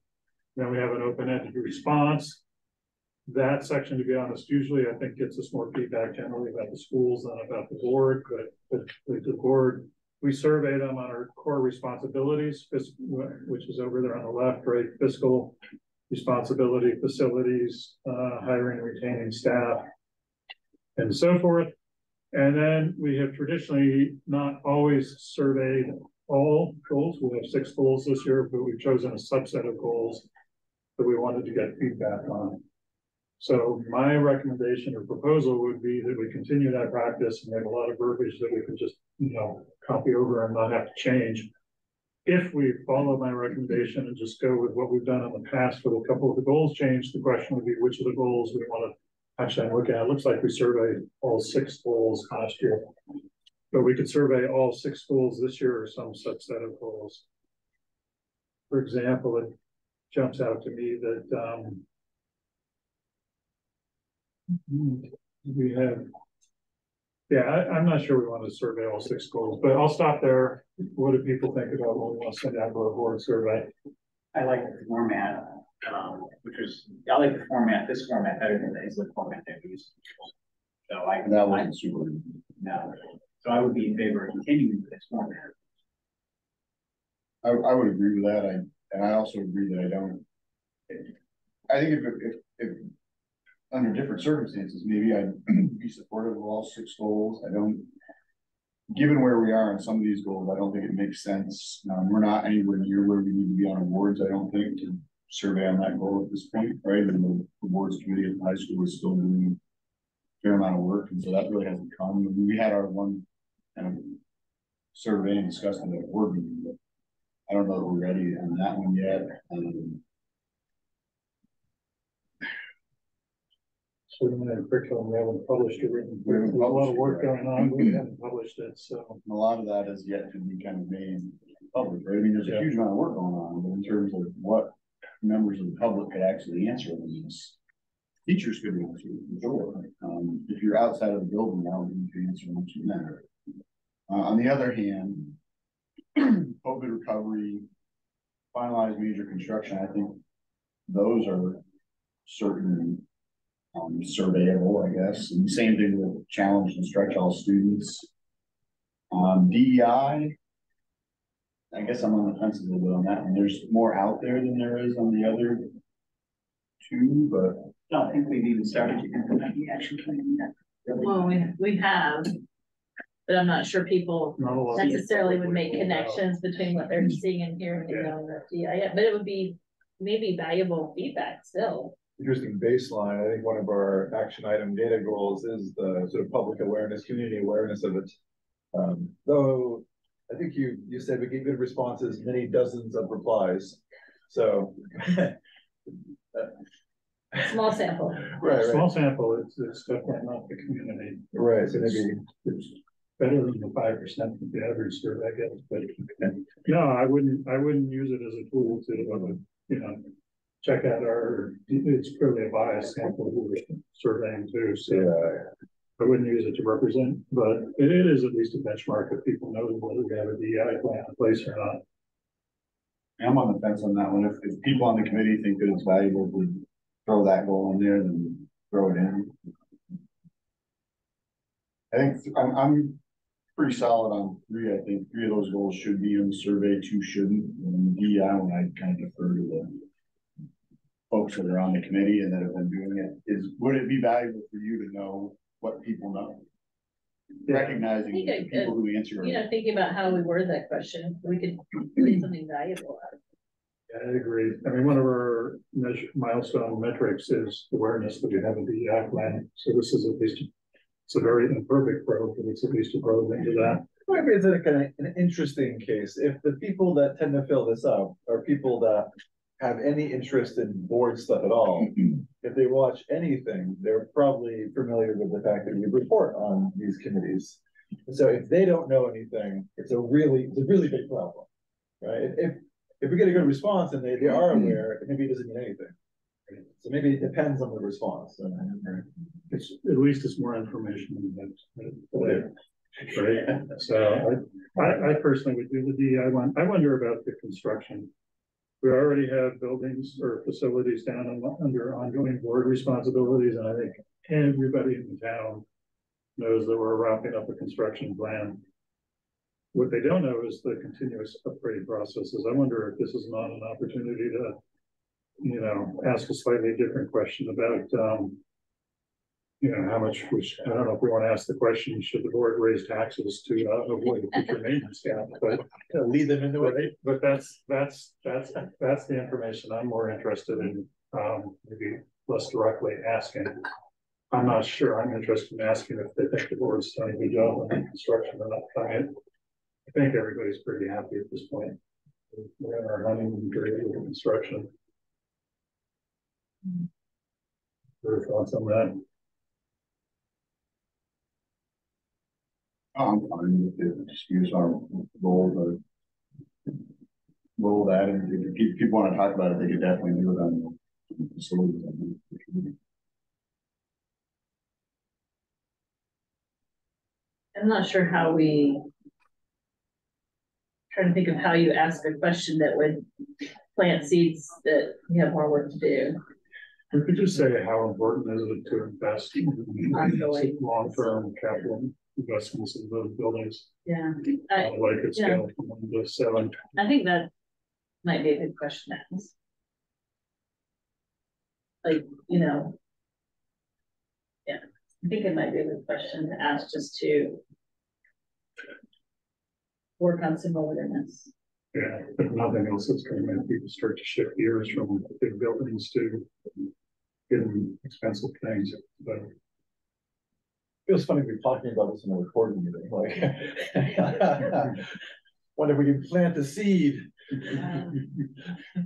Then we have an open-ended response. That section, to be honest, usually I think gets us more feedback generally about the schools than about the board, but the board, we survey them on our core responsibilities, which is over there on the left, right? Fiscal responsibility, facilities, hiring and retaining staff, and so forth. And then we have traditionally not always surveyed all goals. We have 6 goals this year, but we've chosen a subset of goals that we wanted to get feedback on. So my recommendation or proposal would be that we continue that practice, and we have a lot of verbiage that we can just, copy over and not have to change. If we follow my recommendation and just go with what we've done in the past with a couple of the goals changed, the question would be which of the goals we want to actually look at. It looks like we surveyed all 6 goals last year, but we could survey all 6 goals this year or some subset of goals. For example, it jumps out to me that we have, I'm not sure we want to survey all 6 goals, but I'll stop there. What do people think about when we want to send out a board survey? I like the format, I like the format, this format better than the format that we used. So that wasn't super. No, so I would be in favor of continuing with this format. I would agree with that. And I also agree that I think if under different circumstances, maybe I'd be supportive of all 6 goals. Given where we are on some of these goals, I don't think it makes sense. We're not anywhere near where we need to be on awards, I don't think, to survey on that goal at this point, right? And the awards committee at the high school is still doing a fair amount of work, and so that really hasn't come. We had our one kind of survey and discussed it at a board meeting, but I don't know that we're ready on that one yet. So we have a curriculum, we haven't published it. There's a lot of work going on, but we haven't published it. So a lot of that has yet to be kind of made public, right? I mean, there's a huge amount of work going on, but in terms of what members of the public could actually answer these, teachers could answer for sure. If you're outside of the building, now you can answer much of that. On the other hand, COVID recovery, finalized major construction, I think those are certainly surveyable, I guess. And same thing with challenged and stretch all students. DEI, I guess I'm on the fence a little bit on that one. There's more out there than there is on the other 2, but I don't think we've even started to implement the action plan yet. Well, we have, but I'm not sure people necessarily would make connections between what they're seeing and hearing and knowing that DEI, but it would be maybe valuable feedback still. Interesting baseline. I think one of our action item data goals is the sort of public awareness, community awareness of it. Though I think you said we get good responses, many dozens of replies. So small sample. Right. Small sample, it's definitely not the community. Right. So maybe it's better than the 5% that the average survey gets. But no, I wouldn't use it as a tool to check out it's clearly a biased sample who we're surveying too. So I wouldn't use it to represent, but it is at least a benchmark if people know whether they have a DEI plan in place or not. I'm on the fence on that one. If people on the committee think that it's valuable to throw that goal in there, then throw it in. I think I'm pretty solid on 3. I think 3 of those goals should be in the survey, 2 shouldn't. And the DEI one, I kind of defer to the folks that are on the committee and that have been doing it. Would it be valuable for you to know what people know? Recognizing the people who answer. Thinking about how we word that question, we could get something valuable out of it. Yeah, I agree. I mean, one of our milestone metrics is awareness that we have a DEI plan. So this is at least, it's a very imperfect probe, but it's at least a probe into that. Maybe it's an interesting case. If the people that tend to fill this out are people that have any interest in board stuff at all, if they watch anything, they're probably familiar with the fact that we report on these committees. So if they don't know anything, it's a really big problem, right? If we get a good response and they are aware, maybe it doesn't mean anything. So maybe it depends on the response. It's, at least it's more information than that. Right, so I personally would do the DEI one. I wonder about the construction. We already have buildings or facilities down under ongoing board responsibilities, and I think everybody in the town knows that we're wrapping up a construction plan. What they don't know is the continuous upgrade processes. I wonder if this is not an opportunity to, you know, ask a slightly different question about, you know, how much, which I don't know if we want to ask the question, should the board raise taxes to avoid a future maintenance gap, but lead them into it. But that's the information I'm more interested in, maybe less directly asking. I'm not sure. I'm interested in asking if they think the board's done a good job on construction or not. I think everybody's pretty happy at this point. We're in our honeymoon period with construction. Your thoughts on that? I'm fine with it. Just use our roll that, and if people want to talk about it, they could definitely do it on the facilities. I'm not sure how we, trying to think of how you ask a question that would plant seeds that we have more work to do. We could just say, how important is it to invest in long-term capital investments in those buildings? Yeah. Like it's scale from 1 to 7. I think that might be a good question to ask. Like, you know, yeah, I think it might be a good question to ask, just to work on some awareness. Yeah, if nothing else, it's going to make people start to shift gears from big buildings to getting expensive things. But it feels funny to be talking about this in a recording meeting. Like, wonder if we can plant the seed.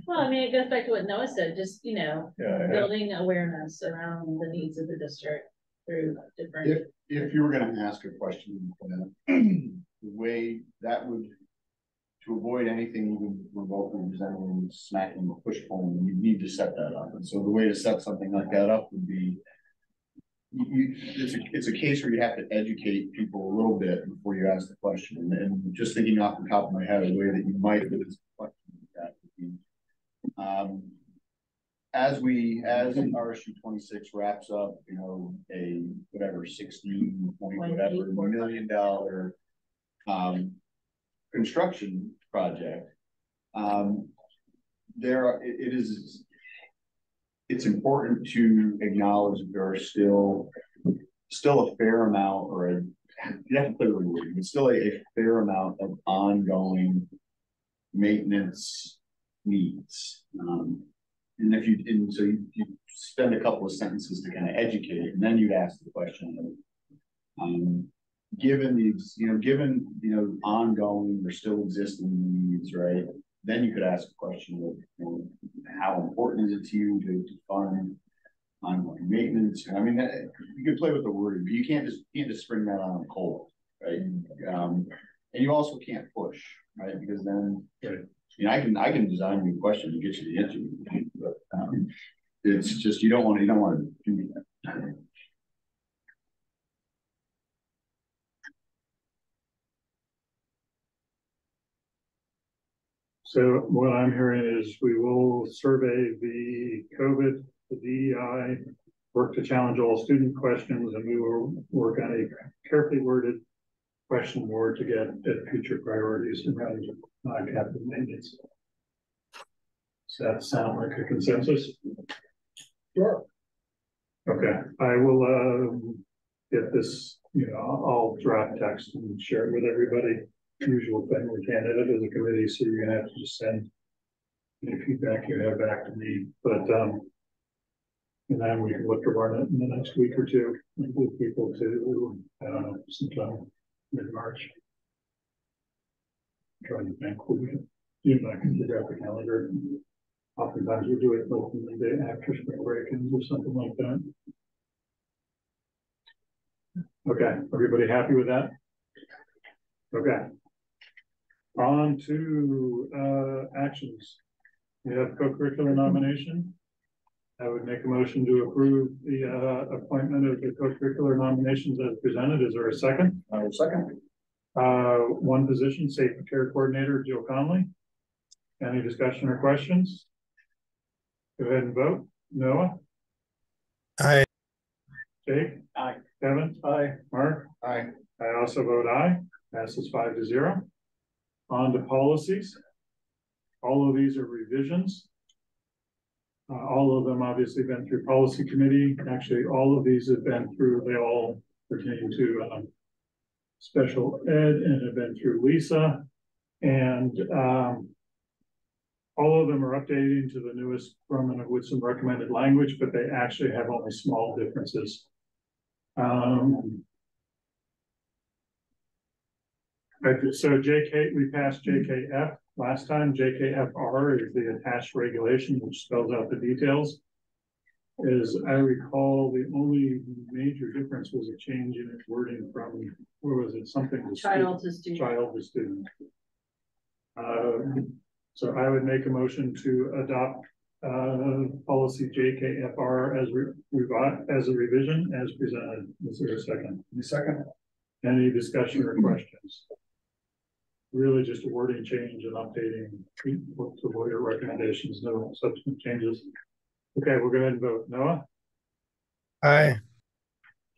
Well, I mean, it goes back to what Noah said, just, you know, building awareness around the needs of the district through different. If you were going to ask a question, the way that would, to avoid anything even remotely resembling smacking or push pulling, you need to set that up. And so the way to set something like that up would be, it's a case where you have to educate people a little bit before you ask the question. And just thinking off the top of my head, a way that you might answer question like that would be, as RSU 26 wraps up, you know, a whatever 16 point whatever $1 million construction project, it's important to acknowledge that there are still a fair amount, or you have to play with the word, but still a fair amount of ongoing maintenance needs. And so you spend a couple of sentences to kind of educate, and then you'd ask the question of, given ongoing or still existing needs, right? Then you could ask a question of, you know, how important is it to you to fund ongoing maintenance? I mean, you could play with the wording, but you can't just spring that on cold, right? And you also can't push, right? Because then, you know, I can design you a question to get you the answer, but it's just you don't want to do that. So what I'm hearing is we will survey the COVID, the DEI, work to challenge all student questions, and we will work on a carefully worded question board to get at future priorities around capital maintenance. Does that sound like a consensus? Sure. Okay, I will get this, you know, I'll draft text and share it with everybody. Usual thing, we can't edit as a committee, so you're gonna have to just send any feedback you have back to me. But and then we can look to run it in the next week or two and with people to, I don't know, sometime mid-March. Trying to think, we can, you know, I can figure out the calendar. Oftentimes we do it like the day after spring break-ins or something like that. Okay, everybody happy with that? Okay. On to actions. We have co-curricular nomination. I would make a motion to approve the appointment of the co-curricular nominations as presented. Is there a second? I will second. One position, safety care coordinator, Jill Conley. Any discussion or questions? Go ahead and vote. Noah? Aye. Jake? Aye. Kevin? Aye. Mark? Aye. I also vote aye. Passes 5-0. On to policies. All of these are revisions. All of them obviously been through policy committee. Actually, all of these have been through, they all pertain to special ed and have been through Lisa. And all of them are updating to the newest Roman with some recommended language, but they actually have only small differences. So JK, we passed JKF last time. JKFR is the attached regulation, which spells out the details. As I recall, the only major difference was a change in its wording from, what was it, something to Child to student. Child to student. So I would make a motion to adopt policy JKFR as as a revision as presented. Is there a second? Second. Any discussion or questions? Really just a wording change and updating to lawyer recommendations, no subsequent changes. Okay, we'll go ahead and vote. Noah? Aye.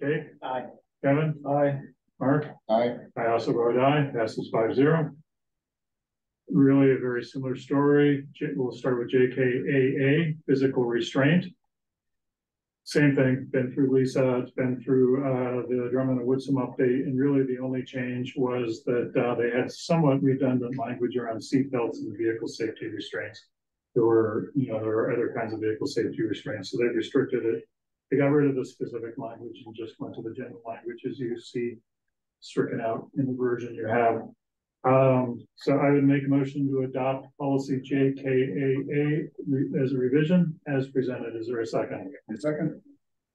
Jake? Aye. Kevin? Aye. Mark? Aye. I also vote aye. Passes 5-0. Really a very similar story. We'll start with JKAA, physical restraint. Same thing, been through Lisa, it's been through the Drummond and Woodsum update, and really the only change was that they had somewhat redundant language around seat belts and vehicle safety restraints. There were other kinds of vehicle safety restraints, so they restricted it. They got rid of the specific language and just went to the general language as you see stricken out in the version you have. So I would make a motion to adopt policy JKAA as a revision as presented. Is there a second? A second.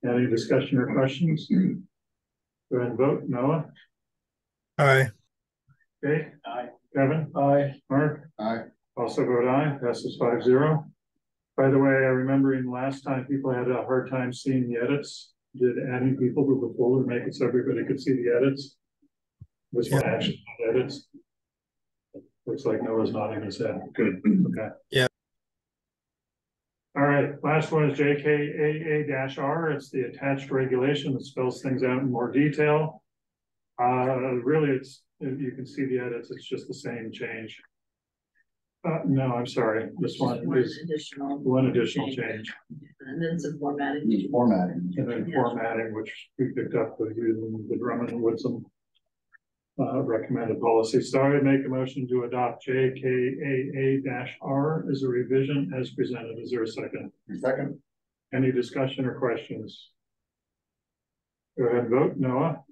Any discussion or questions? Go ahead and vote. Noah? Aye. Jake? Aye. Kevin? Aye. Mark? Aye. Also vote aye. Passes 5-0. By the way, I remember in last time people had a hard time seeing the edits. Did adding people to the folder make it so everybody could see the edits? This one actually had edits. Looks like Noah's nodding his head. Good. Okay. Yeah. All right. Last one is JKAA-R. It's the attached regulation that spells things out in more detail. Really, it's, you can see the edits. It's just the same change. No, I'm sorry. This one is one additional change. And then some formatting. Formatting. And then formatting, which we picked up with the Drummond and Woodsum recommended policy. So I would make a motion to adopt JKAA-R as a revision as presented. Is there a second? Second. Any discussion or questions? Go ahead and vote. Noah?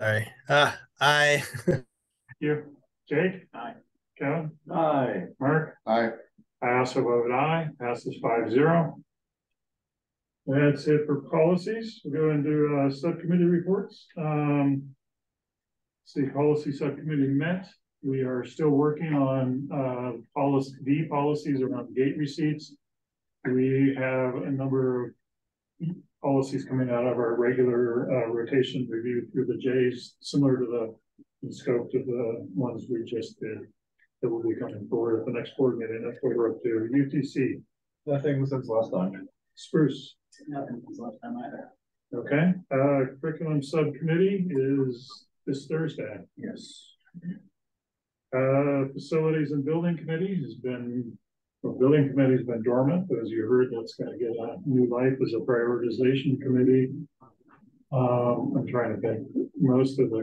Aye. Aye. You. Jake? Aye. Kevin? Aye. Mark? Aye. I also vote aye. Passes 5-0. That's it for policies. We'll go into subcommittee reports. See, policy subcommittee met. We are still working on policies around gate receipts. We have a number of policies coming out of our regular rotation review through the J's, similar to the scope of the ones we just did that will be coming forward at the next board meeting. That's what we're up to. UTC. Nothing since last time. Spruce. Nothing since last time either. Okay, curriculum subcommittee is this Thursday. Yes. Facilities and building committee has been, well, building committee has been dormant, but as you heard, that's going to get a new life as a prioritization committee. I'm trying to think. Most of the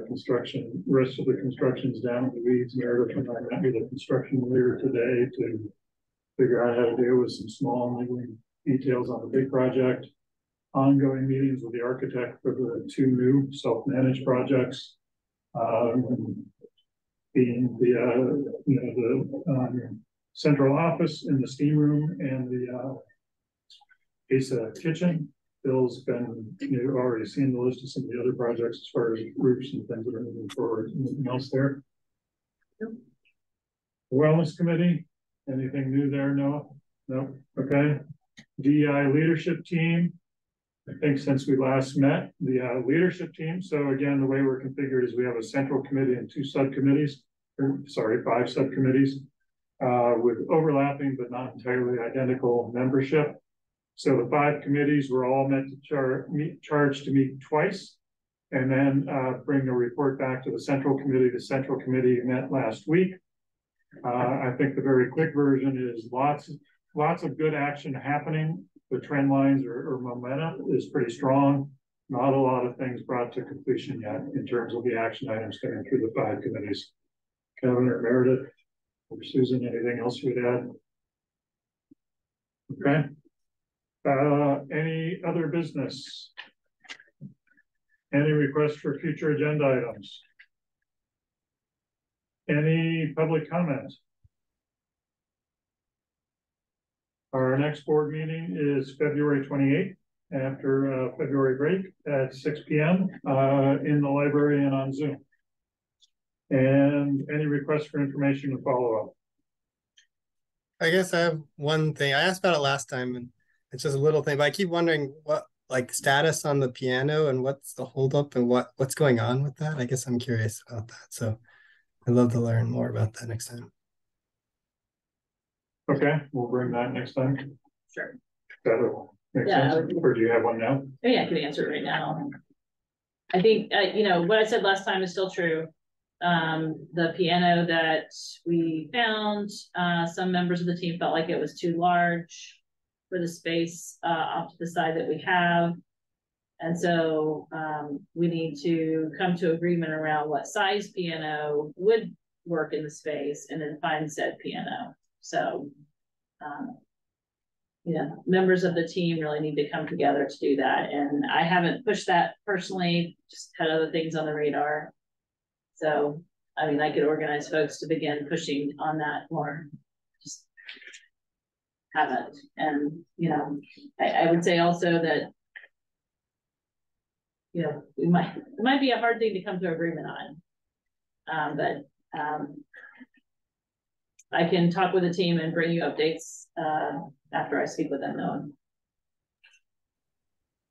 rest of the construction's down in the weeds. Meredith and I met with a construction leader today to figure out how to deal with some small niggling details on the big project. Ongoing meetings with the architect for the two new self-managed projects. Being the central office in the steam room and the ASA kitchen. Bill's been, you've already seen the list of some of the other projects as far as roofs and things that are moving forward. Anything else there? Yep. Wellness committee. Anything new there, Noah? No, okay. DEI leadership team. I think since we last met, the leadership team. So again, the way we're configured is we have a central committee and 2 subcommittees, or sorry, 5 subcommittees, with overlapping but not entirely identical membership. So the 5 committees were all meant to charged to meet twice, and then bring a report back to the central committee. The central committee met last week. I think the very quick version is lots of good action happening. The trend lines or momentum is pretty strong. Not a lot of things brought to completion yet in terms of the action items coming through the 5 committees. Kevin or Meredith or Susan, anything else you'd add? Okay. Any other business? Any requests for future agenda items? Any public comment? Our next board meeting is February 28th after February break at 6 p.m. In the library and on Zoom. And any requests for information and follow-up? I guess I have one thing. I asked about it last time, and it's just a little thing, but I keep wondering what like status on the piano and what's the holdup and what's going on with that. I guess I'm curious about that. So I'd love to learn more about that next time. Okay, we'll bring that next time. Sure. That'll make sense. Or do you have one now? Oh, yeah, I can answer it right now. I think, you know, what I said last time is still true. The piano that we found, some members of the team felt like it was too large for the space off to the side that we have. And so we need to come to agreement around what size piano would work in the space and then find said piano. So, yeah, members of the team really need to come together to do that. And I haven't pushed that personally, just had other things on the radar. So, I mean, I could organize folks to begin pushing on that more. Just haven't. And, you know, I would say also that, you know, it might be a hard thing to come to agreement on. But I can talk with the team and bring you updates after I speak with them,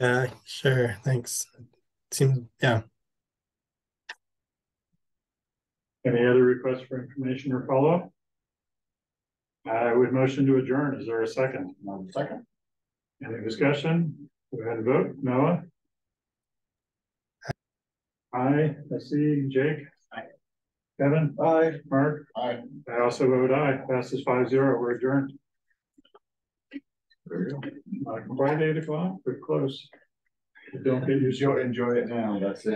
though. Sure. Thanks. Seems, yeah. Any other requests for information or follow-up? I would motion to adjourn. Is there a second? Second. Any discussion? Go ahead and vote. Noah? Aye. I see. Jake? Aye. Kevin? Aye. Mark? Aye. I also vote aye. Passes 5-0. We're adjourned. Not quite 8 o'clock, but close. Don't get used to it. Enjoy it now. That's it.